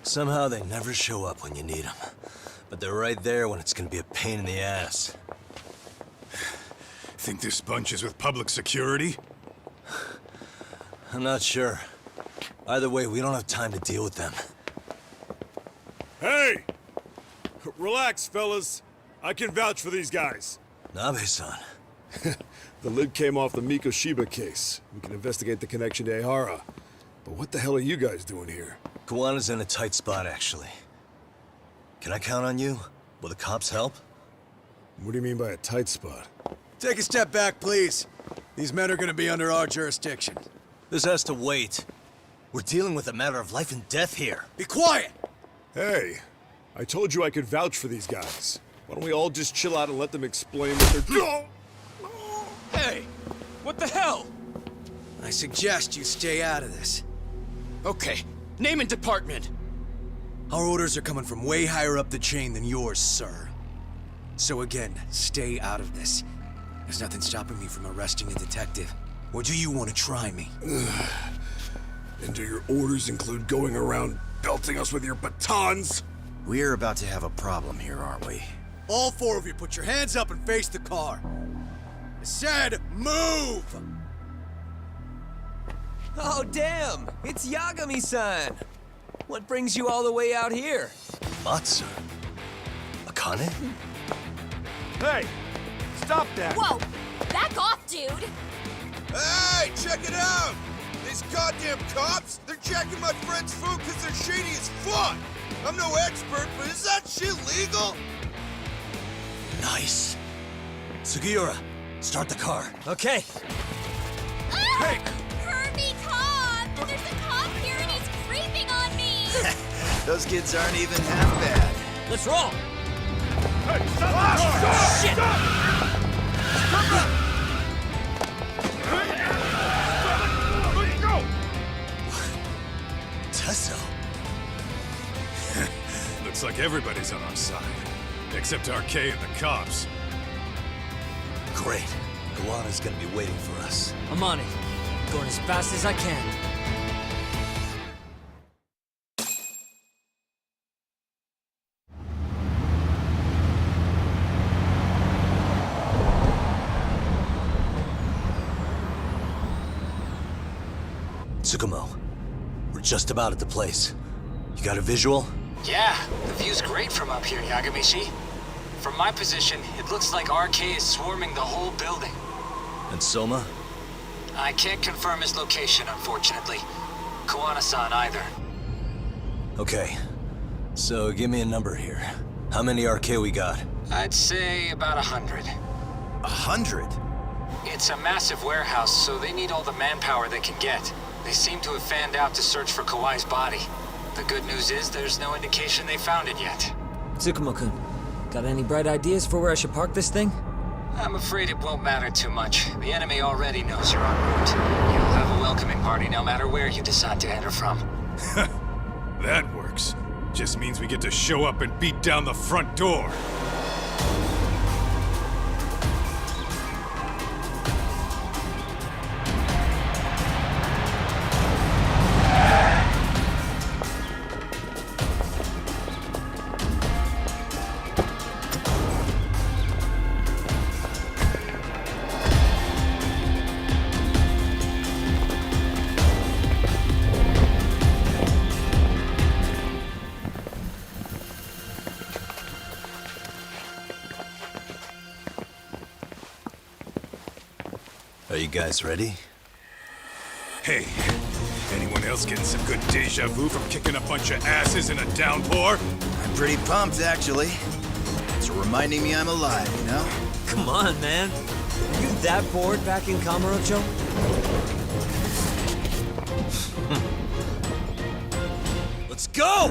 Somehow they never show up when you need them. But they're right there when it's gonna be a pain in the ass. Think this bunch is with public security? I'm not sure. Either way, we don't have time to deal with them. Hey! Relax, fellas. I can vouch for these guys. Nabe-san. The lid came off the Mikoshiba case. We can investigate the connection to Ehara. But what the hell are you guys doing here? Kawana's in a tight spot, actually. Can I count on you? Will the cops help? What do you mean by a tight spot? Take a step back, please. These men are gonna be under our jurisdiction. This has to wait. We're dealing with a matter of life and death here. Be quiet! Hey, I told you I could vouch for these guys. Why don't we all just chill out and let them explain what they're doing? Hey! What the hell? I suggest you stay out of this. Okay, name and department. Our orders are coming from way higher up the chain than yours, sir. So again, stay out of this. There's nothing stopping me from arresting a detective. Or do you want to try me? And do your orders include going around belting us with your batons? We're about to have a problem here, aren't we? All four of you, put your hands up and face the car. I said, move! Oh, damn! It's Yagami-san! What brings you all the way out here? Matsu? Akane? Hey! Stop that! Whoa! Back off, dude! Hey, check it out! These goddamn cops, they're checking my friend's food because they're shady as fuck! I'm no expert, but is that shit legal? Nice. Sugiura, start the car. Okay. Hey! Kirby cop! There's a cop here and he's creeping on me! Those kids aren't even half bad. Let's roll! Hey, stop the car! Shit! Let's go! Tesso. Looks like everybody's on our side. Except RK and the cops. Great. Kawana's gonna be waiting for us. I'm on it. Going as fast as I can. Tsukumo, we're just about at the place. You got a visual? Yeah, the view's great from up here, Yagamishi. From my position, it looks like RK is swarming the whole building. And Soma? I can't confirm his location, unfortunately. Kawana-san either. Okay. So give me a number here. How many RK we got? I'd say about 100. 100? It's a massive warehouse, so they need all the manpower they can get. They seem to have fanned out to search for Kawai's body. The good news is there's no indication they found it yet. Tsukumo-kun, got any bright ideas for where I should park this thing? I'm afraid it won't matter too much. The enemy already knows you're en route. You'll have a welcoming party no matter where you decide to enter from. That works. Just means we get to show up and beat down the front door. Are you guys ready? Hey, anyone else getting some good deja vu from kicking a bunch of asses in a downpour? I'm pretty pumped, actually. It's reminding me I'm alive, you know? Come on, man. Are you that bored back in Kamurocho? Let's go!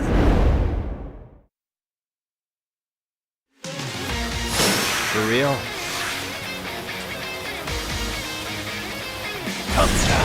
For real? Let's go!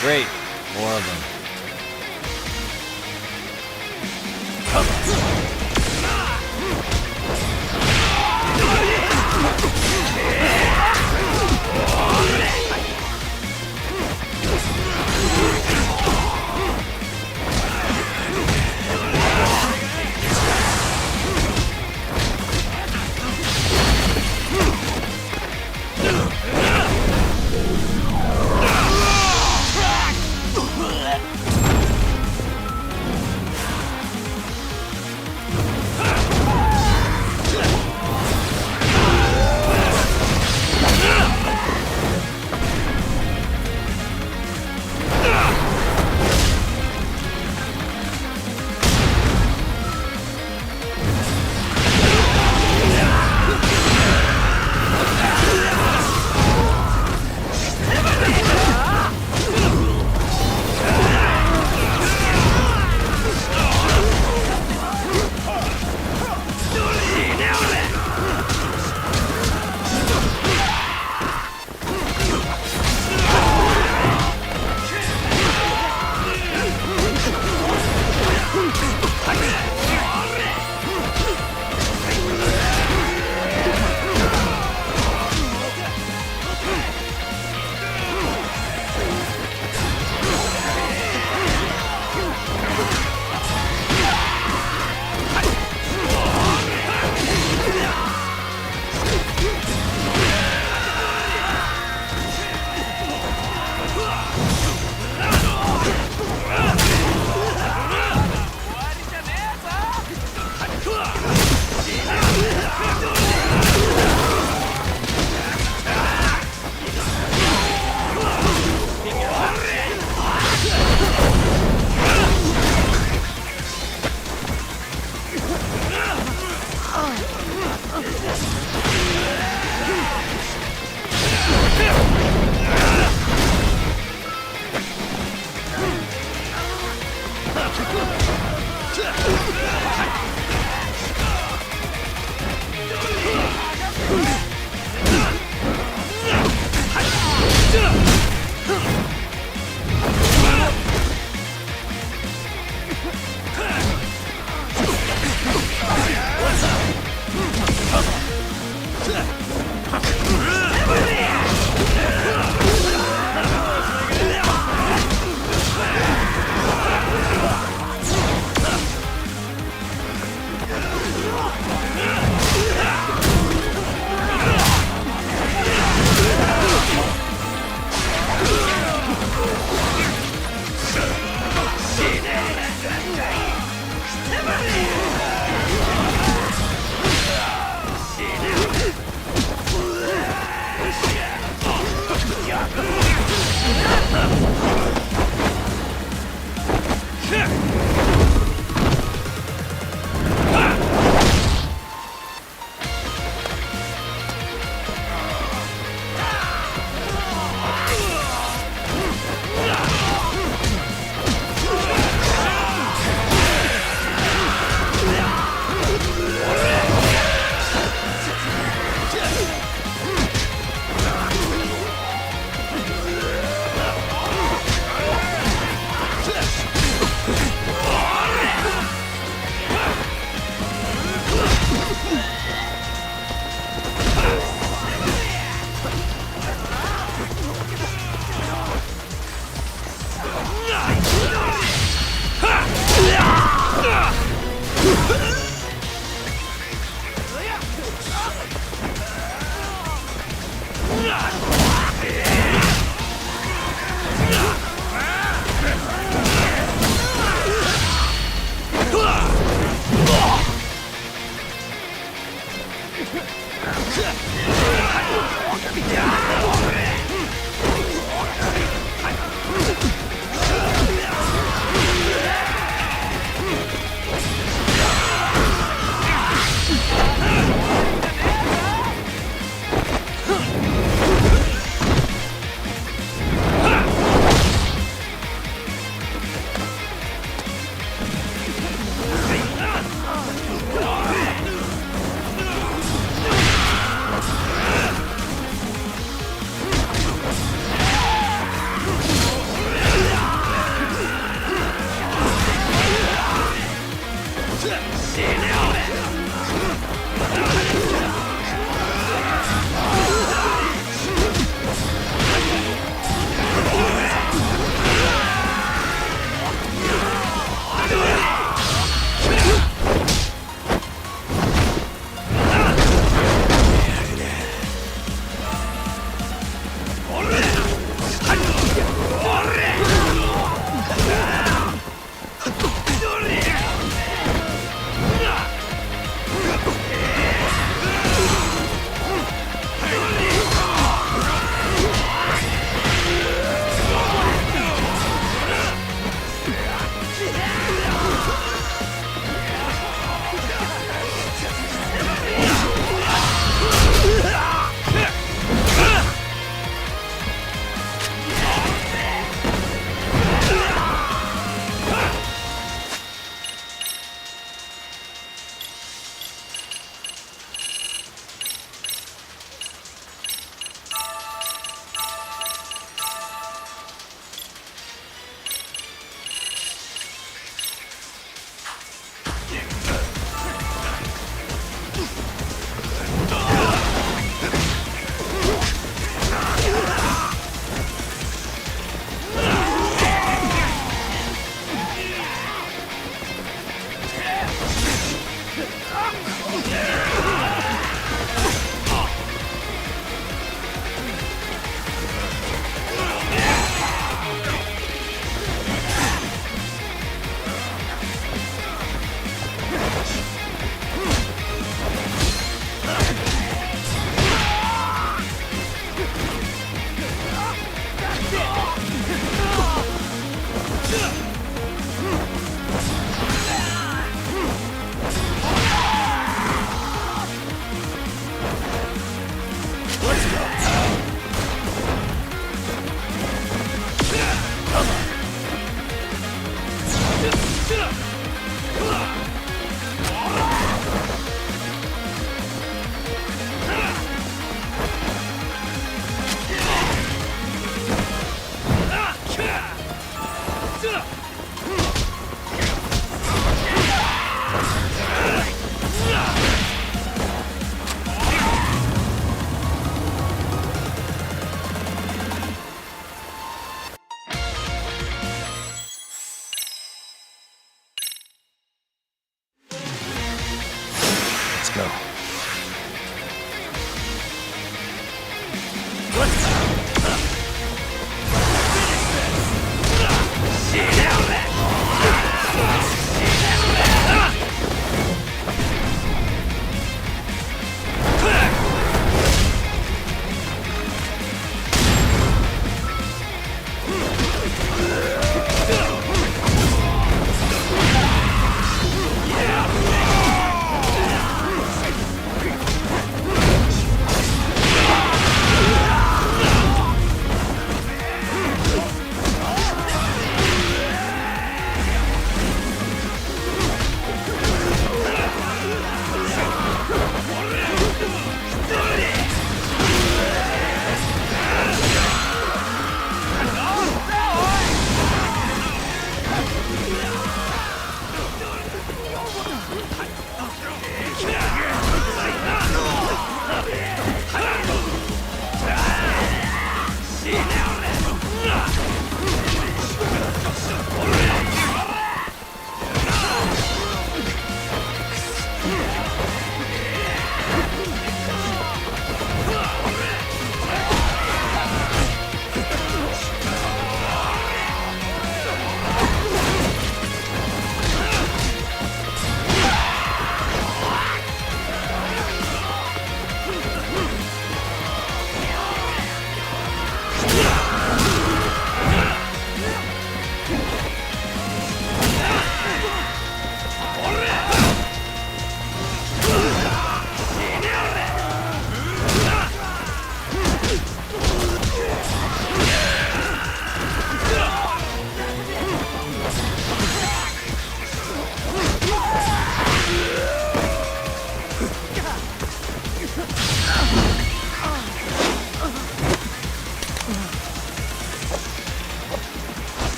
Great. More of them.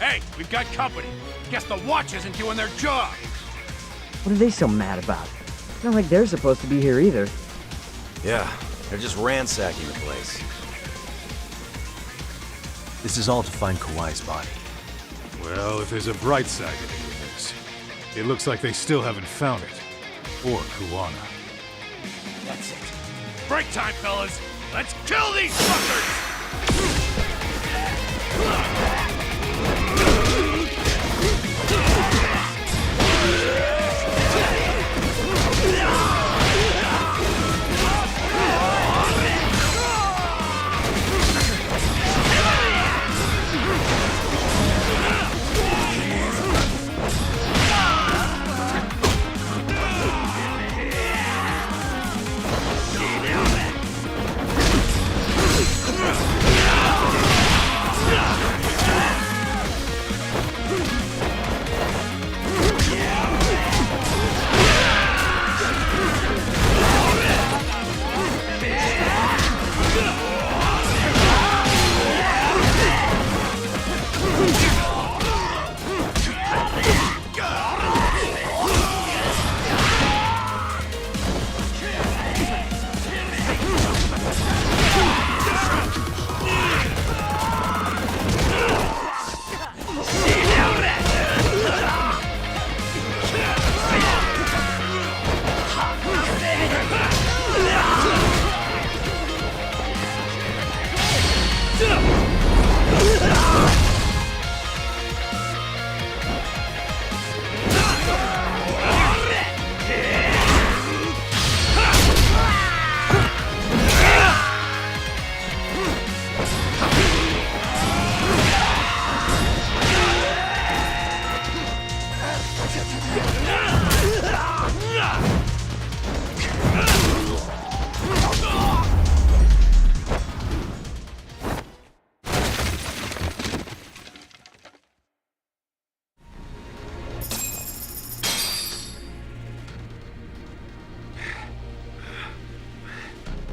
Hey, we've got company. Guess the watch isn't doing their job. What are they so mad about? It's not like they're supposed to be here either. Yeah, they're just ransacking the place. This is all to find Kawhi's body. Well, if there's a bright side to any of this, it looks like they still haven't found it. Or Kuwana. That's it. Break time, fellas. Let's kill these fuckers!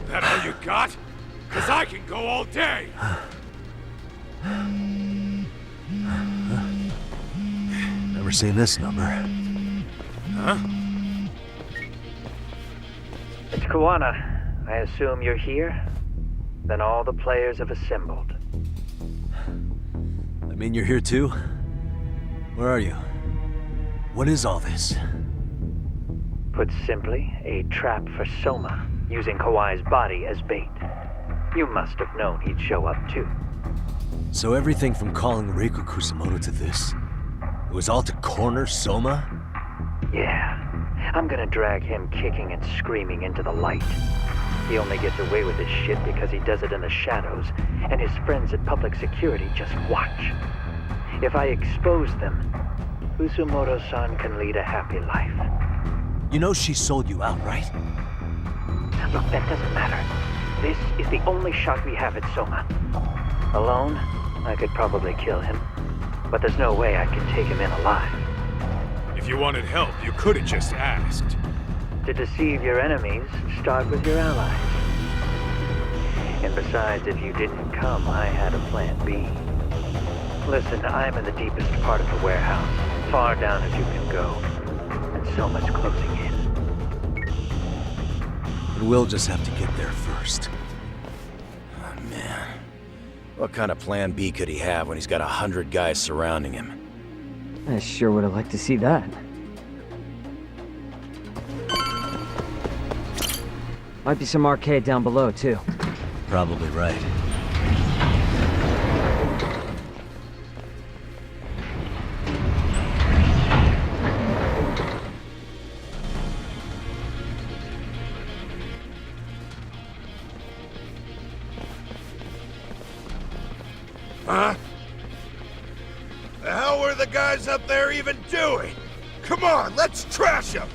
That all you got? 'Cause I can go all day! Never seen this number. Huh? It's Kuwana. I assume you're here? Then all the players have assembled. I mean, you're here too? Where are you? What is all this? Put simply, a trap for Soma, using Kawhi's body as bait. You must have known he'd show up too. So everything from calling Reiko Kusamoto to this, it was all to corner Soma? Yeah. I'm gonna drag him kicking and screaming into the light. He only gets away with this shit because he does it in the shadows, and his friends at public security just watch. If I expose them, Kusumoto-san can lead a happy life. You know she sold you out, right? Look, that doesn't matter. This is the only shot we have at Soma. Alone, I could probably kill him, but there's no way I can take him in alive. If you wanted help, you could have just asked. To deceive your enemies, start with your allies. And besides, if you didn't come, I had a plan B. Listen, I'm in the deepest part of the warehouse, far down as you can go, and Soma's closing in. But we'll just have to get there first. Oh, man. What kind of plan B could he have when he's got 100 guys surrounding him? I sure would have liked to see that. Might be some arcade down below, too. Probably right. Huh? The hell were the guys up there even doing? Come on, let's trash them!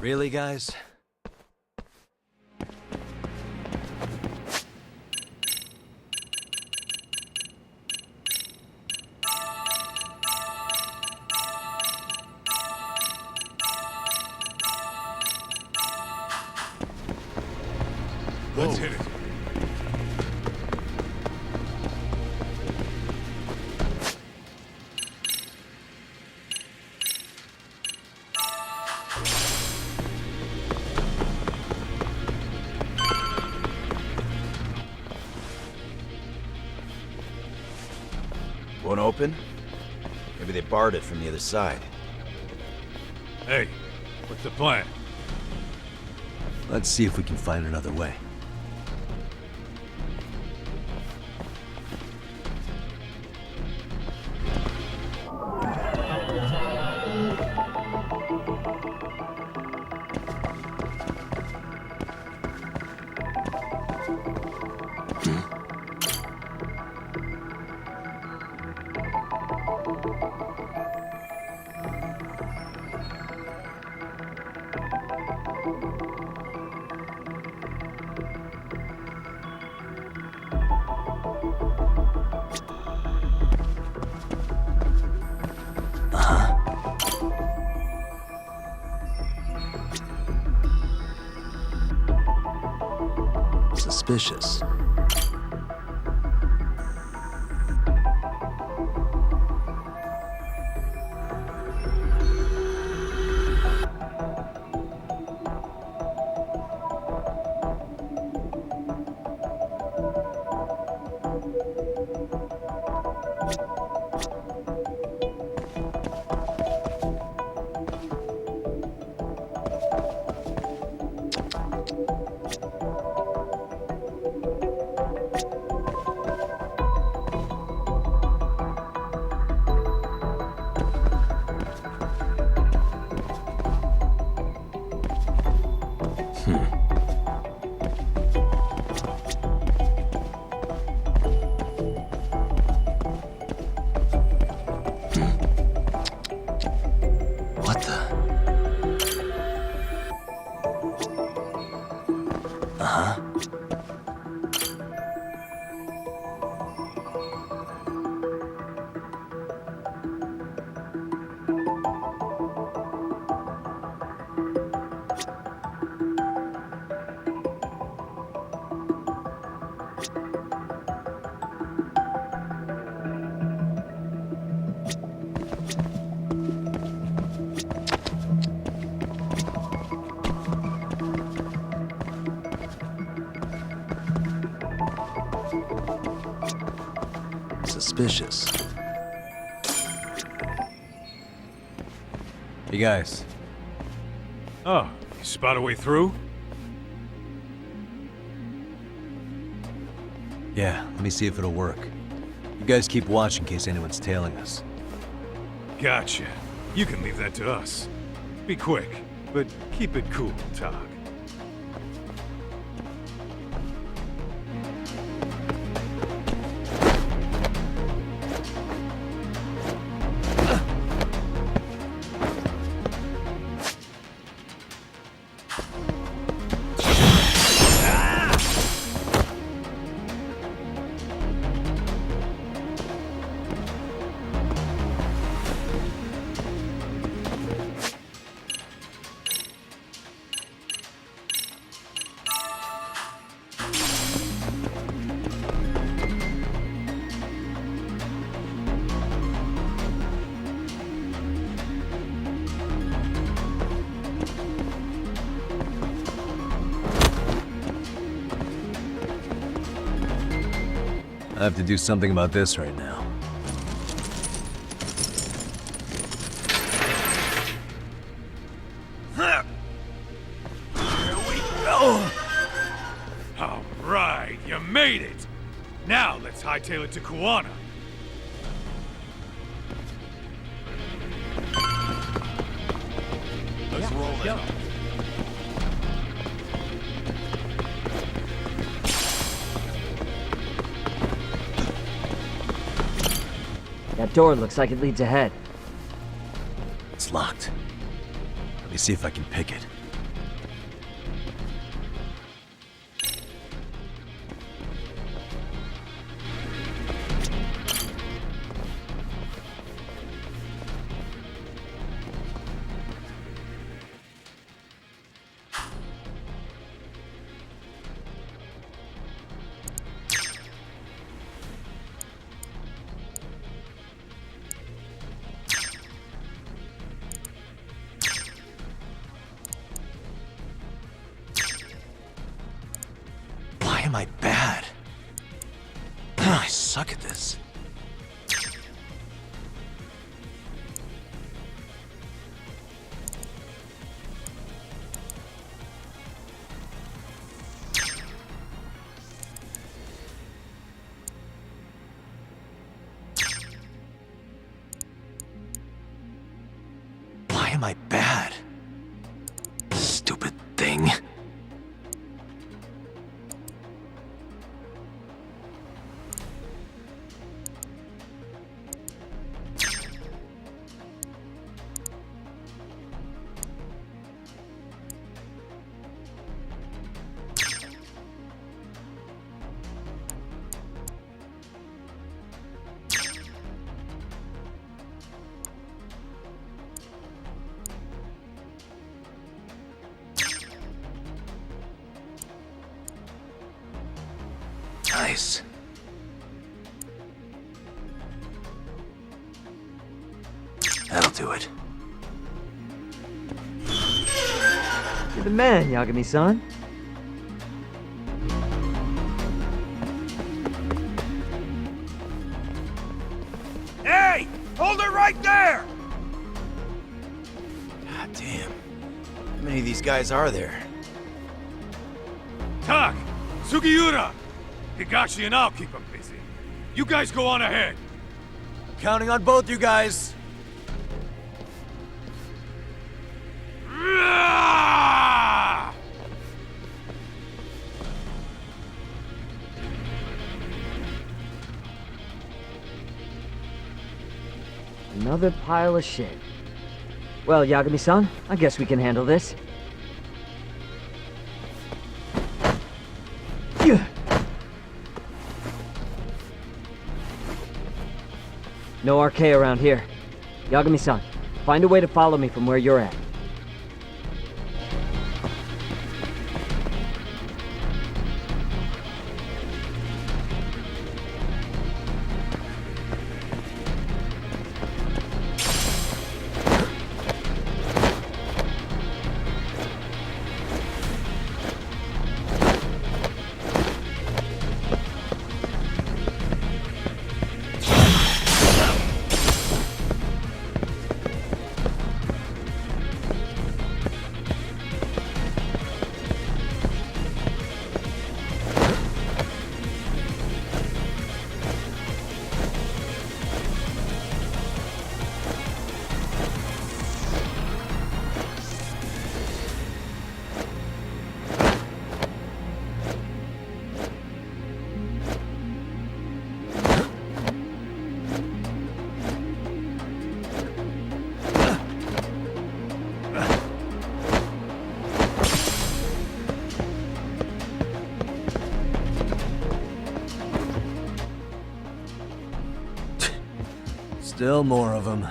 Really, guys? Let's hit it. Won't open? Maybe they barred it from the other side. Hey, what's the plan? Let's see if we can find another way. Suspicious. What the? Uh-huh. Suspicious. Hey guys. Oh, you spot a way through? Yeah, let me see if it'll work. You guys keep watch in case anyone's tailing us. Gotcha. You can leave that to us. Be quick, but keep it cool, Tog. I have to do something about this right now. Here we go! All right, you made it! Now let's hightail it to Kuwana. Let's roll it. That door looks like it leads ahead. It's locked. Let me see if I can pick it. am I bad? I suck at this. Why am I bad? Stupid thing. Nice. That'll do it. You're the man, Yagami-san. Hey! Hold it right there! God damn. How many of these guys are there? Tak! Sugiura! Higashi and I'll keep him busy. You guys go on ahead. Counting on both you guys. Another pile of shit. Well, Yagami-san, I guess we can handle this. No RK around here. Yagami-san, find a way to follow me from where you're at. Still more of them.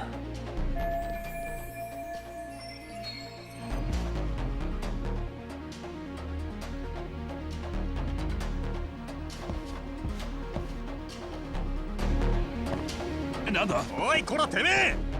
Another. Oi, こらてめえ!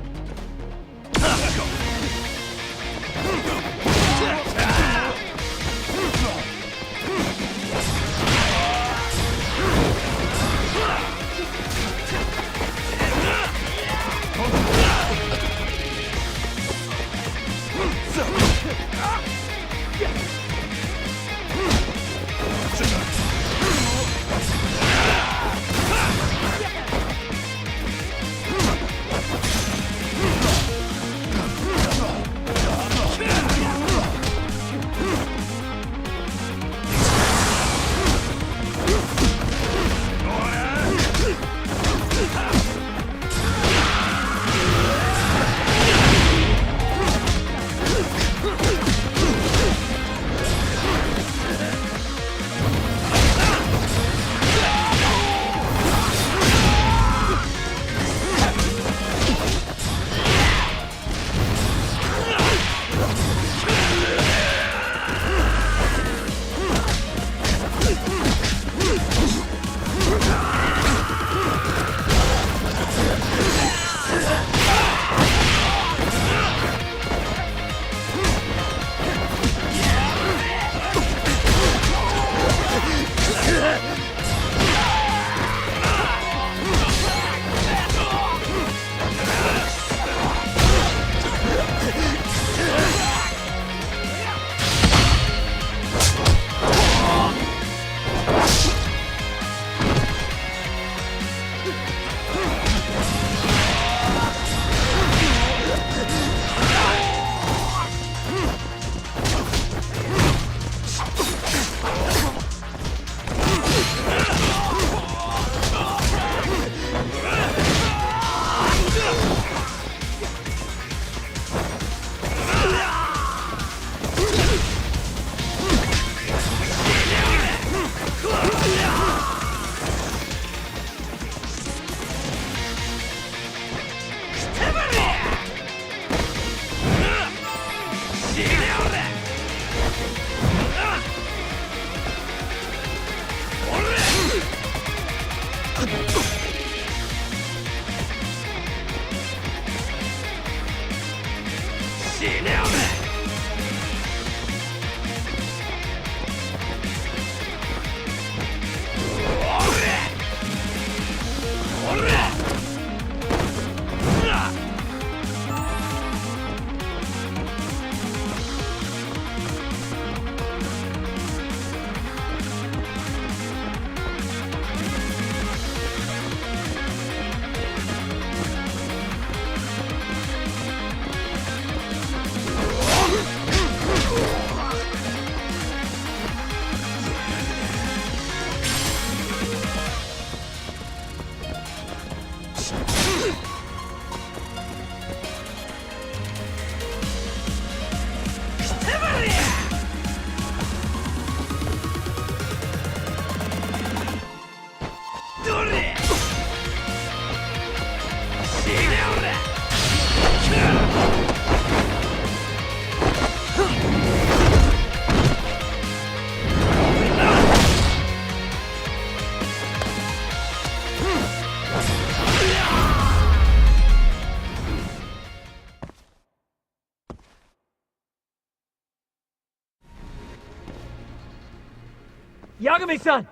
Yagami-san!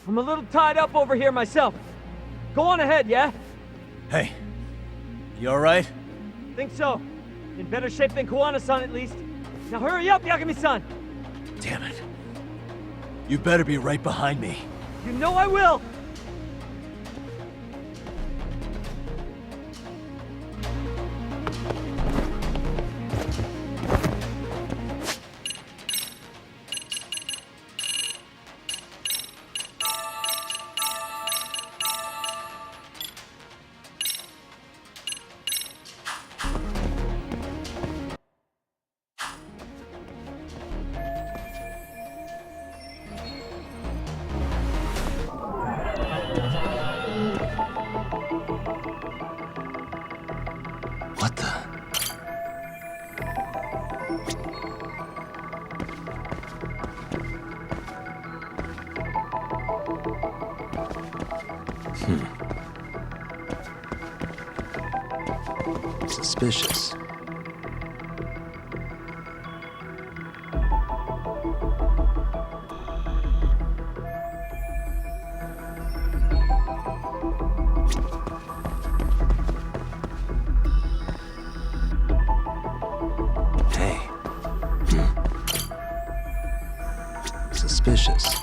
I'm a little tied up over here myself. Go on ahead, yeah? Hey, you alright? Think so. In better shape than Kuwana-san, at least. Now hurry up, Yagami-san! Damn it. You better be right behind me. You know I will! What the? Suspicious. Suspicious.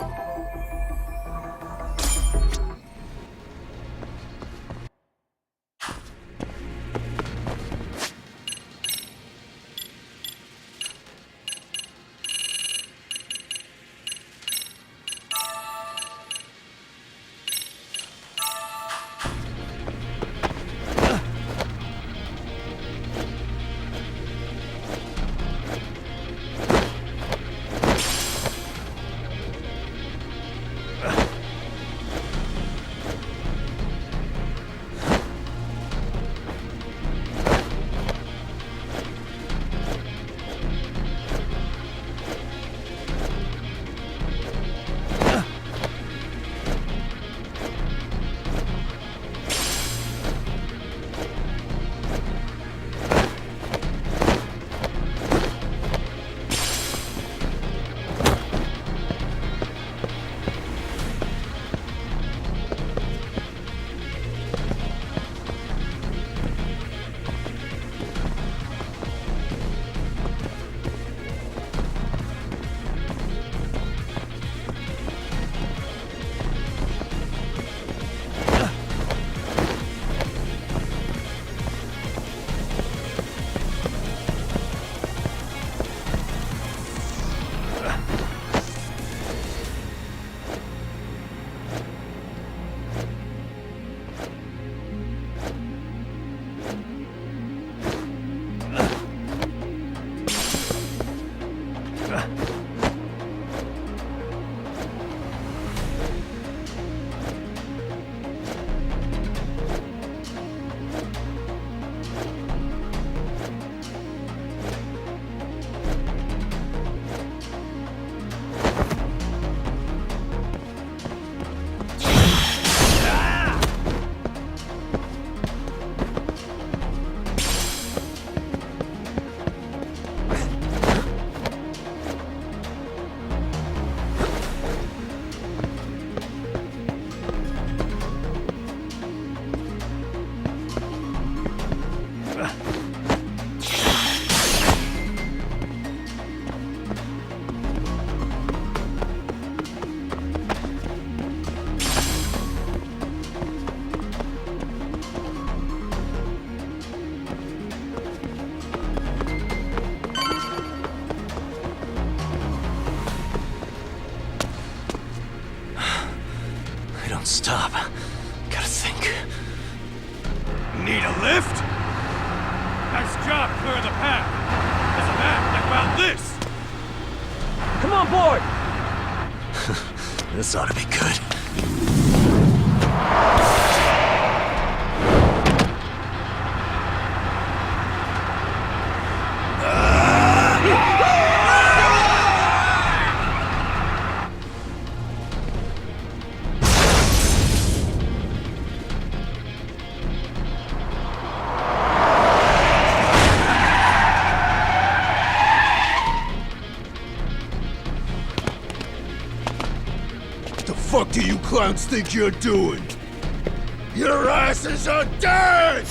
top. Gotta think. Need a lift? Nice job clearing the path. As a matter, how about this? Come on board! This ought to be good. What do you clowns think you're doing? Your asses are dead!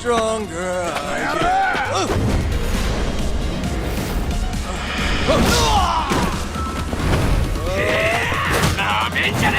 stronger I get. I'm into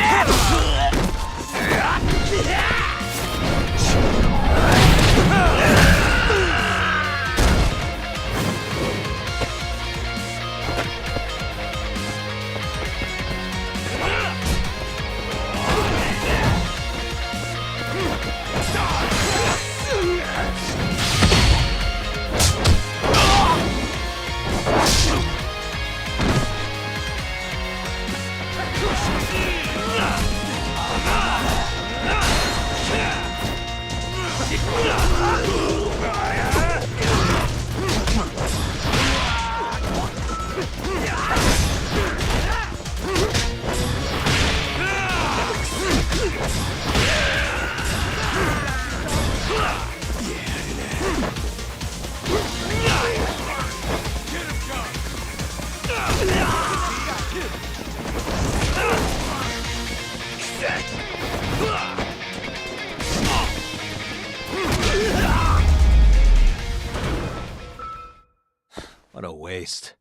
waste.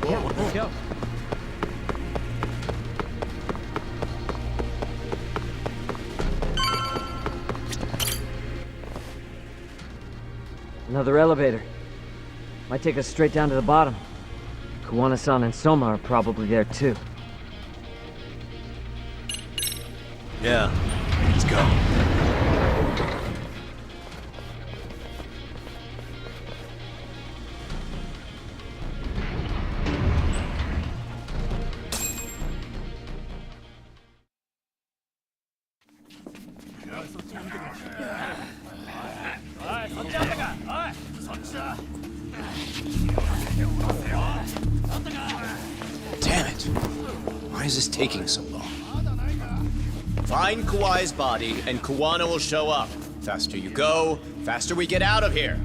Yeah, let's go. Another elevator. Might take us straight down to the bottom. Kuwana-san and Soma are probably there too. Yeah, let's go. Damn it! Why is this taking so long? Find Kawai's body, and Kuwana will show up. Faster you go, faster we get out of here.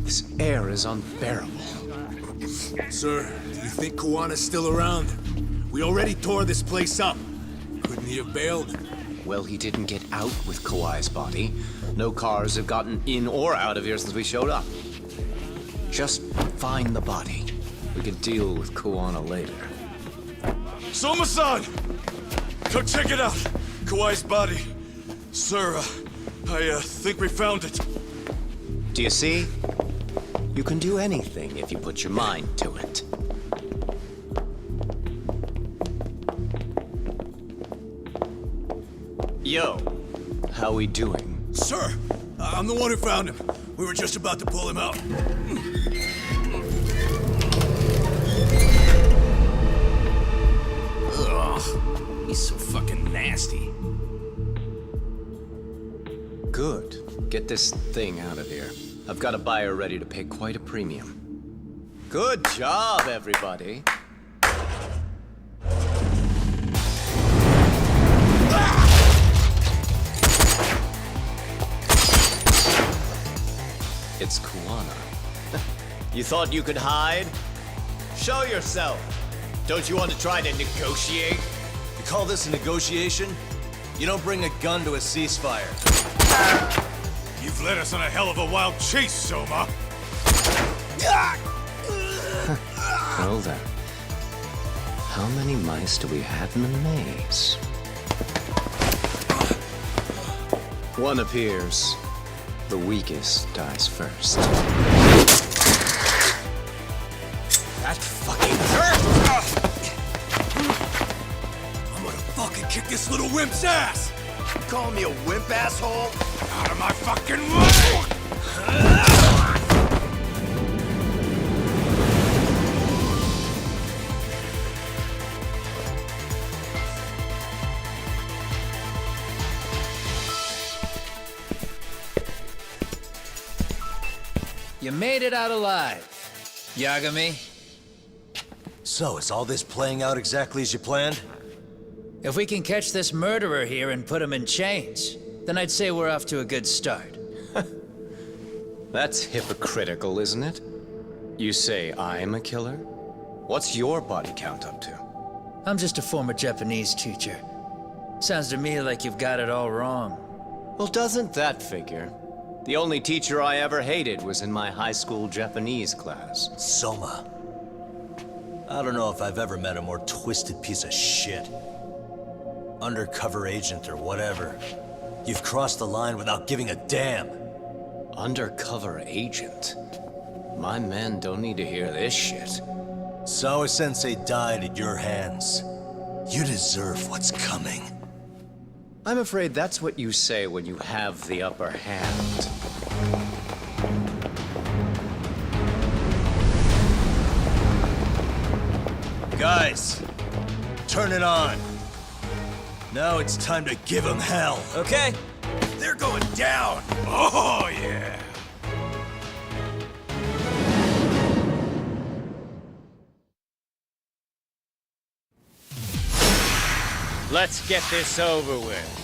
This air is unbearable. Sir, do you think Kawana's still around? We already tore this place up. Couldn't he have bailed? Well, he didn't get out with Kawai's body. No cars have gotten in or out of here since we showed up. Just find the body. We can deal with Kuwana later. Soma-san! Come check it out! Kawai's body. Sir, I think we found it. Do you see? You can do anything if you put your mind to it. Yo, how we doing? Sir, I'm the one who found him. We were just about to pull him out. Ugh, he's so fucking nasty. Good. Get this thing out of here. I've got a buyer ready to pay quite a premium. Good job, everybody. It's Kuwana. You thought you could hide? Show yourself. Don't you want to try to negotiate? You call this a negotiation? You don't bring a gun to a ceasefire. You've led us on a hell of a wild chase, Soma. Well then. How many mice do we have in the maze? One appears. The weakest dies first. That fucking hurt! I'm gonna fucking kick this little wimp's ass! You call me a wimp, asshole? Out of my fucking way! You made it out alive, Yagami. So, is all this playing out exactly as you planned? If we can catch this murderer here and put him in chains, then I'd say we're off to a good start. That's hypocritical, isn't it? You say I'm a killer? What's your body count up to? I'm just a former Japanese teacher. Sounds to me like you've got it all wrong. Well, doesn't that figure? The only teacher I ever hated was in my high school Japanese class. Soma. I don't know if I've ever met a more twisted piece of shit. Undercover agent or whatever. You've crossed the line without giving a damn. Undercover agent? My men don't need to hear this shit. Sawa-sensei died at your hands. You deserve what's coming. I'm afraid that's what you say when you have the upper hand. Guys, turn it on. Now it's time to give them hell. Okay. They're going down! Oh, yeah! Let's get this over with.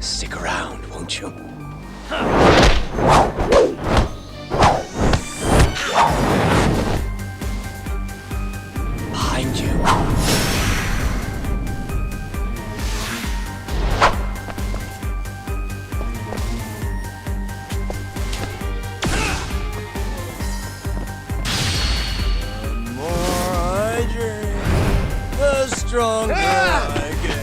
Stick around, won't you? Behind you. The more I drink, the stronger I get.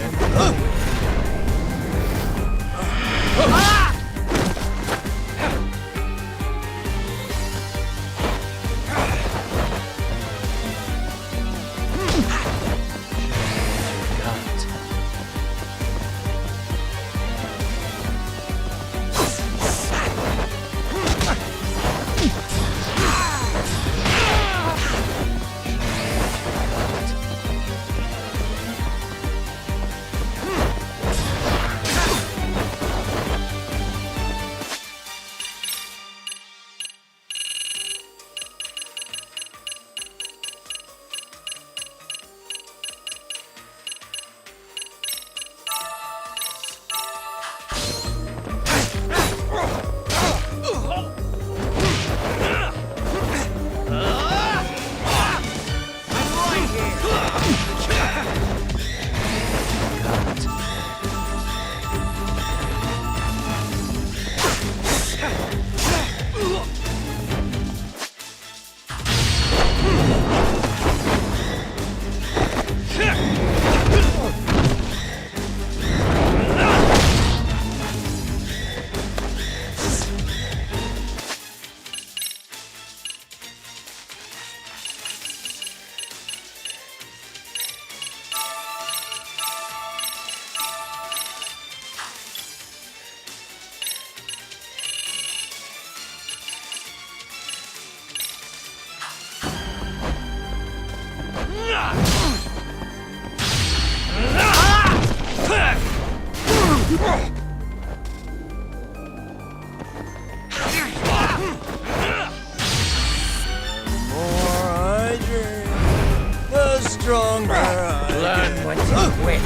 Stronger. Learn when to quit.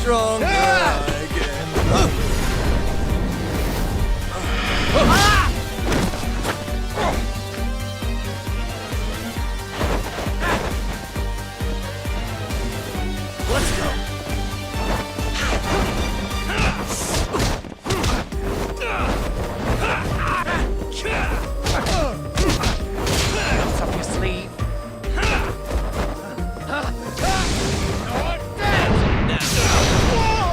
Stronger I get. Let's go. What's up your sleeve? Whoa!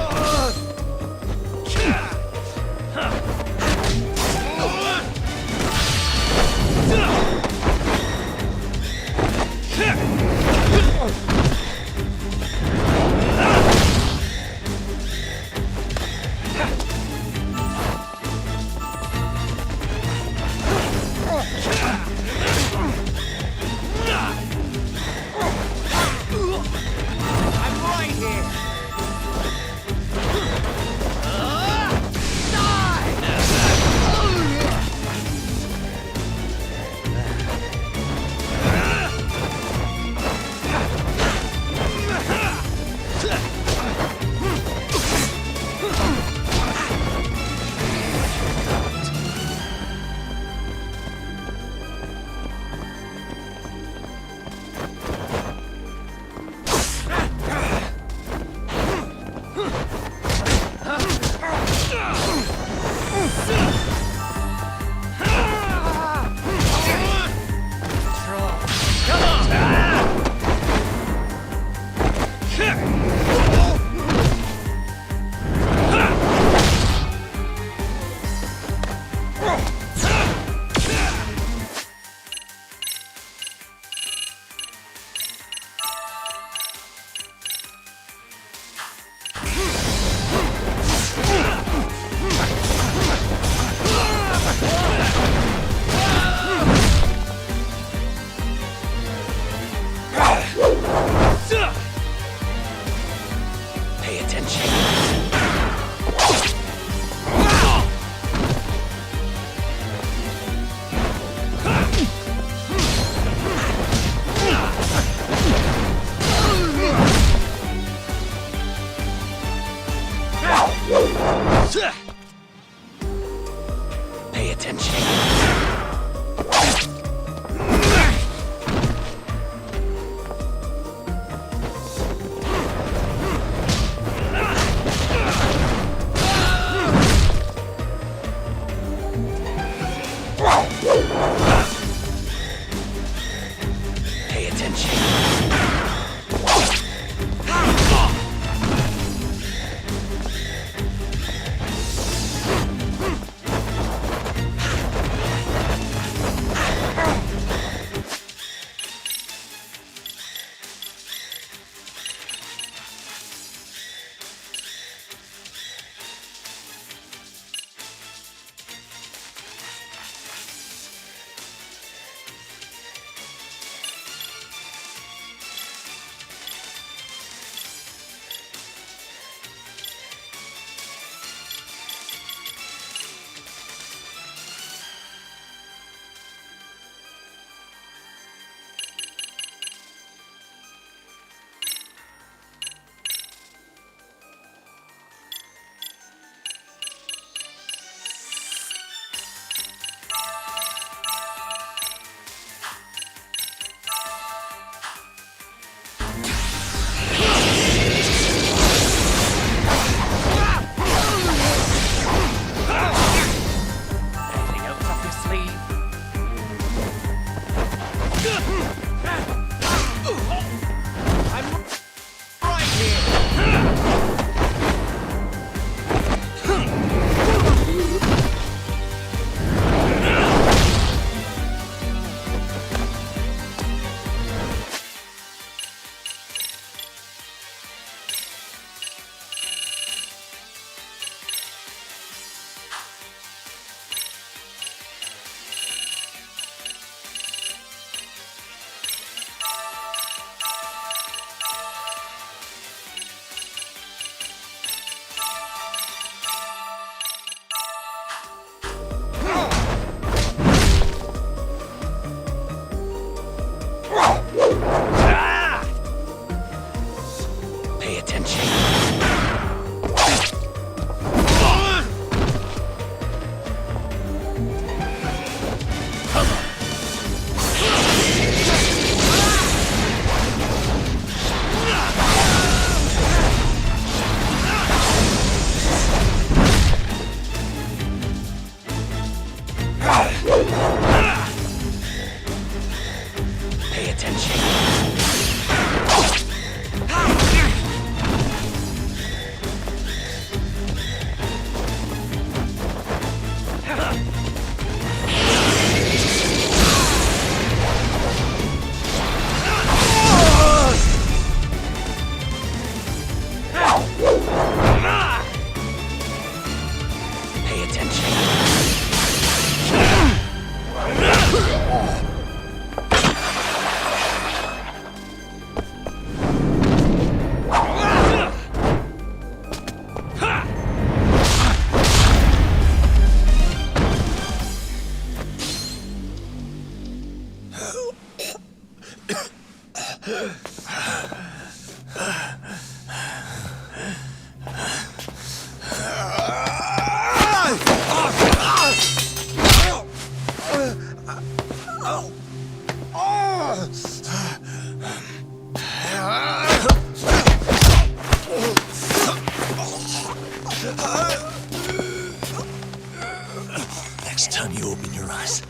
next time you open your eyes,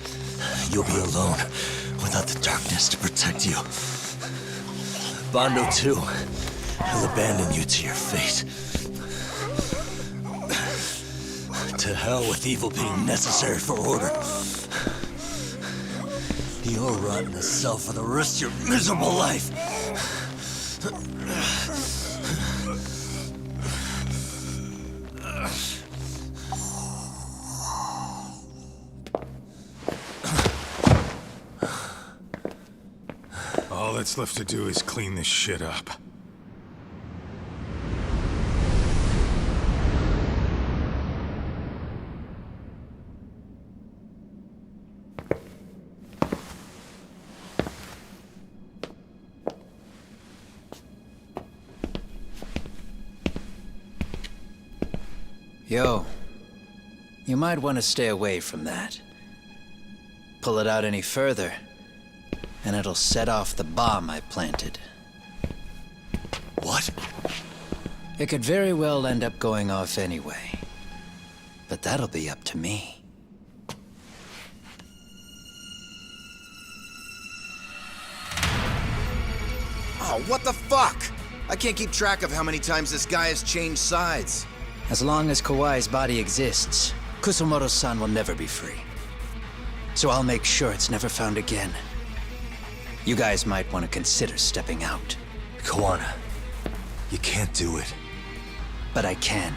you'll be alone without the darkness to protect you. Bondo, too. He'll abandon you to your fate. To hell with evil being necessary for order. You'll rot in a cell for the rest of your miserable life. All that's left to do is clean this shit up. Yo, you might want to stay away from that. Pull it out any further, and it'll set off the bomb I planted. What? It could very well end up going off anyway. But that'll be up to me. Oh, what the fuck? I can't keep track of how many times this guy has changed sides. As long as Kawai's body exists, Kusumoto-san will never be free. So I'll make sure it's never found again. You guys might want to consider stepping out. Kawana, you can't do it. But I can.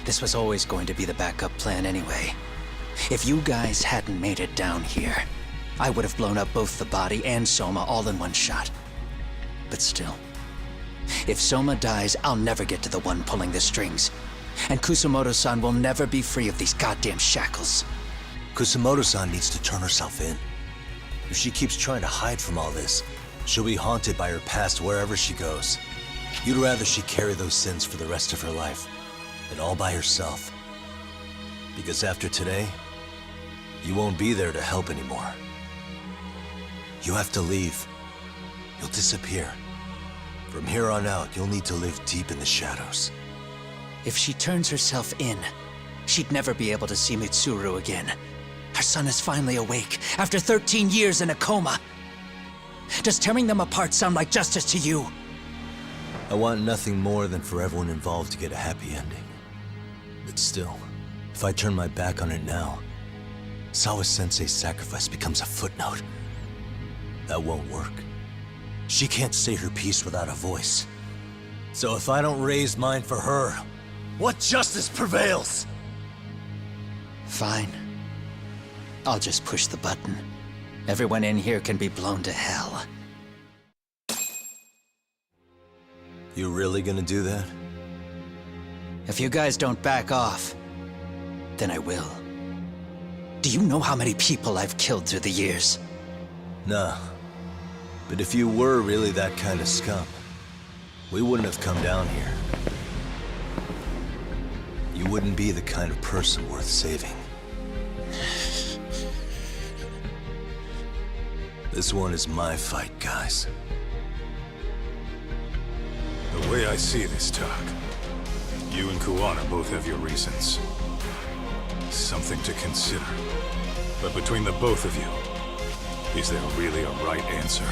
This was always going to be the backup plan anyway. If you guys hadn't made it down here, I would have blown up both the body and Soma all in one shot. But still, if Soma dies, I'll never get to the one pulling the strings. And Kusumoto-san will never be free of these goddamn shackles. Kusumoto-san needs to turn herself in. If she keeps trying to hide from all this, she'll be haunted by her past wherever she goes. You'd rather she carry those sins for the rest of her life, and all by herself. Because after today, you won't be there to help anymore. You have to leave. You'll disappear. From here on out, you'll need to live deep in the shadows. If she turns herself in, she'd never be able to see Mitsuru again. Her son is finally awake, after 13 years in a coma. Does tearing them apart sound like justice to you? I want nothing more than for everyone involved to get a happy ending. But still, if I turn my back on it now, Sawa-sensei's sacrifice becomes a footnote. That won't work. She can't say her piece without a voice. So if I don't raise mine for her, what justice prevails? Fine. I'll just push the button. Everyone in here can be blown to hell. You really gonna do that? If you guys don't back off, then I will. Do you know how many people I've killed through the years? Nah. But if you were really that kind of scum, we wouldn't have come down here. You wouldn't be the kind of person worth saving. This one is my fight, guys. The way I see this, Tak, you and Kuwana both have your reasons. Something to consider. But between the both of you, is there really a right answer?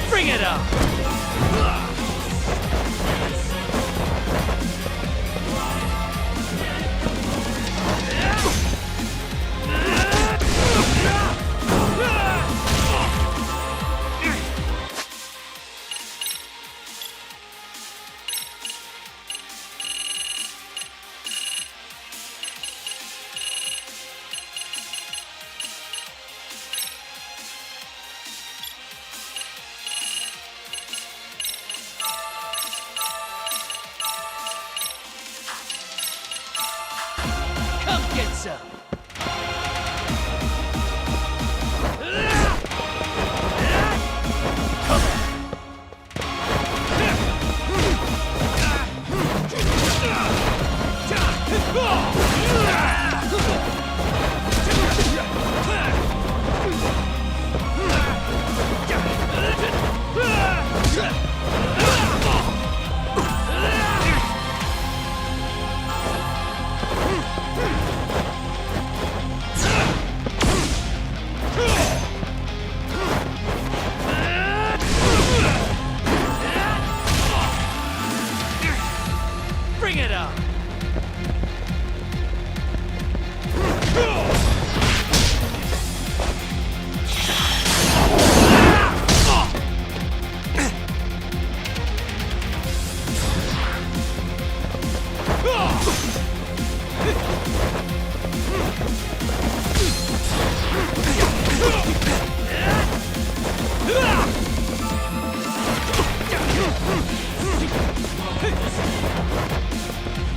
Bring it up! Get some. Bring it up!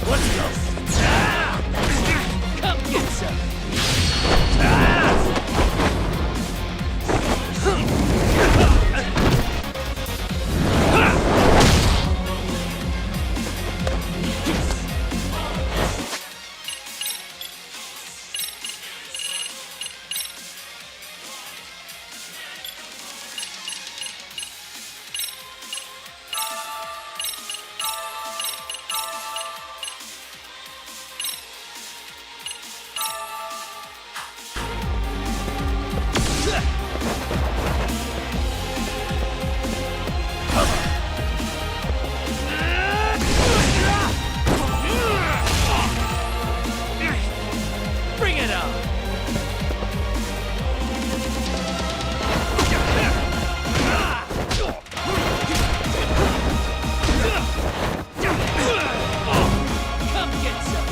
Let's go! Come get some! Bring it up! Come get some!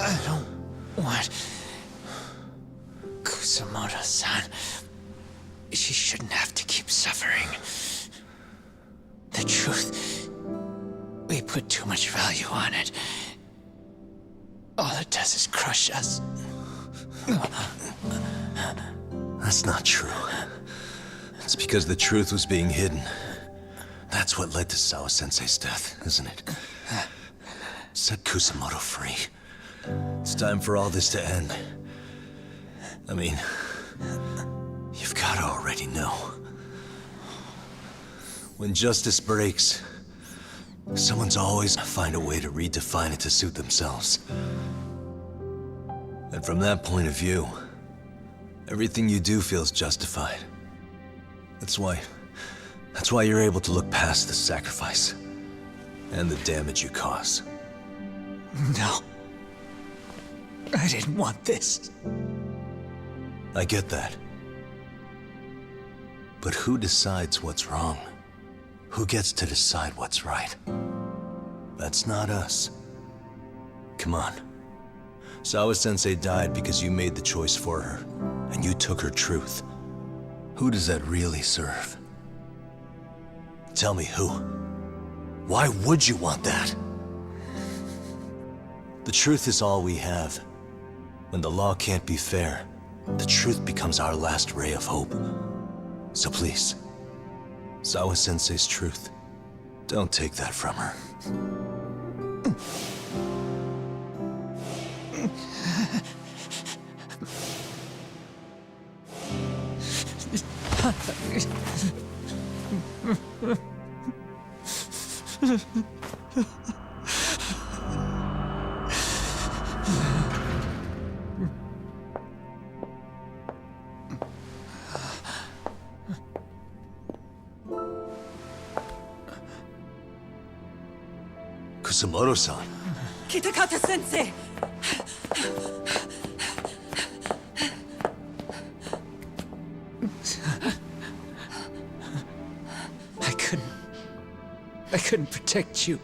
I don't want Kusumoto-san. She shouldn't have to keep suffering. The truth, we put too much value on it. All it does is crush us. That's not true. It's because the truth was being hidden. That's what led to Sawa-sensei's death, isn't it? Set Kusumoto free. It's time for all this to end. I mean, you've gotta already know. When justice breaks, Someone's always find a way to redefine it to suit themselves. And from that point of view, everything you do feels justified. That's why you're able to look past the sacrifice and the damage you cause. No. I didn't want this. I get that. But who decides what's wrong? Who gets to decide what's right? That's not us. Come on. Sawa-sensei died because you made the choice for her, and you took her truth. Who does that really serve? Tell me who. Why would you want that? The truth is all we have. When the law can't be fair, the truth becomes our last ray of hope. So please, Sawa-sensei's truth, don't take that from her. Kusumoto-san. Kitakata-sensei! I couldn't protect you.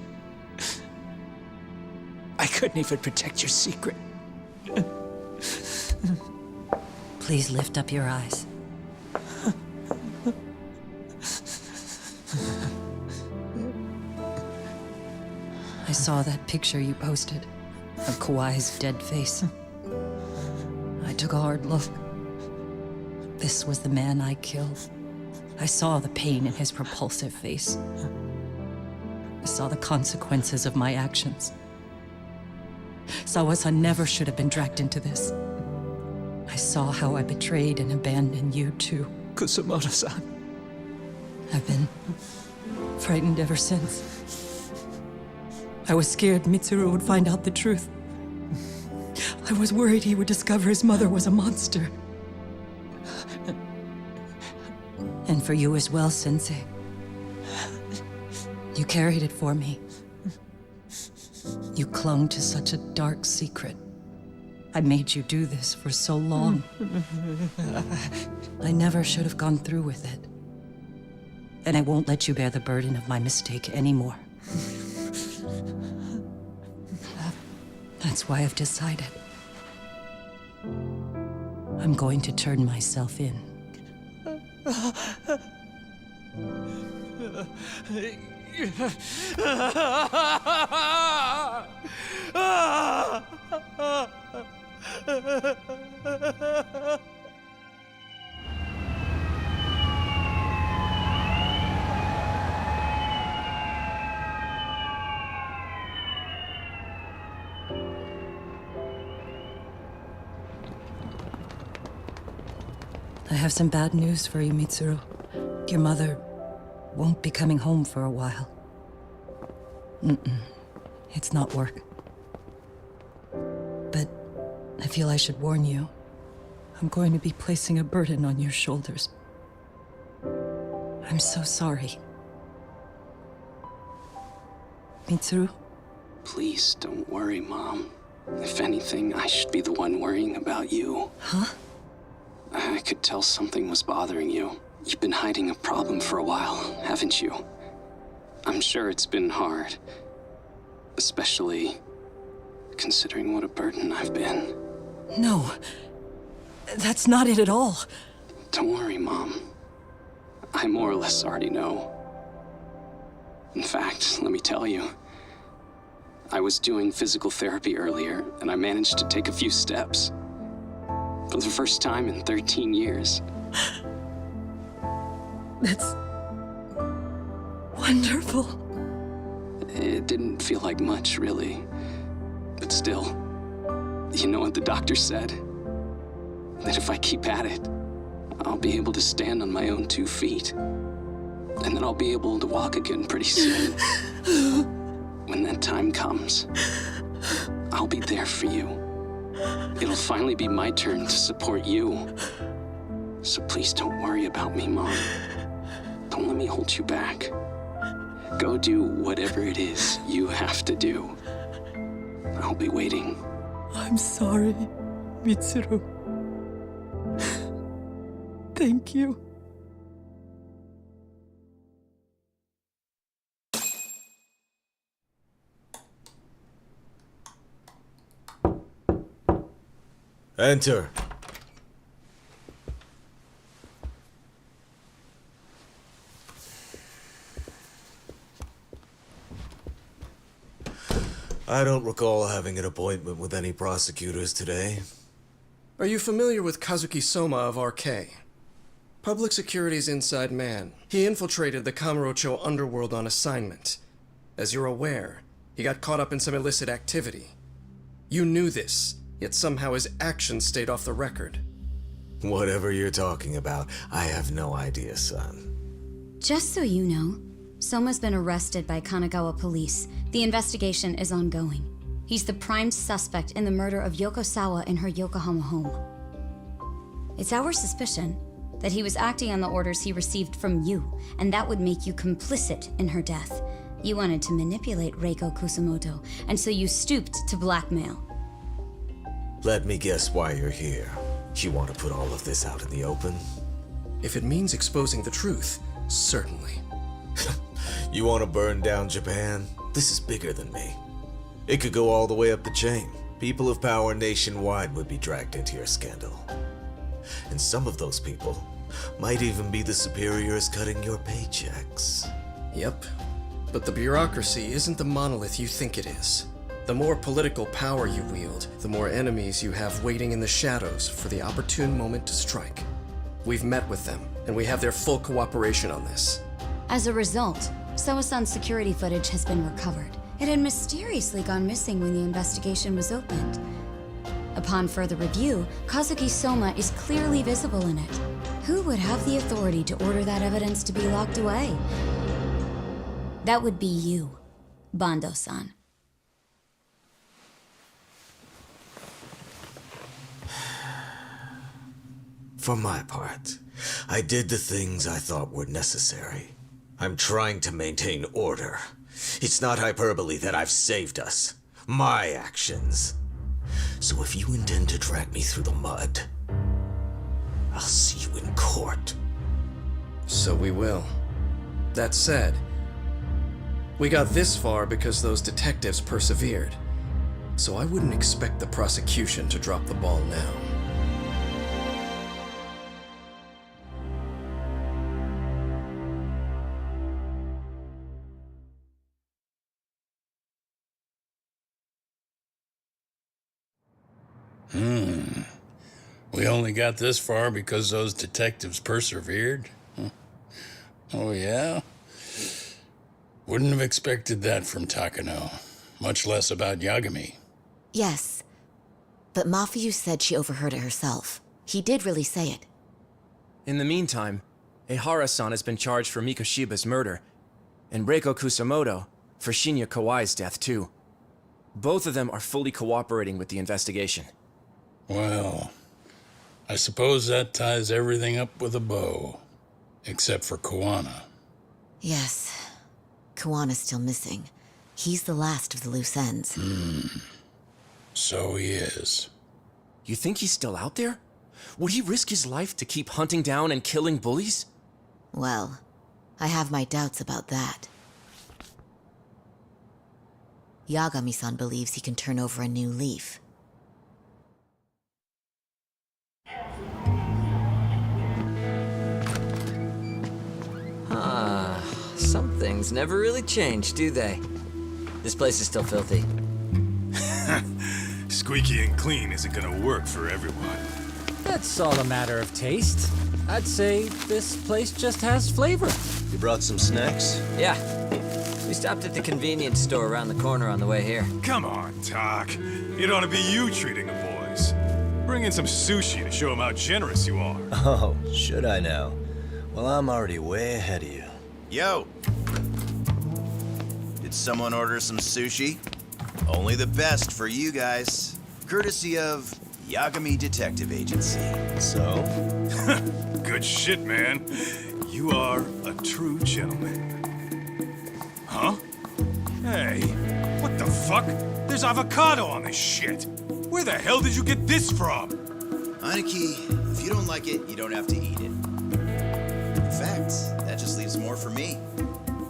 I couldn't even protect your secret. Please lift up your eyes. I saw that picture you posted of Kawai's dead face. I took a hard look. This was the man I killed. I saw the pain in his repulsive face. I saw the consequences of my actions. Sawa-san never should have been dragged into this. I saw how I betrayed and abandoned you too, Kusumoto-san. I've been frightened ever since. I was scared Mitsuru would find out the truth. I was worried he would discover his mother was a monster. And for you as well, Sensei. You carried it for me. You clung to such a dark secret. I made you do this for so long. I never should have gone through with it. And I won't let you bear the burden of my mistake anymore. That's why I've decided. I'm going to turn myself in. I have some bad news for you, Mitsuru. Your mother won't be coming home for a while. It's not work. But I feel I should warn you. I'm going to be placing a burden on your shoulders. I'm so sorry. Mitsuru? Please don't worry, Mom. If anything, I should be the one worrying about you. Huh? I could tell something was bothering you. You've been hiding a problem for a while, haven't you? I'm sure it's been hard. Especially considering what a burden I've been. No. That's not it at all. Don't worry, Mom. I more or less already know. In fact, let me tell you. I was doing physical therapy earlier, and I managed to take a few steps. For the first time in 13 years. That's wonderful. It didn't feel like much, really. But still, you know what the doctor said? That if I keep at it, I'll be able to stand on my own 2 feet. And then I'll be able to walk again pretty soon. When that time comes, I'll be there for you. It'll finally be my turn to support you. So please don't worry about me, Mom. Don't let me hold you back. Go do whatever it is you have to do. I'll be waiting. I'm sorry, Mitsuru. Thank you. Enter. I don't recall having an appointment with any prosecutors today. Are you familiar with Kazuki Soma of RK? Public Security's inside man. He infiltrated the Kamurocho underworld on assignment. As you're aware, he got caught up in some illicit activity. You knew this, yet somehow his actions stayed off the record. Whatever you're talking about, I have no idea, son. Just so you know, Soma's been arrested by Kanagawa police. The investigation is ongoing. He's the prime suspect in the murder of Yoko Sawa in her Yokohama home. It's our suspicion that he was acting on the orders he received from you, and that would make you complicit in her death. You wanted to manipulate Reiko Kusumoto, and so you stooped to blackmail. Let me guess why you're here. You want to put all of this out in the open? If it means exposing the truth, certainly. You want to burn down Japan? This is bigger than me. It could go all the way up the chain. People of power nationwide would be dragged into your scandal. And some of those people might even be the superiors cutting your paychecks. Yep. But the bureaucracy isn't the monolith you think it is. The more political power you wield, the more enemies you have waiting in the shadows for the opportune moment to strike. We've met with them, and we have their full cooperation on this. As a result, Soa-san's security footage has been recovered. It had mysteriously gone missing when the investigation was opened. Upon further review, Kazuki Soma is clearly visible in it. Who would have the authority to order that evidence to be locked away? That would be you, Bando-san. For my part, I did the things I thought were necessary. I'm trying to maintain order. It's not hyperbole that I've saved us. My actions. So if you intend to drag me through the mud, I'll see you in court. So we will. That said, we got this far because those detectives persevered. So I wouldn't expect the prosecution to drop the ball now. We only got this far because those detectives persevered? Oh, yeah? Wouldn't have expected that from Takano. Much less about Yagami. Yes. But Mafuyu said she overheard it herself. He did really say it. In the meantime, Ehara-san has been charged for Mikoshiba's murder, and Reiko Kusumoto for Shinya Kawai's death, too. Both of them are fully cooperating with the investigation. Well, I suppose that ties everything up with a bow. Except for Kuwana. Yes. Kuwana's still missing. He's the last of the loose ends. So he is. You think he's still out there? Would he risk his life to keep hunting down and killing bullies? Well, I have my doubts about that. Yagami-san believes he can turn over a new leaf. Some things never really change, do they? This place is still filthy. Squeaky and clean isn't gonna work for everyone. That's all a matter of taste. I'd say this place just has flavor. You brought some snacks? Yeah. We stopped at the convenience store around the corner on the way here. Come on, Talk. It ought to be you treating the boys. Bring in some sushi to show them how generous you are. Oh, should I now? Well, I'm already way ahead of you. Yo! Did someone order some sushi? Only the best for you guys. Courtesy of Yagami Detective Agency. So? Good shit, man. You are a true gentleman. Huh? Hey, what the fuck? There's avocado on this shit. Where the hell did you get this from? Aniki, if you don't like it, you don't have to eat it. In fact, that just leaves more for me.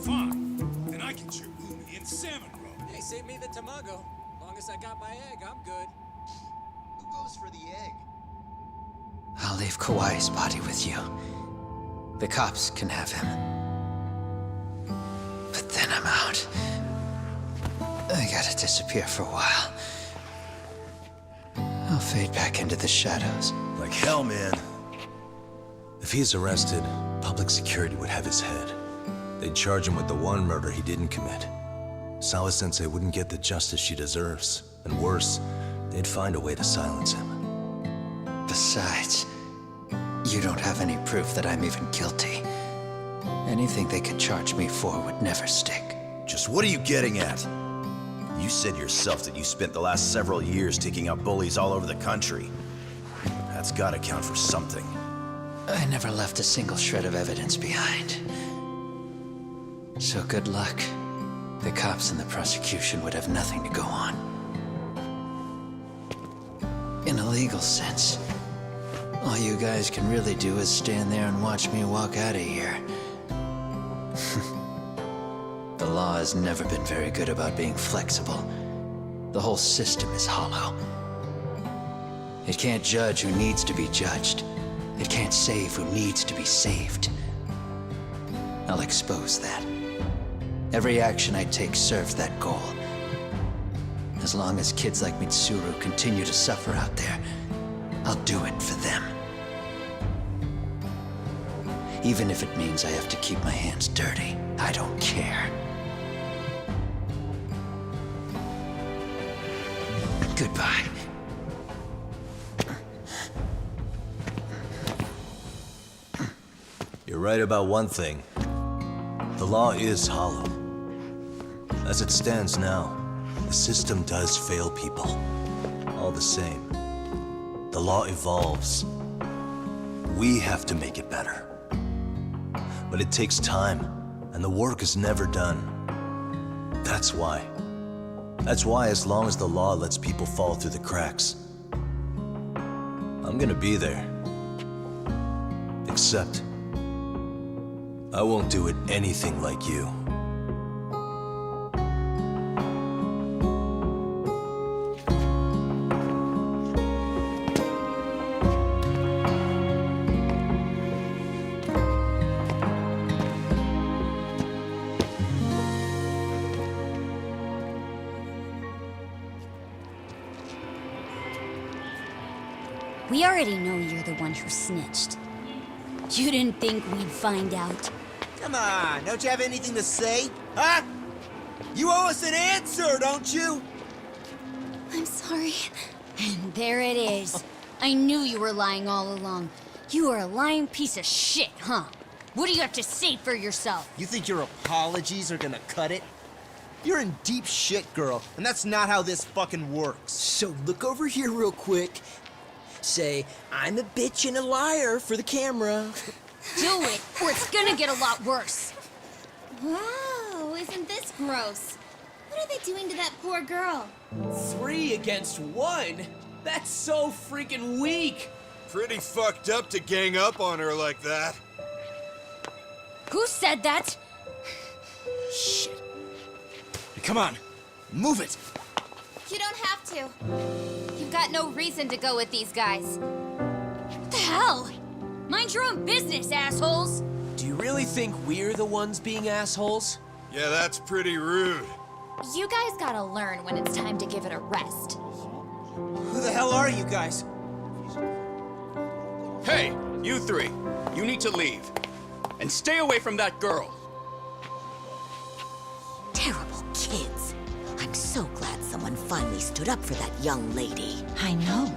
Fine. Then I get your umi and salmon roll. Hey, save me the tamago. Long as I got my egg, I'm good. Who goes for the egg? I'll leave Kawai's body with you. The cops can have him. But then I'm out. I gotta disappear for a while. I'll fade back into the shadows. Like hell, man. If he's arrested, public security would have his head. They'd charge him with the one murder he didn't commit. Sawa-sensei wouldn't get the justice she deserves. And worse, they'd find a way to silence him. Besides, you don't have any proof that I'm even guilty. Anything they could charge me for would never stick. Just what are you getting at? You said yourself that you spent the last several years taking out bullies all over the country. That's gotta count for something. I never left a single shred of evidence behind. So good luck. The cops and the prosecution would have nothing to go on. In a legal sense, all you guys can really do is stand there and watch me walk out of here. The law has never been very good about being flexible. The whole system is hollow. It can't judge who needs to be judged. It can't save who needs to be saved. I'll expose that. Every action I take serves that goal. As long as kids like Mitsuru continue to suffer out there, I'll do it for them. Even if it means I have to keep my hands dirty, I don't care. Goodbye. You're right about one thing. The law is hollow. As it stands now, the system does fail people. All the same, the law evolves. We have to make it better. But it takes time, and the work is never done. That's why. That's why as long as the law lets people fall through the cracks, I'm gonna be there. Except, I won't do it anything like you. We already know you're the one who snitched. You didn't think we'd find out? Come on, don't you have anything to say? Huh? You owe us an answer, don't you? I'm sorry. And there it is. I knew you were lying all along. You are a lying piece of shit, huh? What do you have to say for yourself? You think your apologies are gonna cut it? You're in deep shit, girl, and that's not how this fucking works. So look over here real quick. Say, I'm a bitch and a liar for the camera. Do it, or it's gonna get a lot worse. Wow, isn't this gross? What are they doing to that poor girl? 3 against 1? That's so freaking weak! Pretty fucked up to gang up on her like that. Who said that? Shit. Come on, move it. You don't have to. You've got no reason to go with these guys. What the hell? Mind your own business, assholes! Do you really think we're the ones being assholes? Yeah, that's pretty rude. You guys gotta learn when it's time to give it a rest. Who the hell are you guys? Hey, you three. You need to leave. And stay away from that girl. Terrible kids. I'm so glad someone finally stood up for that young lady. I know.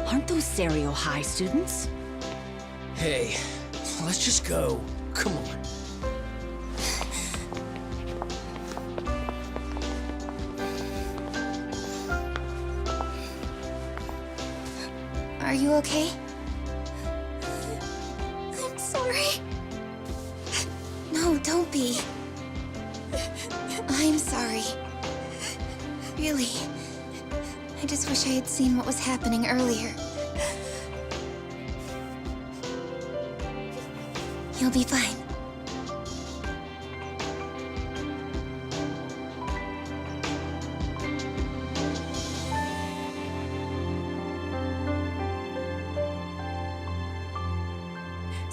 Aren't those Serio High students? Hey, let's just go. Come on. Are you okay? I'm sorry. No, don't be. I'm sorry. Really. I just wish I had seen what was happening earlier. You'll be fine.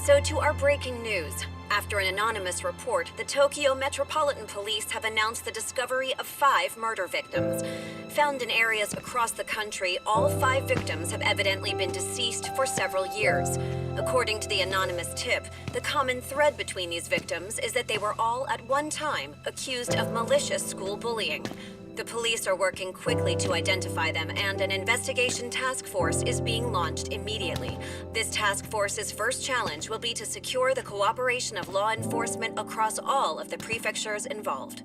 So to our breaking news. After an anonymous report, the Tokyo Metropolitan Police have announced the discovery of 5 murder victims. Found in areas across the country, all 5 victims have evidently been deceased for several years. According to the anonymous tip, the common thread between these victims is that they were all at one time accused of malicious school bullying. The police are working quickly to identify them, and an investigation task force is being launched immediately. This task force's first challenge will be to secure the cooperation of law enforcement across all of the prefectures involved.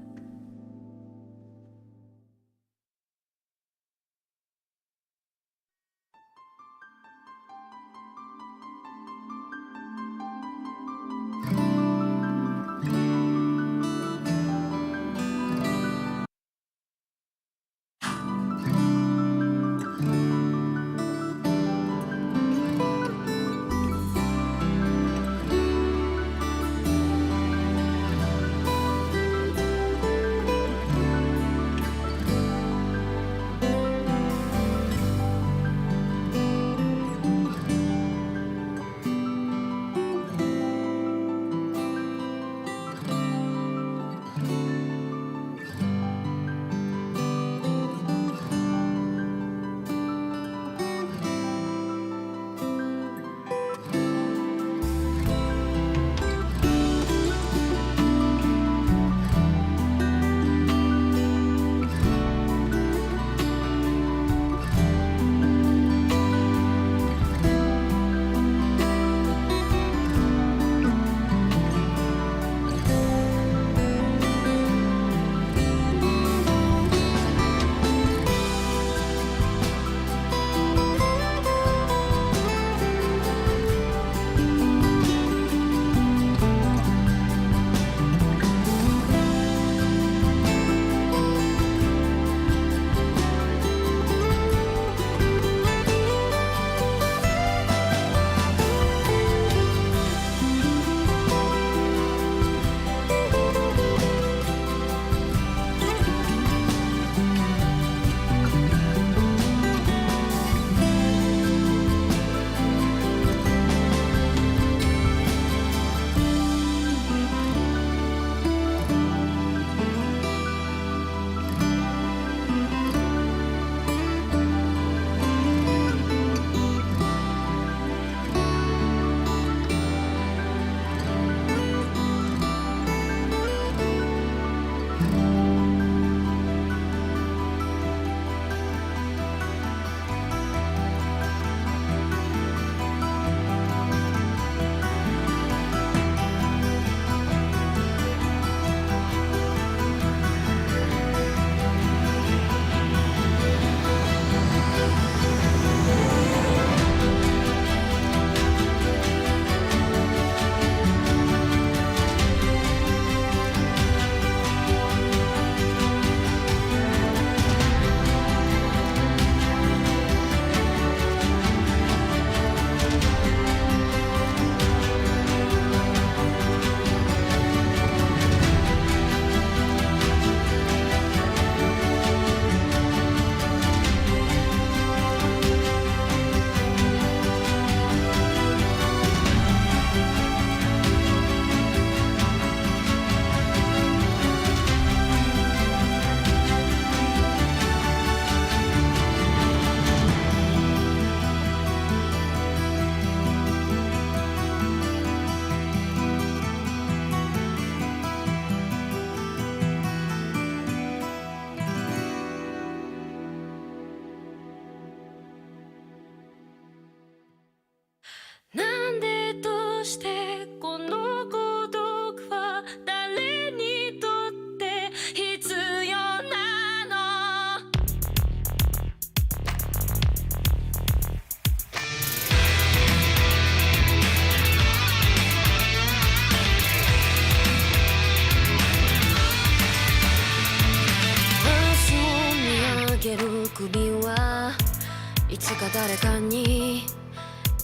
間に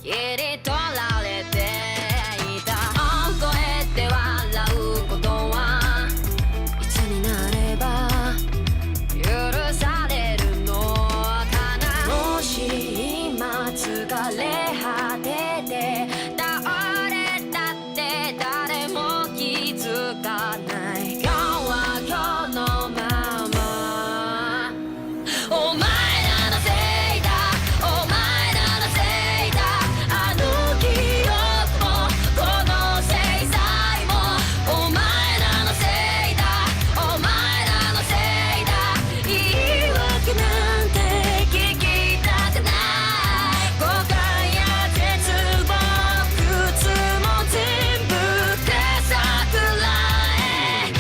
切り取られていた。大声で笑うことはいつになれば許されるのかな。もし今疲れ果てて倒れたって誰も気づかない。今日は今日のまま。お前らのせいだ、お前らのせいだ。あの記憶もこの制裁もお前らのせいだ、お前らのせいだ。言い訳なんて聞きたくない。誤解や絶望苦痛も全部手さくらえ。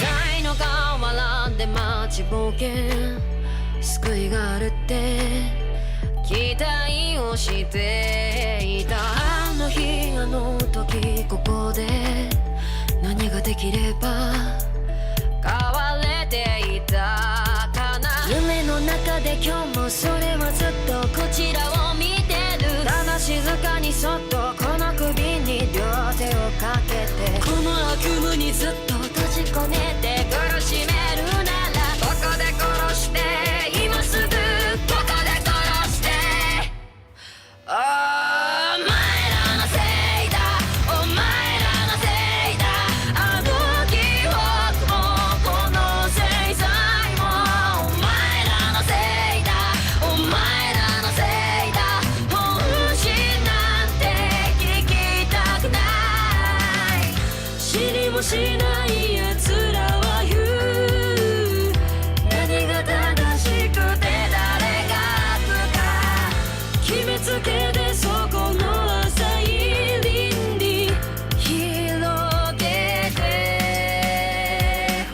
才の河原で待ちぼうけ救いがあるって期待をしていた。あの日あの時ここで何ができれば変われていたかな。夢の中で今日もそれはずっとこちらを見てる。ただ静かにそっとこの首に両手をかけてこの悪夢にずっと閉じ込めて苦しめるならここで殺して今すぐここで殺して。お前らのせいだ、お前らのせいだ。あの記憶もこの制裁もお前らのせいだ、お前らのせいだ。本心なんて聞きたくない。知りもしない奴らは言う。何が正しくて誰が悪か決めつけてそこの浅い倫理広げて。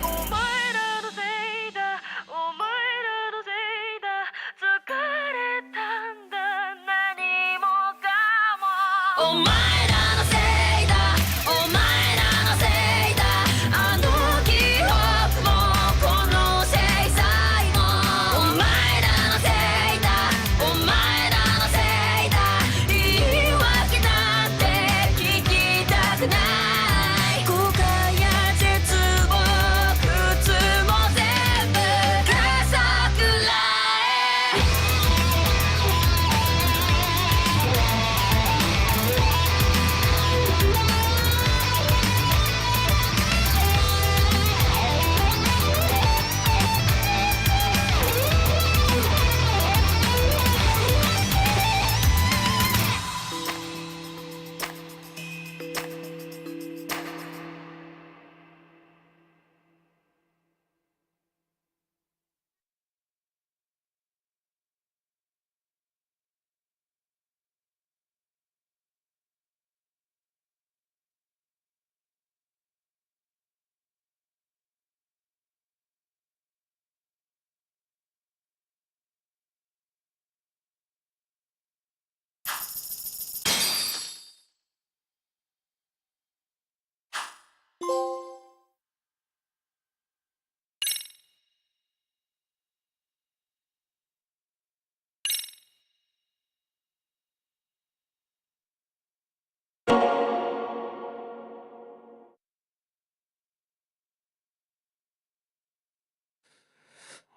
お前らのせいだ、お前らのせいだ。疲れたんだ何もかも。お前らのせいだ、お前らのせいだ。あの記憶もこの制裁もお前らのせいだ、お前らのせいだ。言い訳なんて聞きたくない。後悔や絶望苦痛も全部かさくらえ。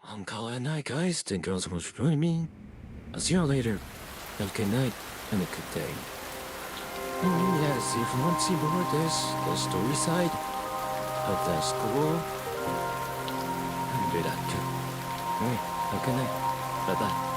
I'm calling night, guys. Thank you so much for joining me. I'll see you all later. Have a good night and a good day. Yes, if you want to see more of this, the story side of the school, do that too. Alright, have a good night. Bye-bye.